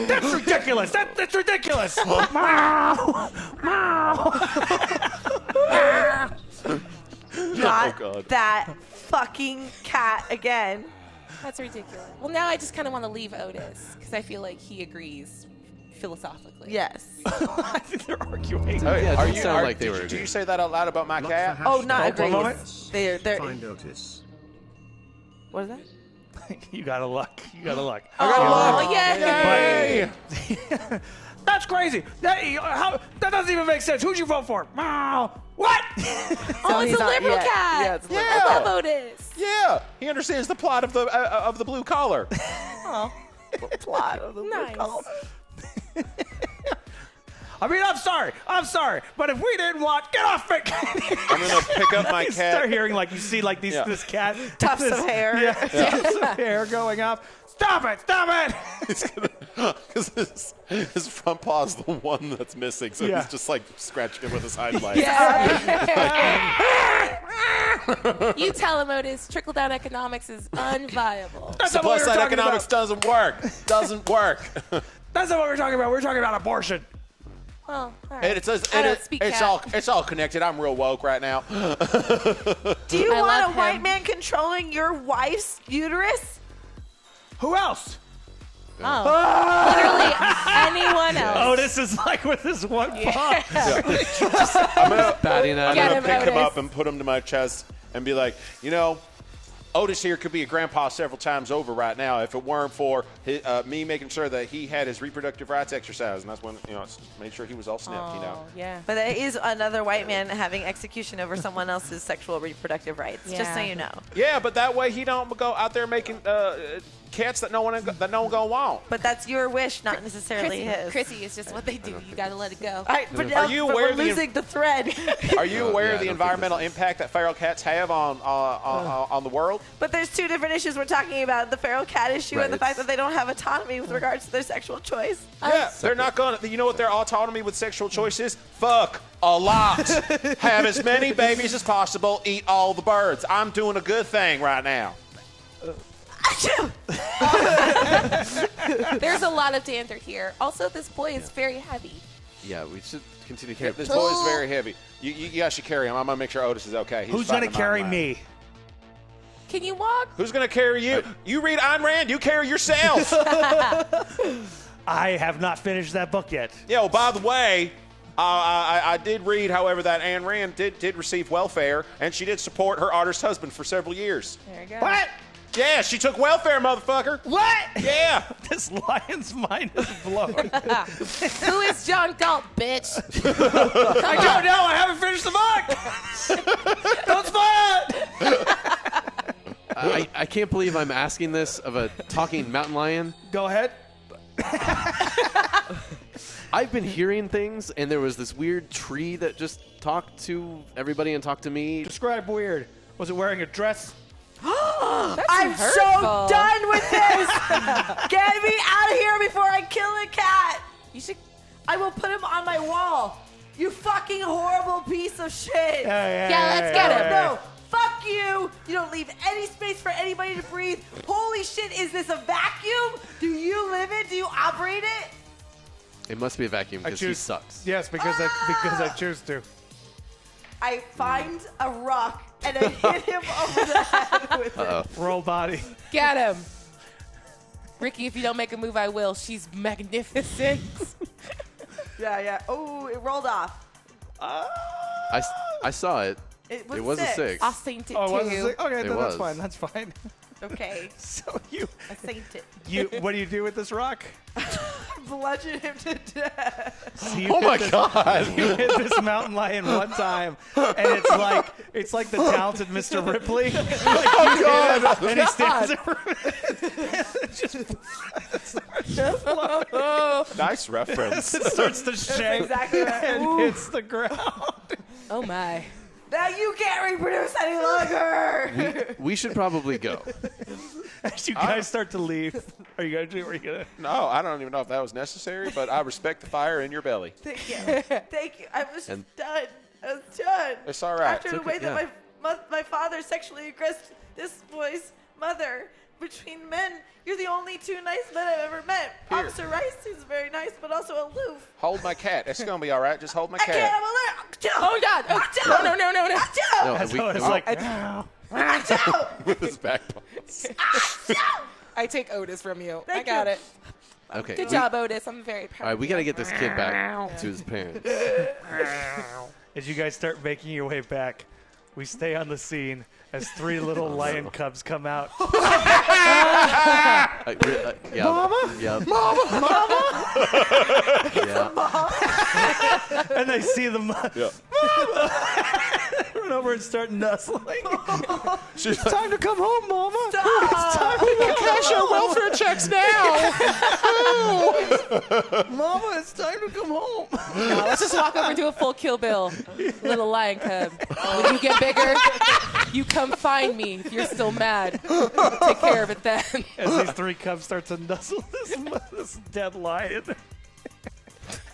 That's ridiculous. That's ridiculous. Not God. that fucking cat again. That's ridiculous. Well, now I just kind of want to leave Otis because I feel like he agrees philosophically. Yes. I think they're arguing. Hey, Yeah, it are didn't you? sound Are, like they did, were you, did you agreeing. say that out loud about my cat? Oh, not Hold on a moment. agreeing. They're. Find Otis. What is that? You got a luck. You got a luck. Oh, yeah. That's crazy. That doesn't even make sense. Who'd you vote for? What? Oh, it's he's a not liberal yet. cat. Yeah, it's a liberal I cat. love Otis. Yeah, he understands the plot of the blue collar. Oh, plot of the Nice. I mean, I'm sorry, but if we didn't watch, get off it. I'm going to pick up my You cat. start hearing like you see like these this cat Tufts this, of hair. Yeah, tufts of hair going up. Stop it! Because his front paw is the one that's missing, so Yeah. he's just like scratching it with his hind leg. You tell him, Otis, trickle-down economics is unviable. That's not what we Plus were side talking economics about. doesn't work. Doesn't work. That's not what we're talking about. We're talking about abortion. Well, all right. And it says I don't speak cat. it's all connected. I'm real woke right now. Do you I want love a white him. man controlling your wife's uterus? Who else? Oh. Literally anyone else. Otis is like with his one paw. I'm gonna Batting at Get it. him, pick him Otis. up and put him to my chest and be like, Otis here could be a grandpa several times over right now if it weren't for me making sure that he had his reproductive rights exercised. And that's when, made sure he was all snipped, Oh, yeah. But there is another white man having execution over someone else's sexual reproductive rights. Just so Yeah. you know. Yeah, but that way he don't go out there making cats that no one gonna want. But that's your wish, not necessarily his. Chrissy is just what they do. You got to let it go. All right, but Are you but aware we're of the- losing the thread. Are you aware yeah, of I the don't environmental think this is- impact that feral cats have on the world? But there's two different issues we're talking about: the feral cat issue and the Right. fact that they don't have autonomy with regards to their sexual choice. Yeah, they're not gonna. You know what their autonomy with sexual choice is? Fuck a lot. Have as many babies as possible. Eat all the birds. I'm doing a good thing right now. There's a lot of dander here. Also, this boy is very heavy. Yeah, we should continue to carry This boy is very heavy. You guys should carry him. I'm gonna make sure Otis is okay. He's Who's gonna fighting a carry mountain lion. me? Can you walk? Who's gonna carry you? You read Ayn Rand. You carry yourself. I have not finished that book yet. Yo, by the way, I did read, however, that Ayn Rand did receive welfare, and she did support her artist husband for several years. There you go. What? Yeah, she took welfare, motherfucker. What? Yeah. This lion's mind is blown. Who is John Galt, bitch? I don't know. I haven't finished the book. Don't spoil it. I can't believe I'm asking this of a talking mountain lion. Go ahead. I've been hearing things, and there was this weird tree that just talked to everybody and talked to me. Describe weird. Was it wearing a dress? I'm hurtful. so done with this. Get me out of here before I kill a cat. You should. I will put him on my wall. You fucking horrible piece of shit. Yeah, let's get him. No, fuck you. You don't leave any space for anybody to breathe. Holy shit, is this a vacuum? Do you live it? Do you operate it? It must be a vacuum because he sucks. Yes, because I choose to. I find a rock and I hit him over the head with it. Roll body. Get him. Ricky, if you don't make a move, I will. She's magnificent. Yeah. Oh, it rolled off. I saw it. It It was was a 6. I synced it Oh, was too. it? Okay, It then that's was. fine. That's fine. Okay, So you I synced it. what do you do with this rock? Bludgeon him to death. So you Oh my hit God. You hit this mountain lion one time, and it's like the talented Mr. Ripley. Oh God! And he stands over Nice reference. it starts to shake Exactly right. and hits the ground. Oh my. Now you can't reproduce any longer. We should probably go. As you guys start to leave, are you gonna do? Are you gonna? No, I don't even know if that was necessary, but I respect the fire in your belly. Thank you. Thank you. I was And- done. I was done. It's all right. After the It's way okay, that my father sexually aggressed this boy's mother between men, you're the only two nice men I've ever met. Here. Officer Rice is very nice, but also aloof. Hold my cat. It's going to be all right. Just hold my I can't. cat. I'm alert. Oh God. Oh, no. No, So it's like, With his back. I take Otis from you. I Thank got you. it. Okay. Good job, Otis. I'm very proud. All right, we got to get this kid back to his parents. as you guys start making your way back, we stay on the scene as 3 little lion cubs come out. Yeah. Mama? Yep. Mama? Yeah. And they see them Yeah. run over and start nuzzling. She's Time to come home, Mama. Stop Cash our welfare checks now. Mama, it's time to come home. No, let's just walk over and do a full Kill Bill. Little lion cub. When you get bigger, you come find me if you're still mad. Take care of it then. As these 3 cubs start to nuzzle this dead lion.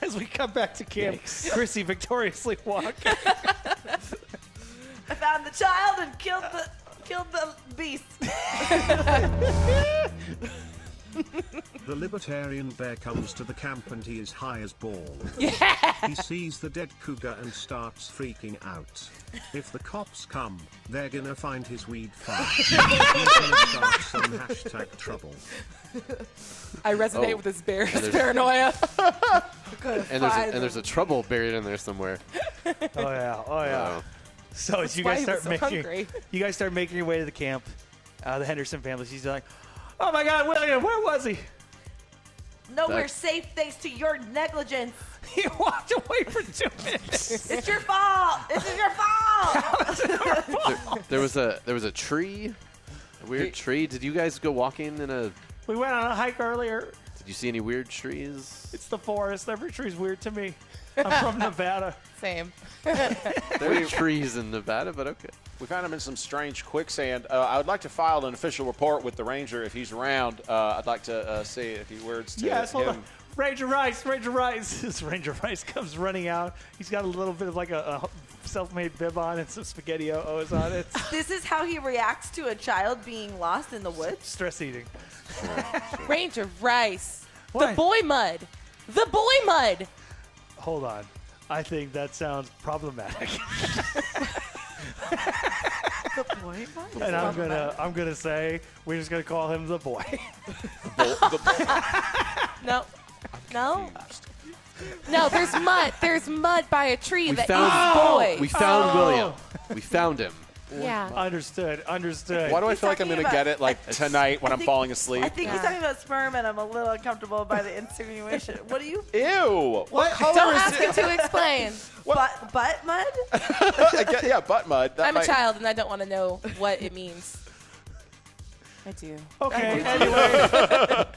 As we come back to camp, Chrissy victoriously walking. I found the child and killed the beast. The libertarian bear comes to the camp and he is high as balls. He sees the dead cougar and starts freaking out. If the cops come, they're gonna find his weed farm. He's gonna start some hashtag trouble. I resonate with this bear's paranoia. And there's a trouble buried in there somewhere. Oh yeah. So as you guys start making your way to the camp, the Henderson family, she's like, "Oh my God, William, where was he?" Nowhere safe thanks to your negligence. He walked away for 2 minutes. It's your fault. This is your fault. There was a tree, a weird tree. Did you guys go walking in a? We went on a hike earlier. Did you see any weird trees? It's the forest. Every tree's weird to me. I'm from Nevada. Same. There are trees in Nevada, but okay. We found him in some strange quicksand. I would like to file an official report with the ranger if he's around. I'd like to say a few words to Yes, hold him. on. Ranger Rice. This Ranger Rice comes running out. He's got a little bit of like a self-made bib on and some SpaghettiOs on it. This is how he reacts to a child being lost in the woods. Stress eating. Ranger Rice. What? The boy mud. The boy mud. Hold on. I think that sounds problematic. The boy? And I'm gonna say we're just gonna call him the boy. No. No, there's mud. There's mud by a tree that eats boys. We found William. We found him. Yeah. Understood. Why do I feel like I'm going to get it like tonight when I'm falling asleep? I think he's talking about sperm, and I'm a little uncomfortable by the insinuation. What do you? Ew. What color Don't is ask him to explain. Butt mud? Yeah, butt mud. That I'm a might- child, and I don't want to know what it means. I do. Okay, anyway,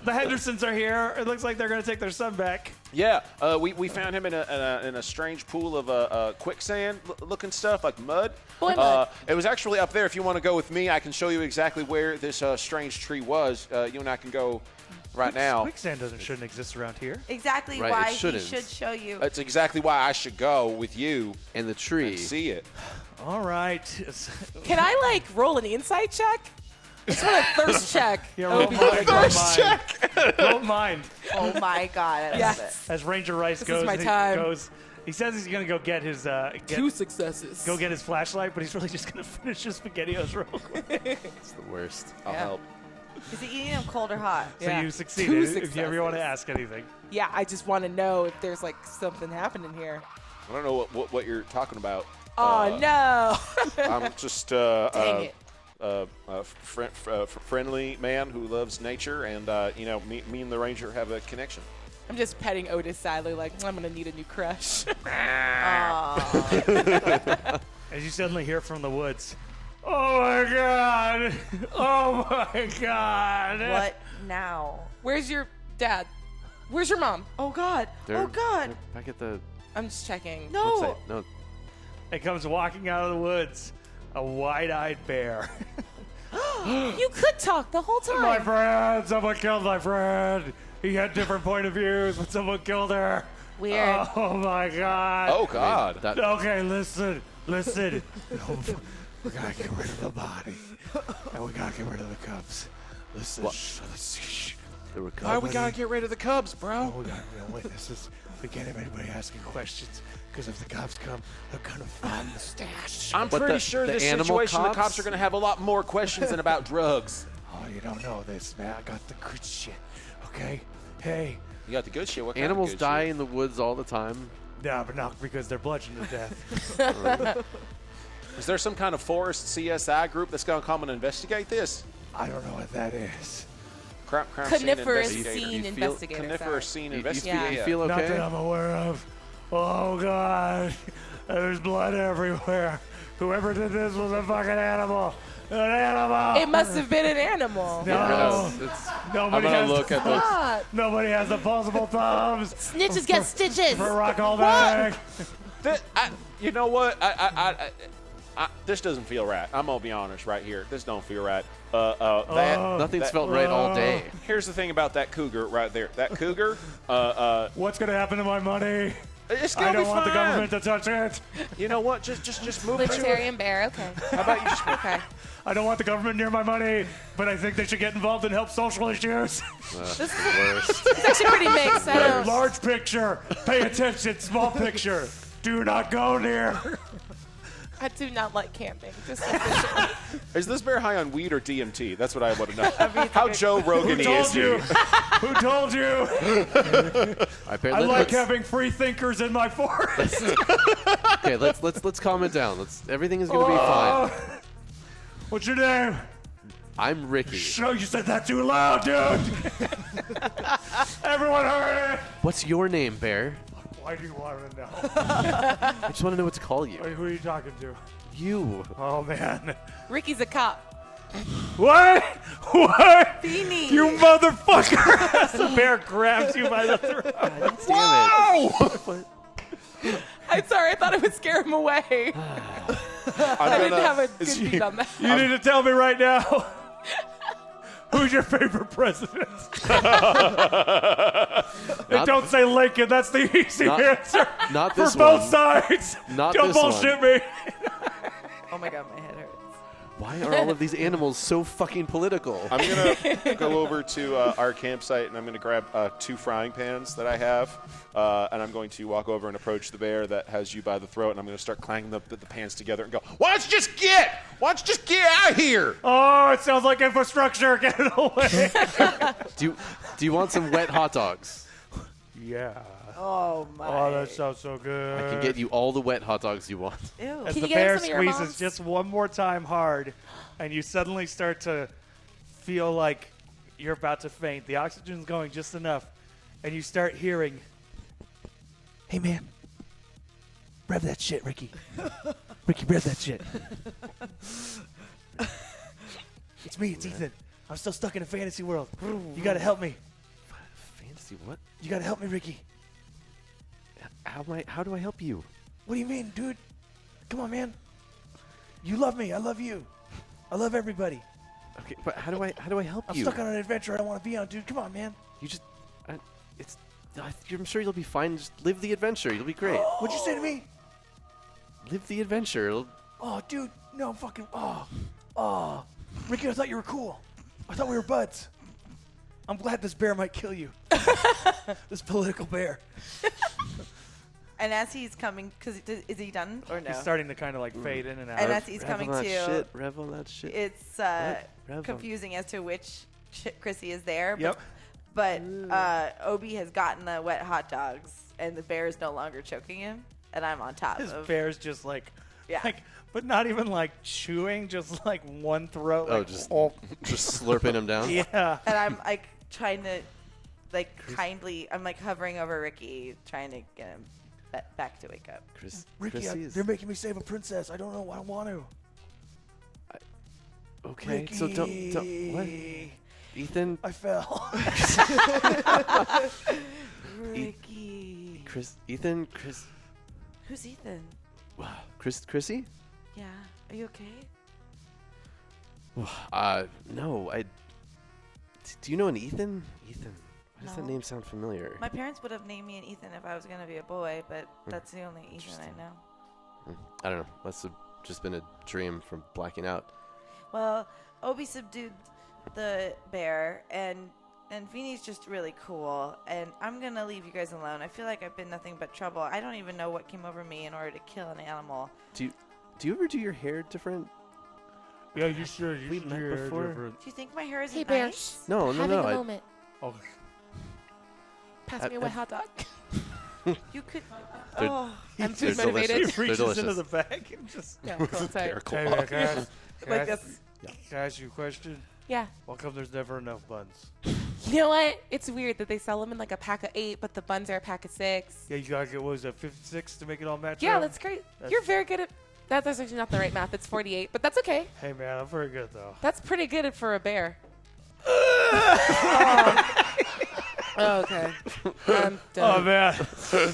the Hendersons are here. It looks like they're going to take their son back. Yeah, we found him in a strange pool of quicksand looking stuff like mud. Boy mud. It was actually up there. If you want to go with me, I can show you exactly where this strange tree was. You and I can go right now. Quicksand shouldn't exist around here. Exactly Right, why it he shouldn't. should show you. That's exactly why I should go with you And the tree. and see it. All right. Can I roll an insight check? I just want a thirst check. Yeah, That roll would be mind. great. Roll mind. Oh my God! I love it. Yes. As Ranger Rice This goes, is my and he time. goes. He says he's going to go get his 2 successes. go get his flashlight, but he's really just going to finish his SpaghettiOs real quick. It's the worst. I'll help. Is he eating them cold or hot? So Yeah. you 2 succeeded. If you ever want to successes. ask anything, Yeah, I just want to know if there's something happening here. I don't know what you're talking about. Oh no! I'm just Dang it. friendly man who loves nature, and me and the ranger have a connection. I'm just petting Otis sadly, I'm gonna need a new crush. as you suddenly hear from the woods, "Oh my God! Oh my God!" What now? Where's your dad? Where's your mom? Oh God! Oh God! They're back at the I'm just checking. No! website. No. It comes walking out of the woods, a wide-eyed bear. You could talk the whole My time. friend, someone killed my friend. He had different point of views, but someone killed her. Weird. Oh my God. Oh God! That, Okay, listen. We gotta get rid of the body, and we gotta get rid of the cubs. Listen. there were Why we cubs. gotta get rid of the cubs, bro? We got no witnesses. We can't have anybody asking questions, because if the cops come, they're gonna find the stash. I'm But pretty the- sure the this animal situation, the cops? cops are gonna have a lot more questions than about drugs. Oh, you don't know this, man. I got the good shit. Okay. Hey. You got the good shit. What kind Animals of good die shit? in the woods all the time. Nah, but not because they're bludgeoned to death. Is there some kind of forest CSI group that's gonna come and investigate this? I don't know what that is. Crime Coniferous scene investigator. scene You feel- investigator. Coniferous scene You investigator. feel Not okay? that I'm aware of. Oh God, there's blood everywhere. Whoever did this was a fucking animal. An animal. It must have been an animal. No. Nobody has look at those. Stop. Nobody has opposable thumbs. Snitches get stitches. For rock all bag. You know what? This doesn't feel right. I'm gonna be honest right here. This don't feel right. Nothing's felt right all day. Here's the thing about that cougar right there. That cougar. What's gonna happen to my money? It's gonna I don't be want the fine. government to touch it. You know what? Just move it to it. Libertarian bear. Okay. How about you just Okay. I don't want the government near my money, but I think they should get involved and help social issues. Worst. It's actually pretty mixed. I don't. Large picture. Pay attention. Small picture. Do not go near. I do not like camping. Just officially. Is this bear high on weed or DMT? That's what I want to know. How Joe Rogan Who is told you? he? Who told you? I like having free thinkers in my forest. Okay, let's calm it down. Everything is gonna be fine. What's your name? I'm Ricky. Show you said that too loud, dude. Everyone heard it. What's your name, Bear? Why do you want to know? I just want to know what to call you. Wait, who are you talking to? You. Oh man. Ricky's a cop. What? What? Beanie. You motherfucker! The bear grabs you by the throat. Damn it. I'm sorry. I thought it would scare him away. I didn't have a good beat on that. You need to tell me right now. Who's your favorite president? Don't say Lincoln. That's the easy answer. Not For this both one. sides. Not Don't this bullshit me. Oh my god, my head hurts. Why are all of these animals so fucking political? I'm going to go over to our campsite, and I'm going to grab 2 frying pans that I have, and I'm going to walk over and approach the bear that has you by the throat, and I'm going to start clanging the pans together and go, why don't you just get out here? Oh, it sounds like infrastructure. Get it away. Do you want some wet hot dogs? Yeah. Oh my. Oh, that sounds so good. I can get you all the wet hot dogs you want. Ew. As Can the you get bear some of your squeezes mom's? just one more time hard, and you suddenly start to feel like you're about to faint. The oxygen's going just enough, and you start hearing, Hey, man. Rev that shit, Ricky. Ricky, rev that shit. It's me. It's Ethan. I'm still stuck in a fantasy world. You gotta help me. Fantasy what? You gotta help me, Ricky. How do I help you? What do you mean, dude? Come on, man. You love me. I love you. I love everybody. Okay, but how do I help I'm you? stuck on an adventure I don't want to be on, dude. Come on, man. You just I'm sure you'll be fine. Just live the adventure. You'll be great. What'd you say to me? Live the adventure. Oh, dude. No, I'm fucking. Oh. Ricky, I thought you were cool. I thought we were buds. I'm glad this bear might kill you. This political bear. And as he's coming, because is he done or no? he's starting to kind of like fade in and out. And as he's Rev coming on that to, shit. Rev on that shit. it's Rev on. confusing as to which Chrissy is there. Yep. But Obi has gotten the wet hot dogs, and the bear is no longer choking him, and I'm on top His of. bear's just like, Yeah. but not even like chewing, just like one throat. Oh, like, just slurping him down. yeah. And I'm like trying to, like kindly, I'm like hovering over Ricky, trying to get him back to wake up. Ricky, they're making me save a princess. I don't know. I don't want to. Okay, Ricky. so don't what? Ethan, I fell. Ricky. Ethan, Who's Ethan? Chrissy? Yeah. Are you okay? No, do you know an Ethan? Ethan. Why does that No. name sound familiar? My parents would have named me an Ethan if I was going to be a boy, but that's the only Ethan I know. I don't know. Must have just been a dream from blacking out. Well, Obi subdued the bear, and Feeney's just really cool, and I'm going to leave you guys alone. I feel like I've been nothing but trouble. I don't even know what came over me in order to kill an animal. Do you ever do your hair different? Yeah, you should. We met before. Do you think my hair is Hey, bear. nice? No. Having a moment. Oh, Pass me a wet hot dog. You could. They're- Oh, I'm They're food motivated. delicious. he reaches They're into delicious. the bag and just. Yeah, cool. Sorry. Hey, man, can I ask- like can I ask- this. Can I ask you a question? Yeah. How come there's never enough buns? You know what? It's weird that they sell them in like a pack of 8, but the buns are a pack of 6. Yeah, you gotta get, what was that, 56 to make it all match Yeah, up? that's great. That's- You're very good at That's actually not the right math. It's 48, but that's okay. Hey, man, I'm very good, though. That's pretty good for a bear. Okay. I'm Oh, done. man.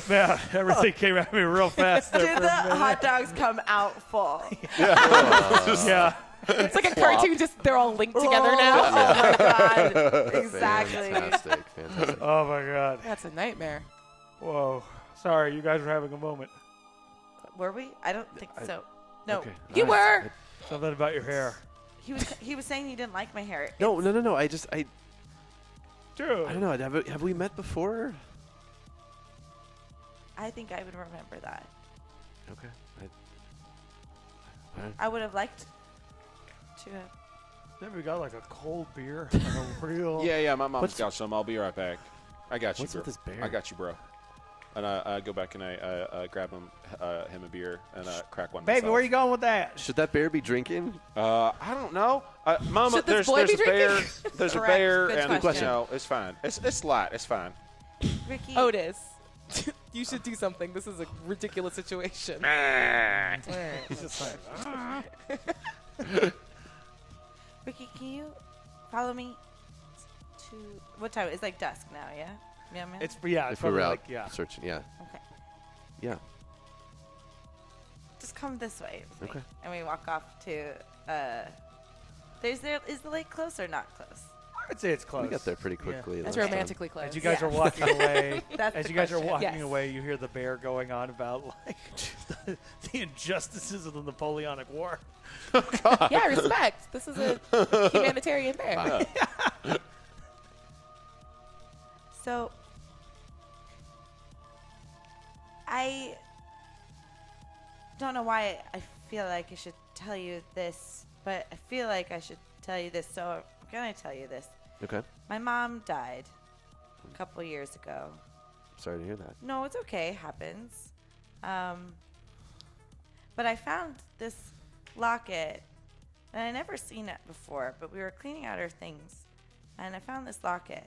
Man, everything came at me real fast there Did for the a minute. hot dogs come out full? Yeah. It's like a cartoon, just they're all linked together now. Oh my god! Exactly. Fantastic. Fantastic. Oh, my God. That's a nightmare. Whoa. Sorry, you guys were having a moment. Were we? I don't think so. No. Okay. You were. Something about your hair. He was saying he didn't like my hair. No. I Dude. don't know. Have we met before? I think I would remember that. Okay. I would have liked to have. Then we got like a cold beer. Like a real. Yeah, my mom's got some. I'll be right back. I got you, What's bro. with this bear? I got you, bro. And I go back and I grab him a beer and crack one. Baby, myself. where you going with that? Should that bear be drinking? I don't know. Mama, Should this there's boy a be bear. drinking? There's a Correct. bear, Good and question. you know, it's fine. It's light. It's fine. Ricky. Otis, you should do something. This is a ridiculous situation. He's just like, Ricky, can you follow me to what time? It's like dusk now, yeah? Yeah, man. it's If we probably were out like, yeah. searching, yeah. Okay. Yeah. Just come this way with me. Okay. And we walk off to is the lake close or not close? I'd say it's close. We got there pretty quickly. That's last time. romantically close. As you guys Yeah. are walking away, That's as the you guys are question. walking Yes. away, you hear the bear going on about like the injustices of the Napoleonic War. Yeah, respect. This is a humanitarian bear. So I don't know why I feel like I should tell you this, but I feel like I should tell you this, so I'm going to tell you this. Okay. My mom died a couple years ago. Sorry to hear that. No, it's okay. Happens. But I found this locket, and I never seen it before, but we were cleaning out our things, and I found this locket,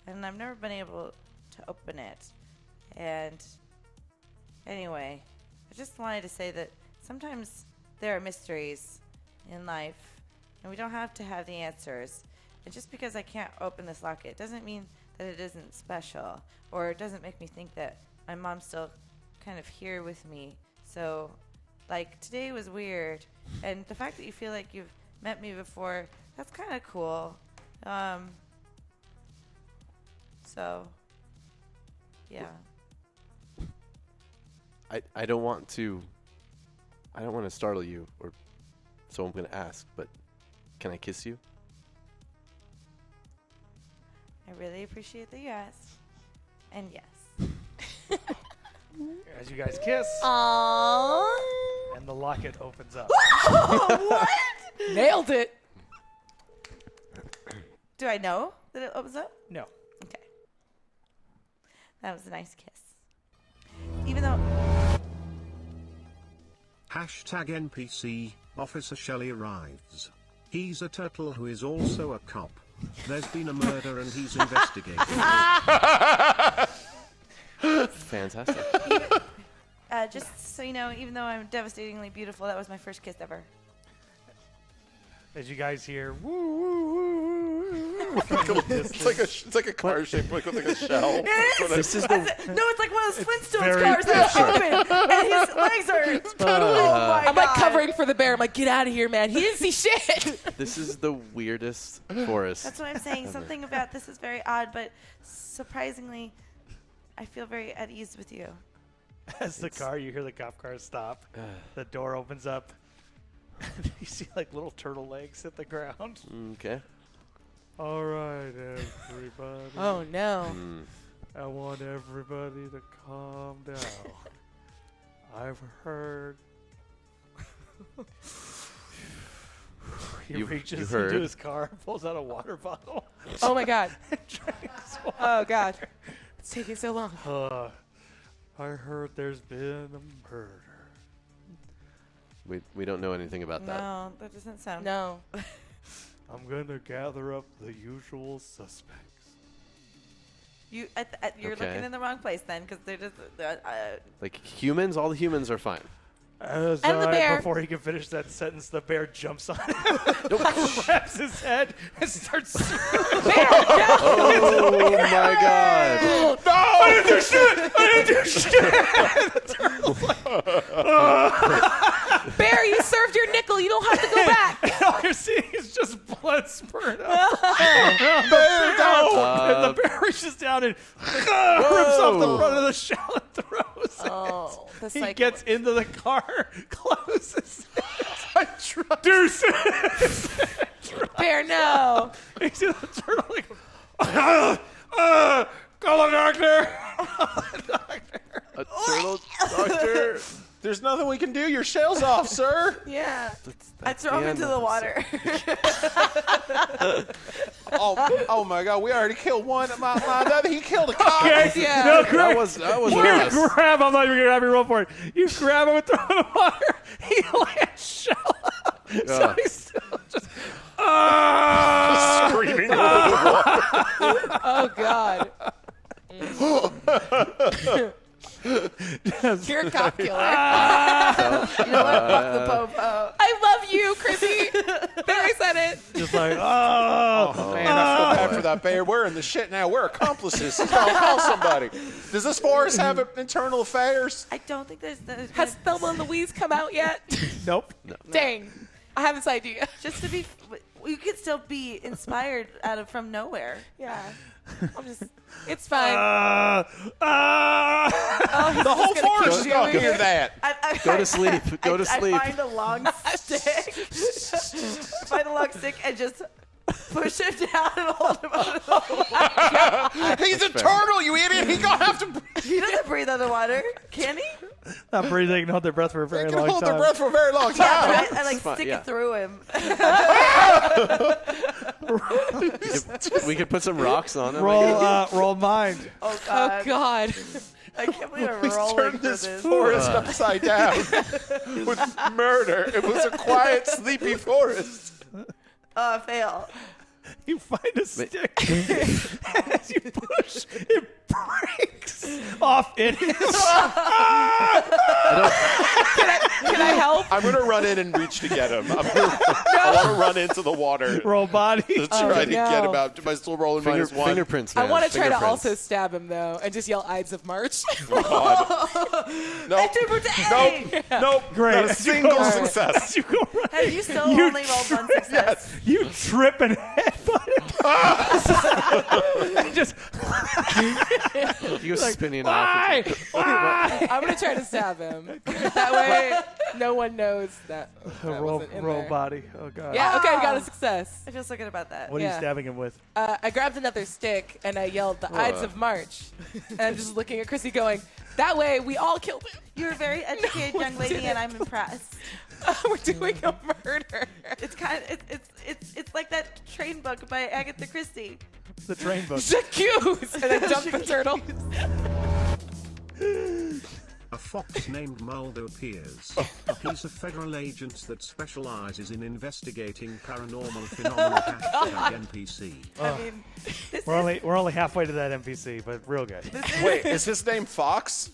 and I've never been able to open it. And anyway, I just wanted to say that sometimes there are mysteries in life, and we don't have to have the answers. And just because I can't open this locket doesn't mean that it isn't special, or it doesn't make me think that my mom's still kind of here with me. So, like, today was weird, and the fact that you feel like you've met me before, that's kind of cool. So, yeah. I don't want to startle you, or so I'm going to ask, but can I kiss you? I really appreciate that you asked. And yes. As you guys kiss, Aww. and the locket opens up. What? Nailed it. Do I know that it opens up? No. Okay. That was a nice kiss. Even though Hashtag NPC, Officer Shelley arrives. He's a turtle who is also a cop. There's been a murder and he's investigating. Fantastic. just so you know, even though I'm devastatingly beautiful, that was my first kiss ever. As you guys hear, woo, woo, woo, woo, woo, It's like a car shaped like with like a shell. This is the No, it's like one of those Flintstones very cars that's open, and his legs are. Oh my I'm like God. covering for the bear. I'm like, get out of here, man. He didn't see shit. this is the weirdest forest. That's what I'm saying. Something about this is very odd, but surprisingly, I feel very at ease with you. As the car, you hear the cop car stop. The door opens up. You see like little turtle legs hit the ground. Okay. All right, everybody. Oh, no. I want everybody to calm down. I've heard. He You reaches heard. into his car, pulls out a water bottle. Oh, my God. and drinks water. Oh, God. It's taking so long. I heard there's been a murder. We don't know anything about that. No, that doesn't sound. No. I'm gonna gather up the usual suspects. You're Okay. looking in the wrong place then, because they're just. Like humans, all the humans are fine. And the bear. Before he can finish that sentence, the bear jumps on him, grabs his head, and starts. Oh my god! No! I didn't do shit. Bear, you served your nickel. You don't have to go back. And all you're seeing is just blood spurt up. And the bear reaches down and rips off the front of the shell and throws it. Oh, the He cycle. gets into the car, closes it. Deuces. Bear, no. He's in the turtle like, call a doctor. A turtle doctor. There's nothing we can do. Your shell's off, sir. Yeah. I throw him into the water. Oh my God! We already killed one. He killed a cock. Okay. Yeah. No, That was you nice. grab. I'm not even gonna have you roll for it. You grab him and throw him in the water. He lands shell up. So he's still just. Screaming over the water. Oh, God. You're a cop killer. You know what? Fuck the popo. I love you, Chrissy. Barry said it. Just like, Man, I feel bad for that bear. We're in the shit now. We're accomplices. Call somebody. Does this forest have internal affairs? I don't think there's Has Thelma and Louise come out yet? nope. Dang. I have this idea. just to be. You could still be inspired from nowhere. Yeah. It's fine. The whole forest is going to hear that. Go to sleep. Go to sleep. I find a long stick. And just push him down and hold him under the water. He's a turtle, you idiot. He gonna have to. He doesn't breathe underwater, can he? Not breathing and hold their breath for a They very can long hold time. their breath for a very long Yeah, time. right? I fine, stick yeah. it through him. We could put some rocks on him. Roll mind. Oh Oh, God. I can't believe I'm We rolling turned for this this. forest upside down with murder. It was a quiet, sleepy forest. Fail. You find a stick. And as you push, it breaks off in his. Can I help? I'm going to run in and reach to get him. I want to run into the water Roll body. to try to no. get him out. Am I still rolling minus one? Fingerprints, I man. want to try to Fingerprints. also stab him, though, and just yell Ides of March. Nope. Nope. Great. Not a As you single go- success. As you go right, Have you still You only rolled one success? you trip and headbutt him. And just You go spinning why? off. Why? I'm going to try to stab him. That way, no one knows that Roll wasn't in roll there. body. Oh god. Yeah, okay, I got a success. I feel so good about that. What are you Yeah. stabbing him with? I grabbed another stick, and I yelled the Ides of March. And I'm just looking at Chrissy going, that way we all killed him. You're a very educated young lady, and I'm impressed. We're doing a murder. It's kind of it's like that train book by Agatha Christie. The train book. J'accuse! And I dumped the turtle. A fox named Mulder appears. He's a federal agent that specializes in investigating paranormal phenomena. #NPC. I mean, this We're only halfway to that NPC, but real good. Wait, is his name Fox?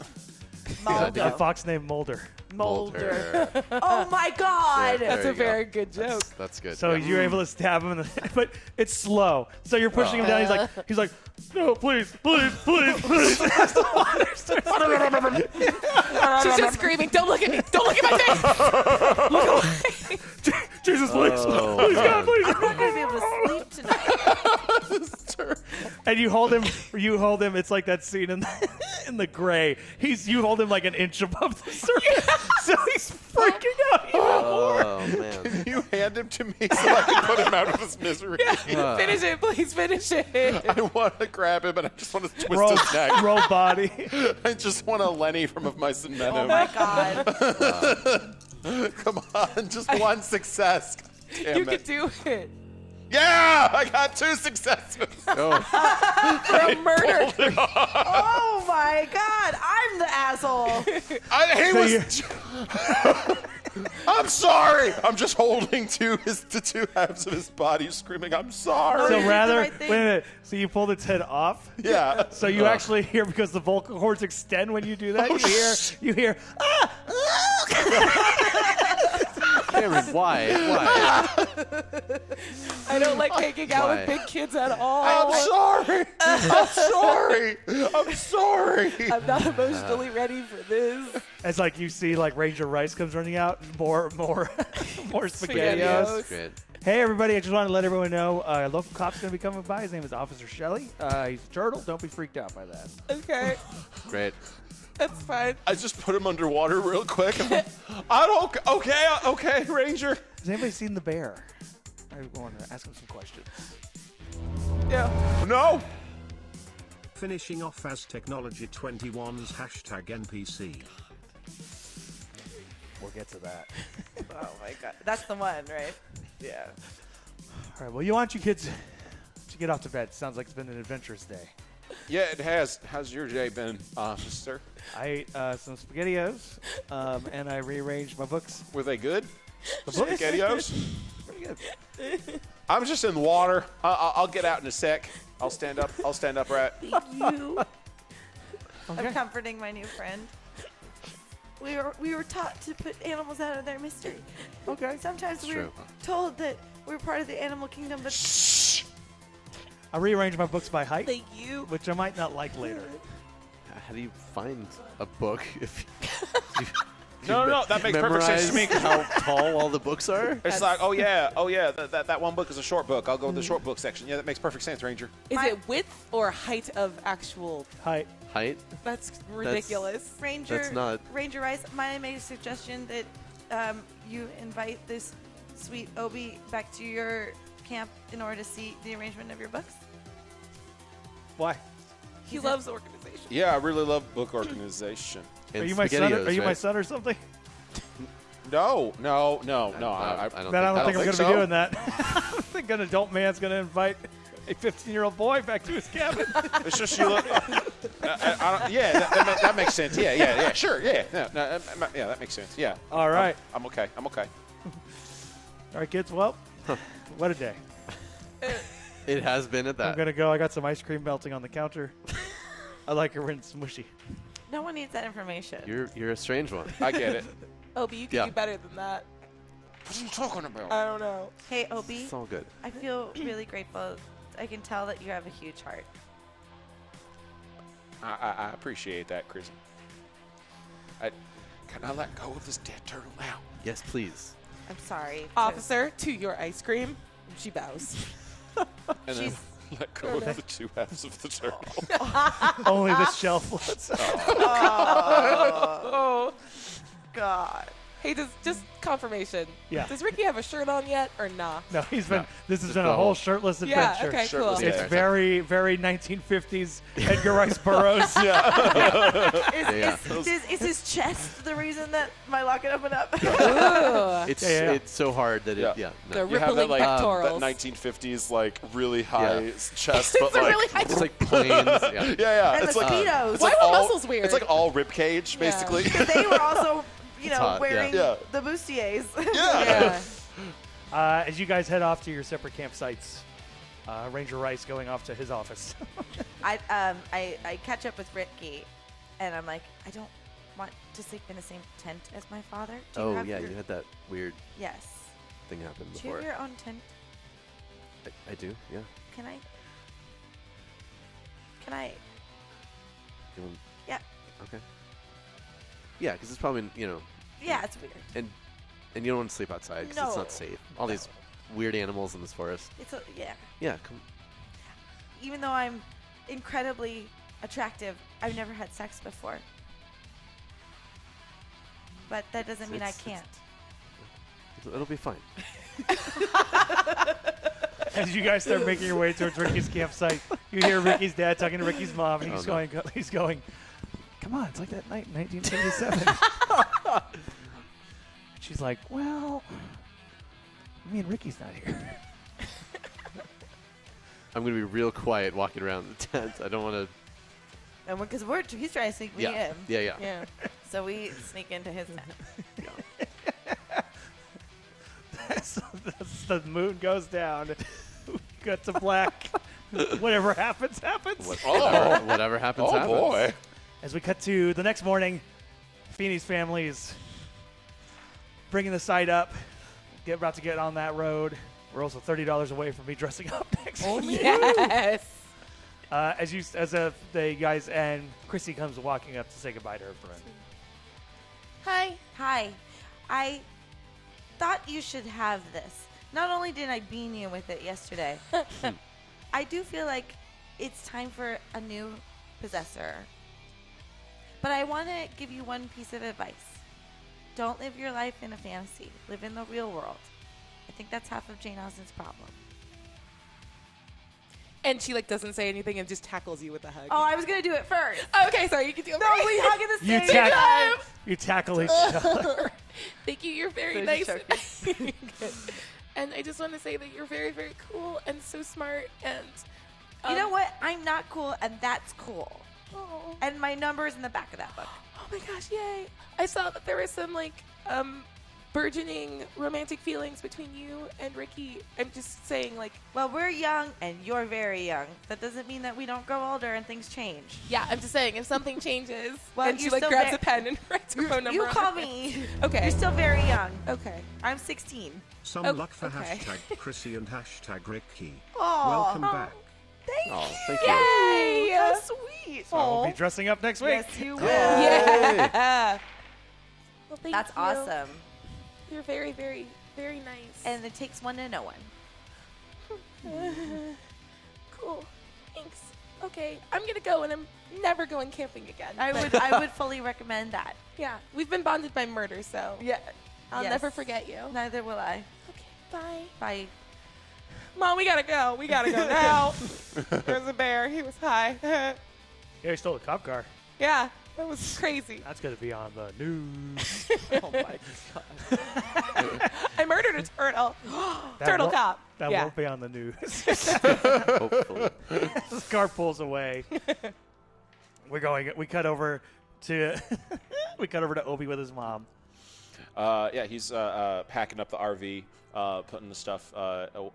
Mulder. A fox named Mulder. Mulder. Oh my God! There That's a you go. very good joke. That's good. So yeah. you're able to stab him, but it's slow. So you're pushing him down. He's like, no, please. As the water starts She's just screaming, don't look at me. Don't look at my face. Look away. Jesus, please, Oh, please, man. God, please. I'm not gonna be able to sleep tonight. And you hold him. It's like that scene in the Gray. You hold him like an inch above the surface, so he's freaking out. Oh, man. Can you hand him to me so I can put him out of his misery? Finish it, please finish it. I want to grab him and I just want to twist Roll, his neck. roll body. I just want a Lenny from Of Mice and Men. Oh my God! Come on, just one success. Damn You it. can do it. Yeah, I got 2 successes. Oh, For a murder. Oh my God! I'm the asshole. I'm sorry. I'm just holding the two halves of his body, screaming, "I'm sorry." So you did the rather, right wait thing. a minute. So you pulled its head off. Yeah. So you actually hear, because the vocal cords extend when you do that. Oh, you hear Cameron, why? I don't like hanging out Why? with big kids at all. I'm sorry. I'm sorry. I'm sorry. I'm not emotionally ready for this. As like you see, like Ranger Rice comes running out, more spaghettios. Spaghettios. Great. Hey everybody! I just wanted to let everyone know a local cop's going to be coming by. His name is Officer Shelley. He's a turtle. Don't be freaked out by that. Okay, Great. that's fine. I just put him underwater real quick. I don't. Okay, Ranger. Has anybody seen the bear? I want to ask him some questions. Yeah. No. Finishing off as Technology 21's hashtag NPC. We'll get to that. Oh my god, that's the one, right? Yeah. All right. Well, you want you kids to get off to bed. Sounds like it's been an adventurous day. Yeah, it has. How's your day been, officer? I ate some SpaghettiOs, and I rearranged my books. Were they good? The books? SpaghettiOs? Pretty good. I'm just in the water. I'll get out in a sec. I'll stand up. Right. You. Okay. I'm comforting my new friend. We were taught to put animals out of their mystery. Okay. Sometimes we're true. told that we're part of the animal kingdom, but I rearranged my books by height, Thank you. which I might not like later. How do you find a book if you No, that makes perfect sense to me. How tall all the books are? It's like, oh yeah, that one book is a short book. I'll go with the short book section. Yeah, that makes perfect sense, Ranger. Is it width or height of actual? Height. Height? That's ridiculous. Ranger That's not- Ranger Rice, might I make a suggestion that you invite this sweet Obi back to your camp in order to see the arrangement of your books? Why? He loves organization. Yeah, I really love book organization. And Are you my son? SpaghettiOs, Are you my right? son or something? No. I don't Man, I don't think think I'm think going to so. be doing that. I think an adult man's going to invite a 15-year-old boy back to his cabin. It's just you look. That makes sense. Yeah, sure. Yeah, yeah, that makes sense. Yeah. All right. I'm okay. All right, kids. Well, what a day. It has been at I'm that. going to go. I got some ice cream melting on the counter. I like it when it's smushy. No one needs that information. You're a strange one. I get it. Oh, but you can Yeah. do better than that. What are you talking about? I don't know. Hey, Obi, It's all good. I feel really grateful. I can tell that you have a huge heart. I appreciate that, Chris. Can I let go of this dead turtle now? Yes, please. I'm sorry. Officer, to your ice cream. She bows. And then let go of the two halves of the turtle. Only the shell floats. Oh, God. hey, just confirmation. Yeah. Does Ricky have a shirt on yet or nah? No, he's been. This has Just been the a whole whole- shirtless Yeah. adventure. Okay. Shirtless Cool. day. It's very, very 1950s Edgar Rice Burroughs. Is his chest the reason that my locket opened up? Ooh. It's Yeah. it's so hard that Yeah. it yeah. The No. You have that rippling that pectorals. 1950s like really high Yeah. chest, but like really high It's like planes. Yeah. yeah, And it's like mosquitoes. it's like Why were all muscles weird? It's like all rib cage, Yeah. basically. Because they were also, hot, wearing yeah. the bustiers. Yeah. As you guys head off to your separate campsites, Ranger Rice going off to his office. I catch up with Ricky, and I'm like, I don't want to sleep in the same tent as my father. Do you Oh have yeah, your- you had that weird Yes. thing happen Do you before. have your own tent? I do. Yeah. Can I? You want- Yeah. Okay. Yeah, because it's probably Yeah, it's weird. and you don't want to sleep outside because it's No. not safe. All these weird animals in this forest. Yeah. Yeah. Come. Even though I'm incredibly attractive, I've never had sex before. But that doesn't mean I It's- can't. It'll be fine. As you guys start making your way towards Ricky's campsite, you hear Ricky's dad talking to Ricky's mom, and he's going, "Come on, it's like that night in 1977." She's like, "Well, me and Ricky's not here." I'm gonna be real quiet walking around the tent. I don't want to. And because he's trying to sneak me Yeah. in. Yeah. Yeah. So we sneak into his tent. So the moon goes down. Cut to black. Whatever happens, happens. Whatever happens, Oh happens. boy. As we cut to the next morning, Feeney's family is bringing the site up. About to get on that road. We're also $30 away from me dressing up next week. Yes. The guys and Chrissy comes walking up to say goodbye to her friend. Hi. Hi. I thought you should have this. Not only did I bean you with it yesterday, I do feel like it's time for a new possessor. But I want to give you one piece of advice. Don't live your life in a fantasy. Live in the real world. I think that's half of Jane Austen's problem. And she doesn't say anything and just tackles you with a hug. Oh, I was going to do it first. Oh, okay, sorry. You can do it No, first. we hug at the same time. You tackle each other. Thank you. You're very There's nice. your Good. And I just want to say that you're very, very cool and so smart. And You know what? I'm not cool, and that's cool. Oh. And my number is in the back of that book. Oh my gosh, yay. I saw that there was some burgeoning romantic feelings between you and Ricky. I'm just saying Well, we're young, and you're very young. That doesn't mean that we don't grow older and things change. yeah, I'm just saying if something changes Well, and she you're still grabs ve- a pen and writes her phone number. You on call her. me. Okay. You're still very young. Okay. I'm 16. Some Oh, luck for okay. hashtag Chrissy and hashtag Ricky. Aw. Welcome back. Oh, thank you. Yay! That's sweet. So we'll be dressing up next week. Yes, you will. Yeah. Well, thank That's you. awesome. You're very, very, very nice. And it takes one to know one. Cool. Thanks. Okay, I'm gonna go, and I'm never going camping again. I would fully recommend that. Yeah, we've been bonded by murder, so Yeah. I'll Yes. never forget you. Neither will I. Okay, bye. Bye. Mom, we gotta go. We gotta go now. There's a bear. He was high. Yeah, he stole a cop car. Yeah, that was crazy. That's going to be on the news. Oh my god. I murdered a turtle. That Turtle won't- cop. That Yeah. won't be on the news. Hopefully. This car pulls away. We cut over to Obi with his mom. Yeah, he's packing up the RV, putting the stuff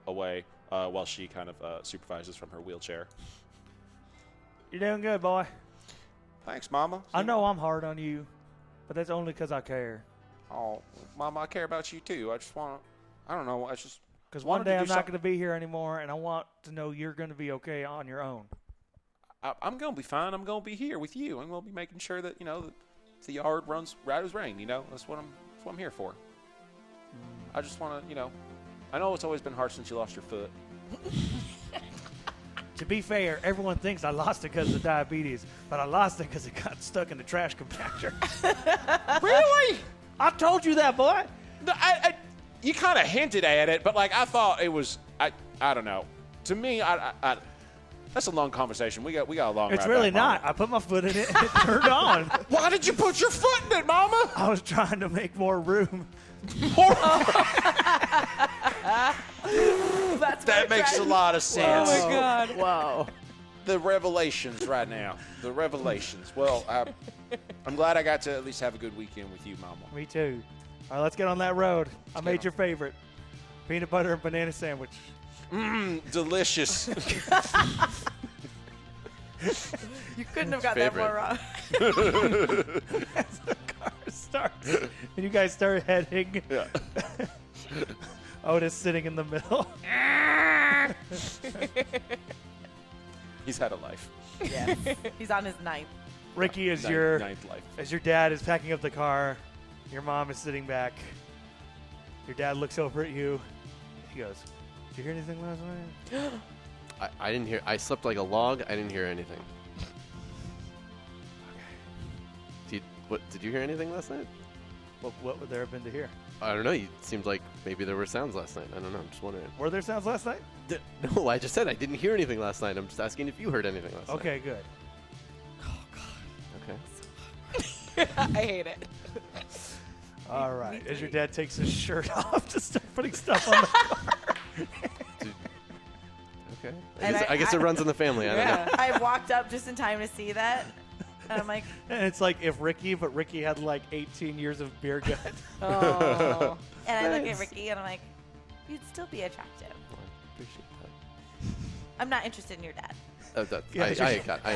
away while she kind of supervises from her wheelchair. You're doing good, boy. Thanks, Mama. I know I'm hard on you, but that's only because I care. Oh, Mama, I care about you too. I just want to, I don't know, I just. Because one wanted to day do I'm not something- going to be here anymore, and I want to know you're going to be okay on your own. I'm going to be fine. I'm going to be here with you. I'm going to be making sure that, that the yard runs right as rain, That's what I'm here for. I just want to, I know it's always been hard since you lost your foot. To be fair, everyone thinks I lost it because of diabetes, but I lost it because it got stuck in the trash compactor. Really? I told you that, boy. No, you kind of hinted at it, but I thought it was. I don't know. To me, that's a long conversation. We got a long. It's ride really back, Mama. not. I put my foot in it and it turned on. Why did you put your foot in it, Mama? I was trying to make more room. That makes a lot of sense. Oh my God. Wow. The revelations right now. The revelations. Well, I'm glad I got to at least have a good weekend with you, Mama. Me too. All right, let's get on that road. I get made on. your favorite. Peanut butter and banana sandwich. Delicious. You couldn't have got Favorite. that more wrong. As the car starts and you guys start heading. Yeah. Otis sitting in the middle. He's had a life. Yes. He's on his ninth. Ricky is Ninth life. as your dad is packing up the car. Your mom is sitting back. Your dad looks over at you. He goes, "Did you hear anything last night?" I didn't hear. I slept like a log. I didn't hear anything. Did you hear anything last night? What would there have been to hear? I don't know. It seemed like maybe there were sounds last night. I don't know. I'm just wondering. Were there sounds last night? No, I just said I didn't hear anything last night. I'm just asking if you heard anything last night. Okay, good. Okay. I hate it. All right. As your dad takes his shirt off to start putting stuff on the car. Okay. And I guess it runs in the family. I don't know. I walked up just in time to see that. And I'm like, And it's like if Ricky had like 18 years of beer gut. Oh. and I look at Ricky and I'm like, you'd still be attractive. Well, I appreciate that. I'm not interested in your dad. I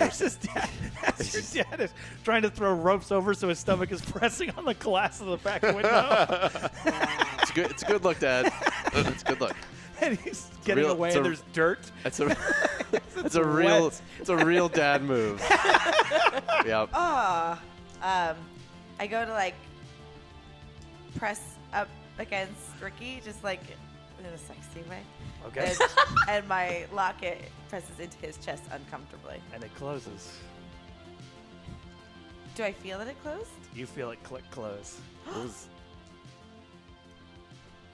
understand. As your dad is trying to throw ropes over so his stomach is pressing on the glass of the back window. It's a good look, Dad. It's a good look. And he's getting away and there's dirt. It's a real dad move. Yep. I go to like press up against Ricky, just like in a sexy way. Okay. And my locket presses into his chest uncomfortably. And it closes. Do I feel that it closed? You feel it click close.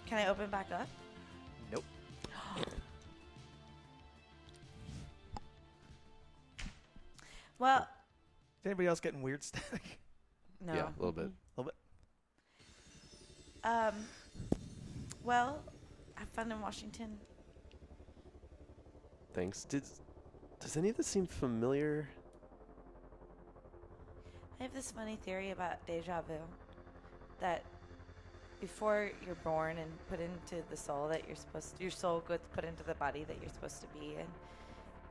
Can I open back up? Nope. Well, Is anybody else getting weird static? no. Yeah, a little bit. A little bit. Well, have fun in Washington. Thanks. Does any of this seem familiar? I have this funny theory about deja vu, that before you're born and put into the soul that your soul gets put into the body that you're supposed to be in,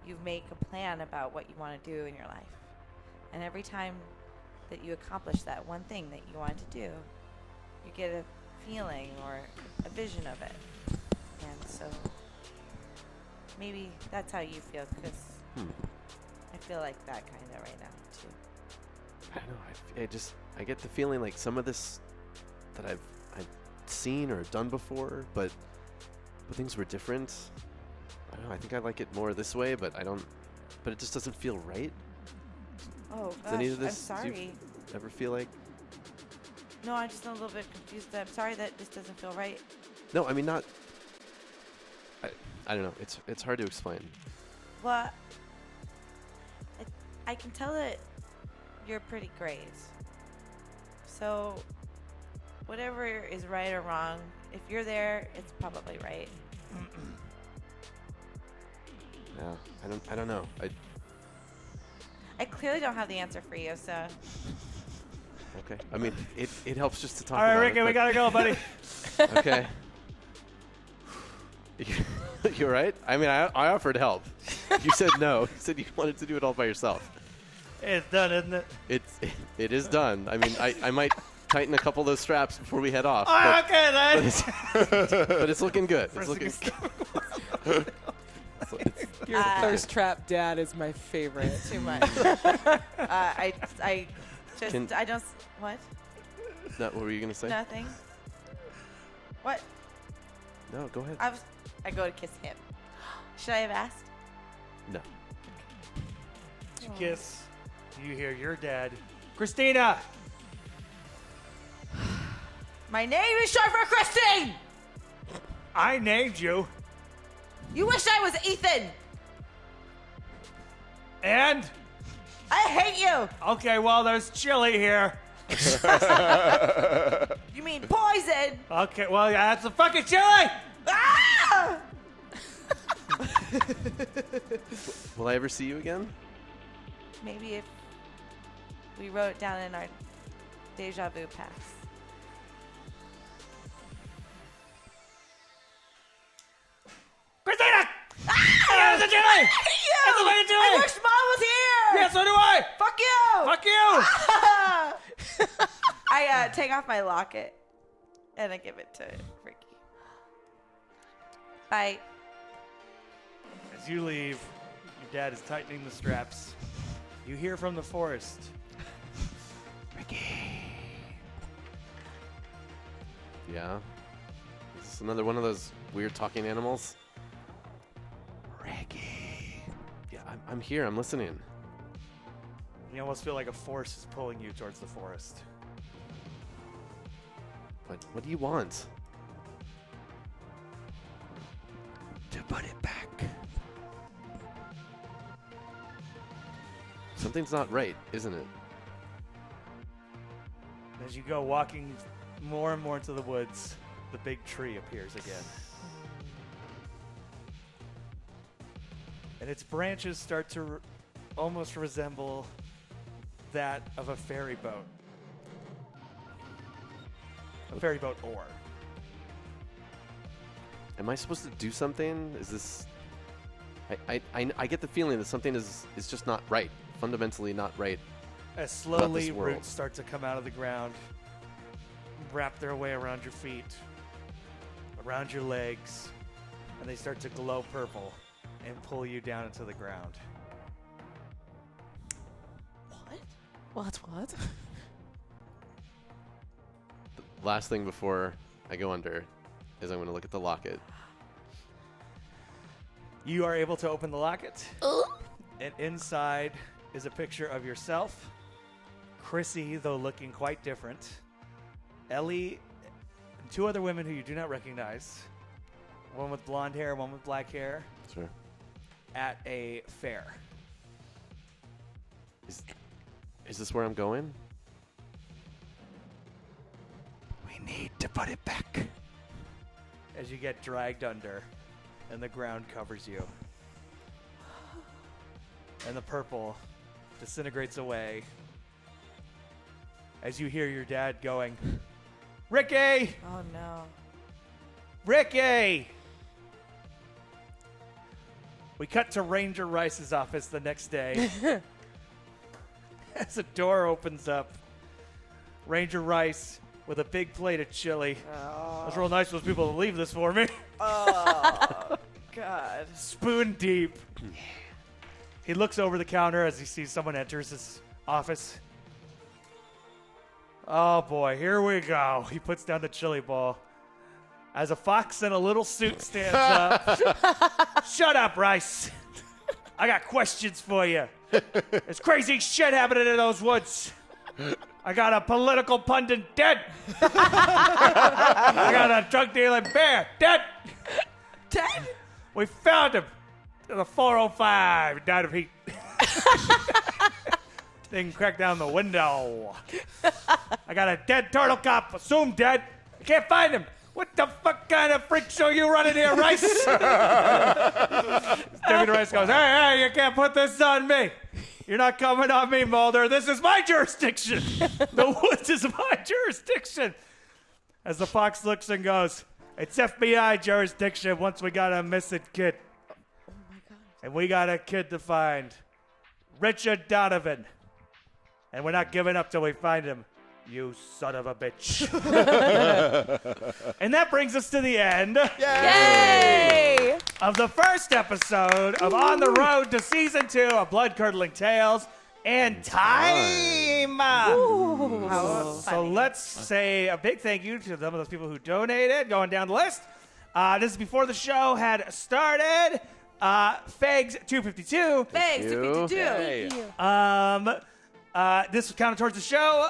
you make a plan about what you want to do in your life. And every time that you accomplish that one thing that you want to do, you get a feeling or a vision of it. And so maybe that's how you feel, because I feel like that kind of right now too. I don't know. I get the feeling like some of this that I've seen or done before, but things were different. I don't know. I think I like it more this way, but it just doesn't feel right. Oh Does gosh, any of I'm this sorry. ever feel like? No, I'm just a little bit confused. I'm sorry that this doesn't feel right. No, I mean not. I don't know. It's hard to explain. Well, I can tell that you're pretty great. So, whatever is right or wrong, if you're there, it's probably right. Yeah, I don't know. I clearly don't have the answer for you, so. Okay. I mean, it helps just to talk All right, about Ricky, it. we gotta go, buddy. Okay. You all right? I mean, I offered help. You said no. You said you wanted to do it all by yourself. It's done, isn't it? It is done. I mean, I might tighten a couple of those straps before we head off. Oh, okay, then. But it's looking good. It's First looking thing good. Your thirst trap dad is my favorite. Too much. I don't. What? No, what were you gonna say? Nothing. What? No, go ahead. I go to kiss him. Should I have asked? No. You kiss. You hear your dad. Christina! My name is short for Christine! I named you. You wish I was Ethan! And? I hate you! Okay, well, there's chili here. You mean poison! Okay, well, yeah, that's the fucking chili! Ah! Will I ever see you again? Maybe if we wrote it down in our deja vu pass. Christina! Ah! There's the chili! That's the fucking chili! I wish Mom was here! Yeah, so do I! Fuck you! Fuck you! I take off my locket and I give it to Ricky. Bye. As you leave, your dad is tightening the straps. You hear from the forest. Ricky. Yeah. Is this another one of those weird talking animals? Ricky. Yeah, I'm here. I'm listening. You almost feel like a force is pulling you towards the forest. What do you want? To put it back. Something's not right, isn't it? As you go walking more and more into the woods, the big tree appears again. And its branches start to almost resemble that of a ferry boat. A ferry boat oar. Am I supposed to do something? Is this... I get the feeling that something is just not right, fundamentally not right. As slowly world. roots start to come out of the ground, wrap their way around your feet, around your legs, and they start to glow purple and pull you down into the ground. What? The last thing before I go under is I'm going to look at the locket. You are able to open the locket, and inside is a picture of yourself, Chrissy, though looking quite different, Ellie, and 2 other women who you do not recognize, one with blonde hair, one with black hair, Sure. at a fair. Is this where I'm going? We need to put it back. As you get dragged under, and the ground covers you. And the purple disintegrates away as you hear your dad going, Ricky! Oh no. Ricky! We cut to Ranger Rice's office the next day. As a door opens up, Ranger Rice with a big plate of chili. That's real nice of those people to leave this for me. Oh God. Spoon deep. He looks over the counter as he sees someone enters his office. Oh boy, here we go. He puts down the chili ball. As a fox in a little suit stands up. Shut up, Rice. I got questions for you. There's crazy shit happening in those woods. I got a political pundit dead. I got a drug dealing bear dead. Dead? We found him in the 405. He died of heat. Thing cracked down the window. I got a dead turtle cop, assumed dead. I can't find him. What the fuck kind of freak show you running here, Rice? Deputy Rice goes, hey, you can't put this on me. You're not coming on me, Mulder. This is my jurisdiction. The woods is my jurisdiction. As the fox looks and goes, it's FBI jurisdiction once we got a missing kid. Oh my God. And we got a kid to find. Richard Donovan. And we're not giving up till we find him. You son of a bitch. And that brings us to the end Yay! of the first episode of On the Road to Season 2 of Bloodcurdling Tales and Time. So let's say a big thank you to some of those people who donated, going down the list. This is before the show had started. Fegs 252. Thanks, you. 252. This counted towards the show.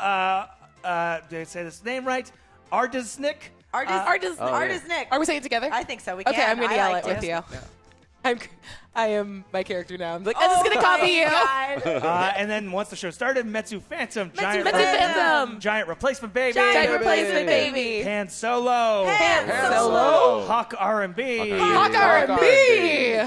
Did I say this name right? Ardisnik. Artist Nick. Are we saying it together? I think so. We can. Okay, I'm going to I yell liked it with it. you. I am my character now. I'm like, I'm just going to copy you. And then once the show started, Metsu Phantom, Metsu Phantom. Giant Replacement Baby, Giant Replacement Baby. Han Solo, Han Solo. Hawk R&B, Hawk R&B.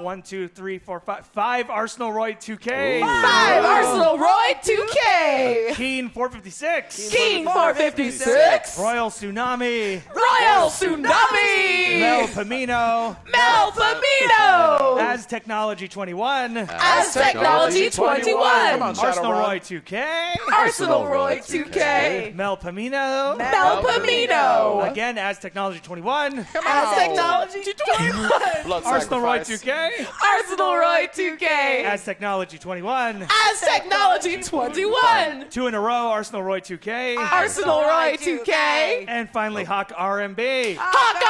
1, 2, 3, 4, 5 Arsenal Roy 2K, 5 Arsenal Roy 2K. Keen 456, King 456. Royal Tsunami, Royal Tsunami. Mel Pamino, Mel Pamino. As Technology 21, As Technology 21. Come on, Arsenal Shadowrun. Roy 2K, Arsenal Roy 2K. Mel Pamino, Mel Pamino. again as Technology 21, As Technology 21. Blood Arsenal Roy sacrifice. 2K, Arsenal Roy 2K. as Technology 21, As Technology 21. 2 in a row, Arsenal Roy 2K, Arsenal Roy 2K. and finally Hawk RMB. Hawk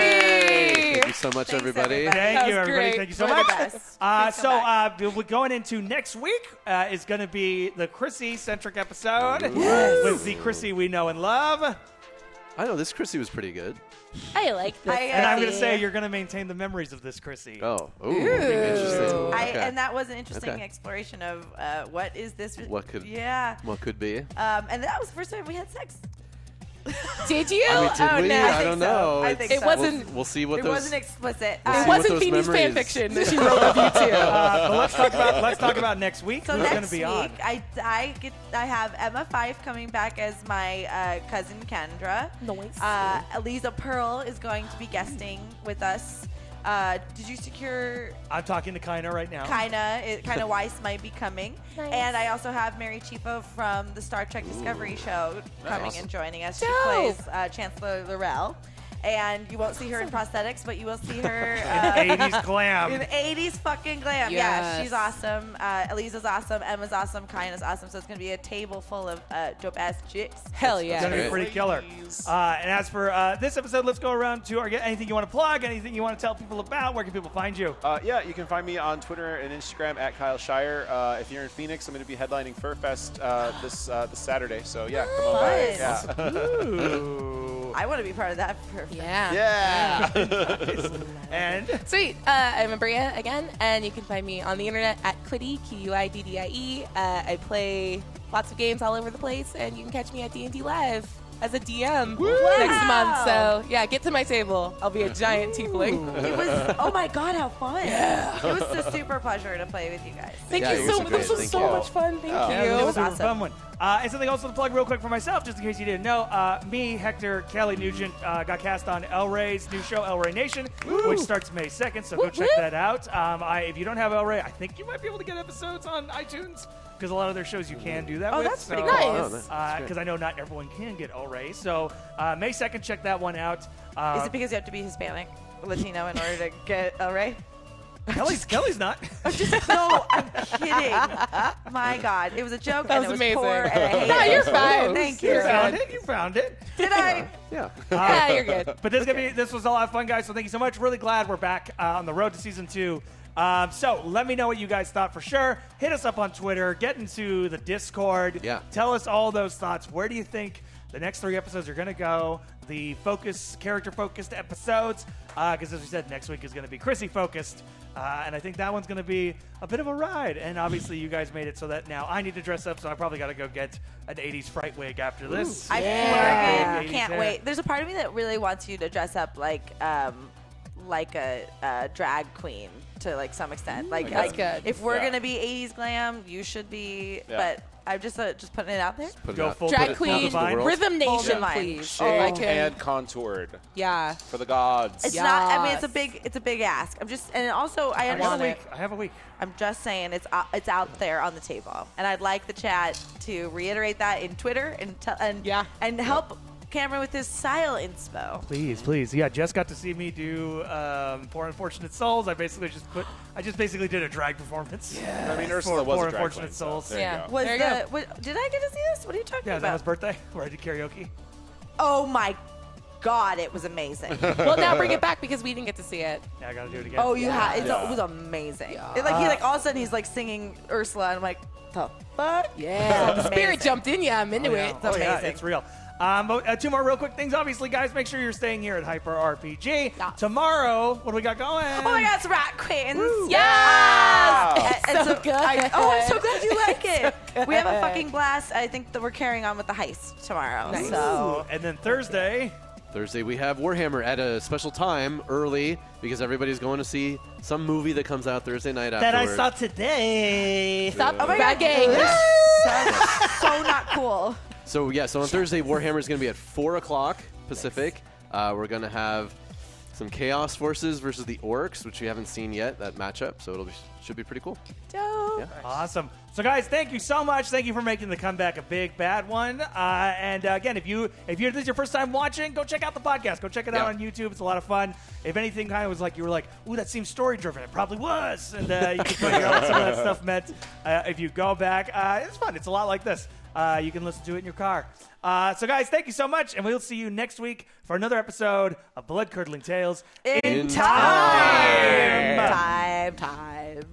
R&B. Thank you so much, everybody. Thank That you, was everybody. great. Thank you so You're much. the best. Please come back. We're going into next week is going to be the Chrissy-centric episode with the Chrissy we know and love. I know this Chrissy was pretty good. I like this. And I'm going to say you're going to maintain the memories of this Chrissy. Oh, interesting. Okay. And that was an interesting Okay. exploration of what is this? What could- Yeah. What could be? And that was the first time we had sex. Did you? I mean, did Oh, we? no. I don't know. I think It so. wasn't. We'll see what It those. wasn't explicit. We'll see It what wasn't those Beanie's fan memories- fiction that she wrote of you too. But let's talk about next week. So Who's going next to be week, on? I have Emma Fife coming back as my cousin Kendra. Nice. Lisa Pearl is going to be guesting with us. Did you secure I'm talking to Kaina right now. Kinda Weiss might be coming. Nice. And I also have Mary Chipo from the Star Trek Discovery show coming Awesome. and joining us. Dope. She plays Chancellor Laurel. And you won't see her in prosthetics, but you will see her In 80s glam. in 80s fucking glam. Yeah, Yes. she's awesome. Eliza's awesome. Emma's awesome. Kaina's awesome. So it's going to be a table full of dope-ass chicks. Hell It's going to yeah. be pretty killer. And as for this episode, let's go around to anything you want to plug, anything you want to tell people about. Where can people find you? Yeah, you can find me on Twitter and Instagram at Kyle Shire. If you're in Phoenix, I'm going to be headlining Furfest this Saturday. So yeah, come on by. Fun. Yeah. Ooh. I want to be part of that. Perfect. Yeah. Yeah. And Sweet. I'm Abria again, and you can find me on the internet at Quiddy, Q-U-I-D-D-I-E. I play lots of games all over the place, and you can catch me at D&D Live as a DM next month. So, yeah, get to my table. I'll be a giant tiefling. It was, oh my God, how fun. Yeah. It was a super pleasure to play with you guys. Thank Yeah, you yours so are much. great. This was Thank so you. much fun. Thank yeah, you. it was a awesome. fun one. And something else to plug real quick for myself, just in case you didn't know. Me, Hector, Kelly Nugent got cast on El Rey's new show, El Rey Nation, which starts May 2nd, so go Woo, check woo. that out. If you don't have El Rey, I think you might be able to get episodes on iTunes, because a lot of their shows you can do that Oh, with. that's pretty so, cool. Oh, Nice. that's Because I know not everyone can get El Rey. So May 2nd, check that one out. Is it because you have to be Hispanic, Latino in order to get El Rey? Kelly's not. No, I'm kidding. My God. It was a joke, That and was it was amazing. poor, and I hate No, it. you're fine. Thank You you. found it. You found it. Did I? Yeah. Yeah, you're good. But this was a lot of fun, guys. So thank you so much. Really glad we're back on the road to season 2. So let me know what you guys thought for sure. Hit us up on Twitter. Get into the Discord. Yeah. Tell us all those thoughts. Where do you think the next 3 episodes are going to go? The character-focused episodes. Because as we said, next week is going to be Chrissy-focused. And I think that one's going to be a bit of a ride. And obviously you guys made it so that now I need to dress up. So I probably got to go get an 80s fright wig after this. I Yeah. fucking can't wait. There's a part of me that really wants you to dress up like a drag queen to like some extent. Like, That's good. If we're Yeah. gonna be 80s glam, you should be. Yeah. But I'm just putting it out there. Put it Go out. full Drag full queen, divine. Rhythm Full Nation, divine. please. Oh, I Shaved can. and contoured Yeah. for the gods. It's not. I mean, Yes. it's a big ask. I'm just, and also I I have understand. a week. I have a week. I'm just saying it's out there on the table, and I'd like the chat to reiterate that in Twitter and help Cameron with his style inspo. Please. Yeah, Jess got to see me do Poor Unfortunate Souls. I just basically did a drag performance. I mean, Ursula For was Poor a drag Unfortunate queen, so Souls. there Yeah. you go. Was There you go. did I get to see this? What are you talking Yeah, that was about? birthday where I did karaoke. Oh my God, it was amazing. Well, now bring it back because we didn't get to see it. Yeah, I gotta do it again. Oh, you had it Yeah. was amazing. It, like he all of a sudden he's like singing Ursula, and I'm like, the fuck? Yeah. The spirit Amazing. jumped in. Yeah, I'm into it. Oh, yeah, amazing. it's real. But, 2 more real quick things. Obviously, guys, make sure you're staying here at Hyper RPG. Yeah. Tomorrow, what do we got going? Oh my God, it's Rat Queens. Yes! And So good. I'm so glad you like it. We have a fucking blast. I think that we're carrying on with the heist tomorrow. Nice. So And then Thursday, Thursday, we have Warhammer at a special time early because everybody's going to see some movie that comes out Thursday night afterward. today. Stop oh my God, bragging. so not cool. So on Thursday, Warhammer is going to be at 4 o'clock Pacific. We're going to have some Chaos Forces versus the Orcs, which we haven't seen yet, that matchup. So should be pretty cool. Dope. Yeah. Awesome. So, guys, thank you so much. Thank you for making the comeback a big bad one. And again, if this is your first time watching, go check out the podcast. Go check it out on YouTube. It's a lot of fun. If anything kind of was like you were like, "Ooh, that seems story driven," it probably was, and you can figure out what some of that stuff meant. If you go back, it's fun. It's a lot like this. You can listen to it in your car. So, guys, thank you so much, and we'll see you next week for another episode of Bloodcurdling Tales In time. time.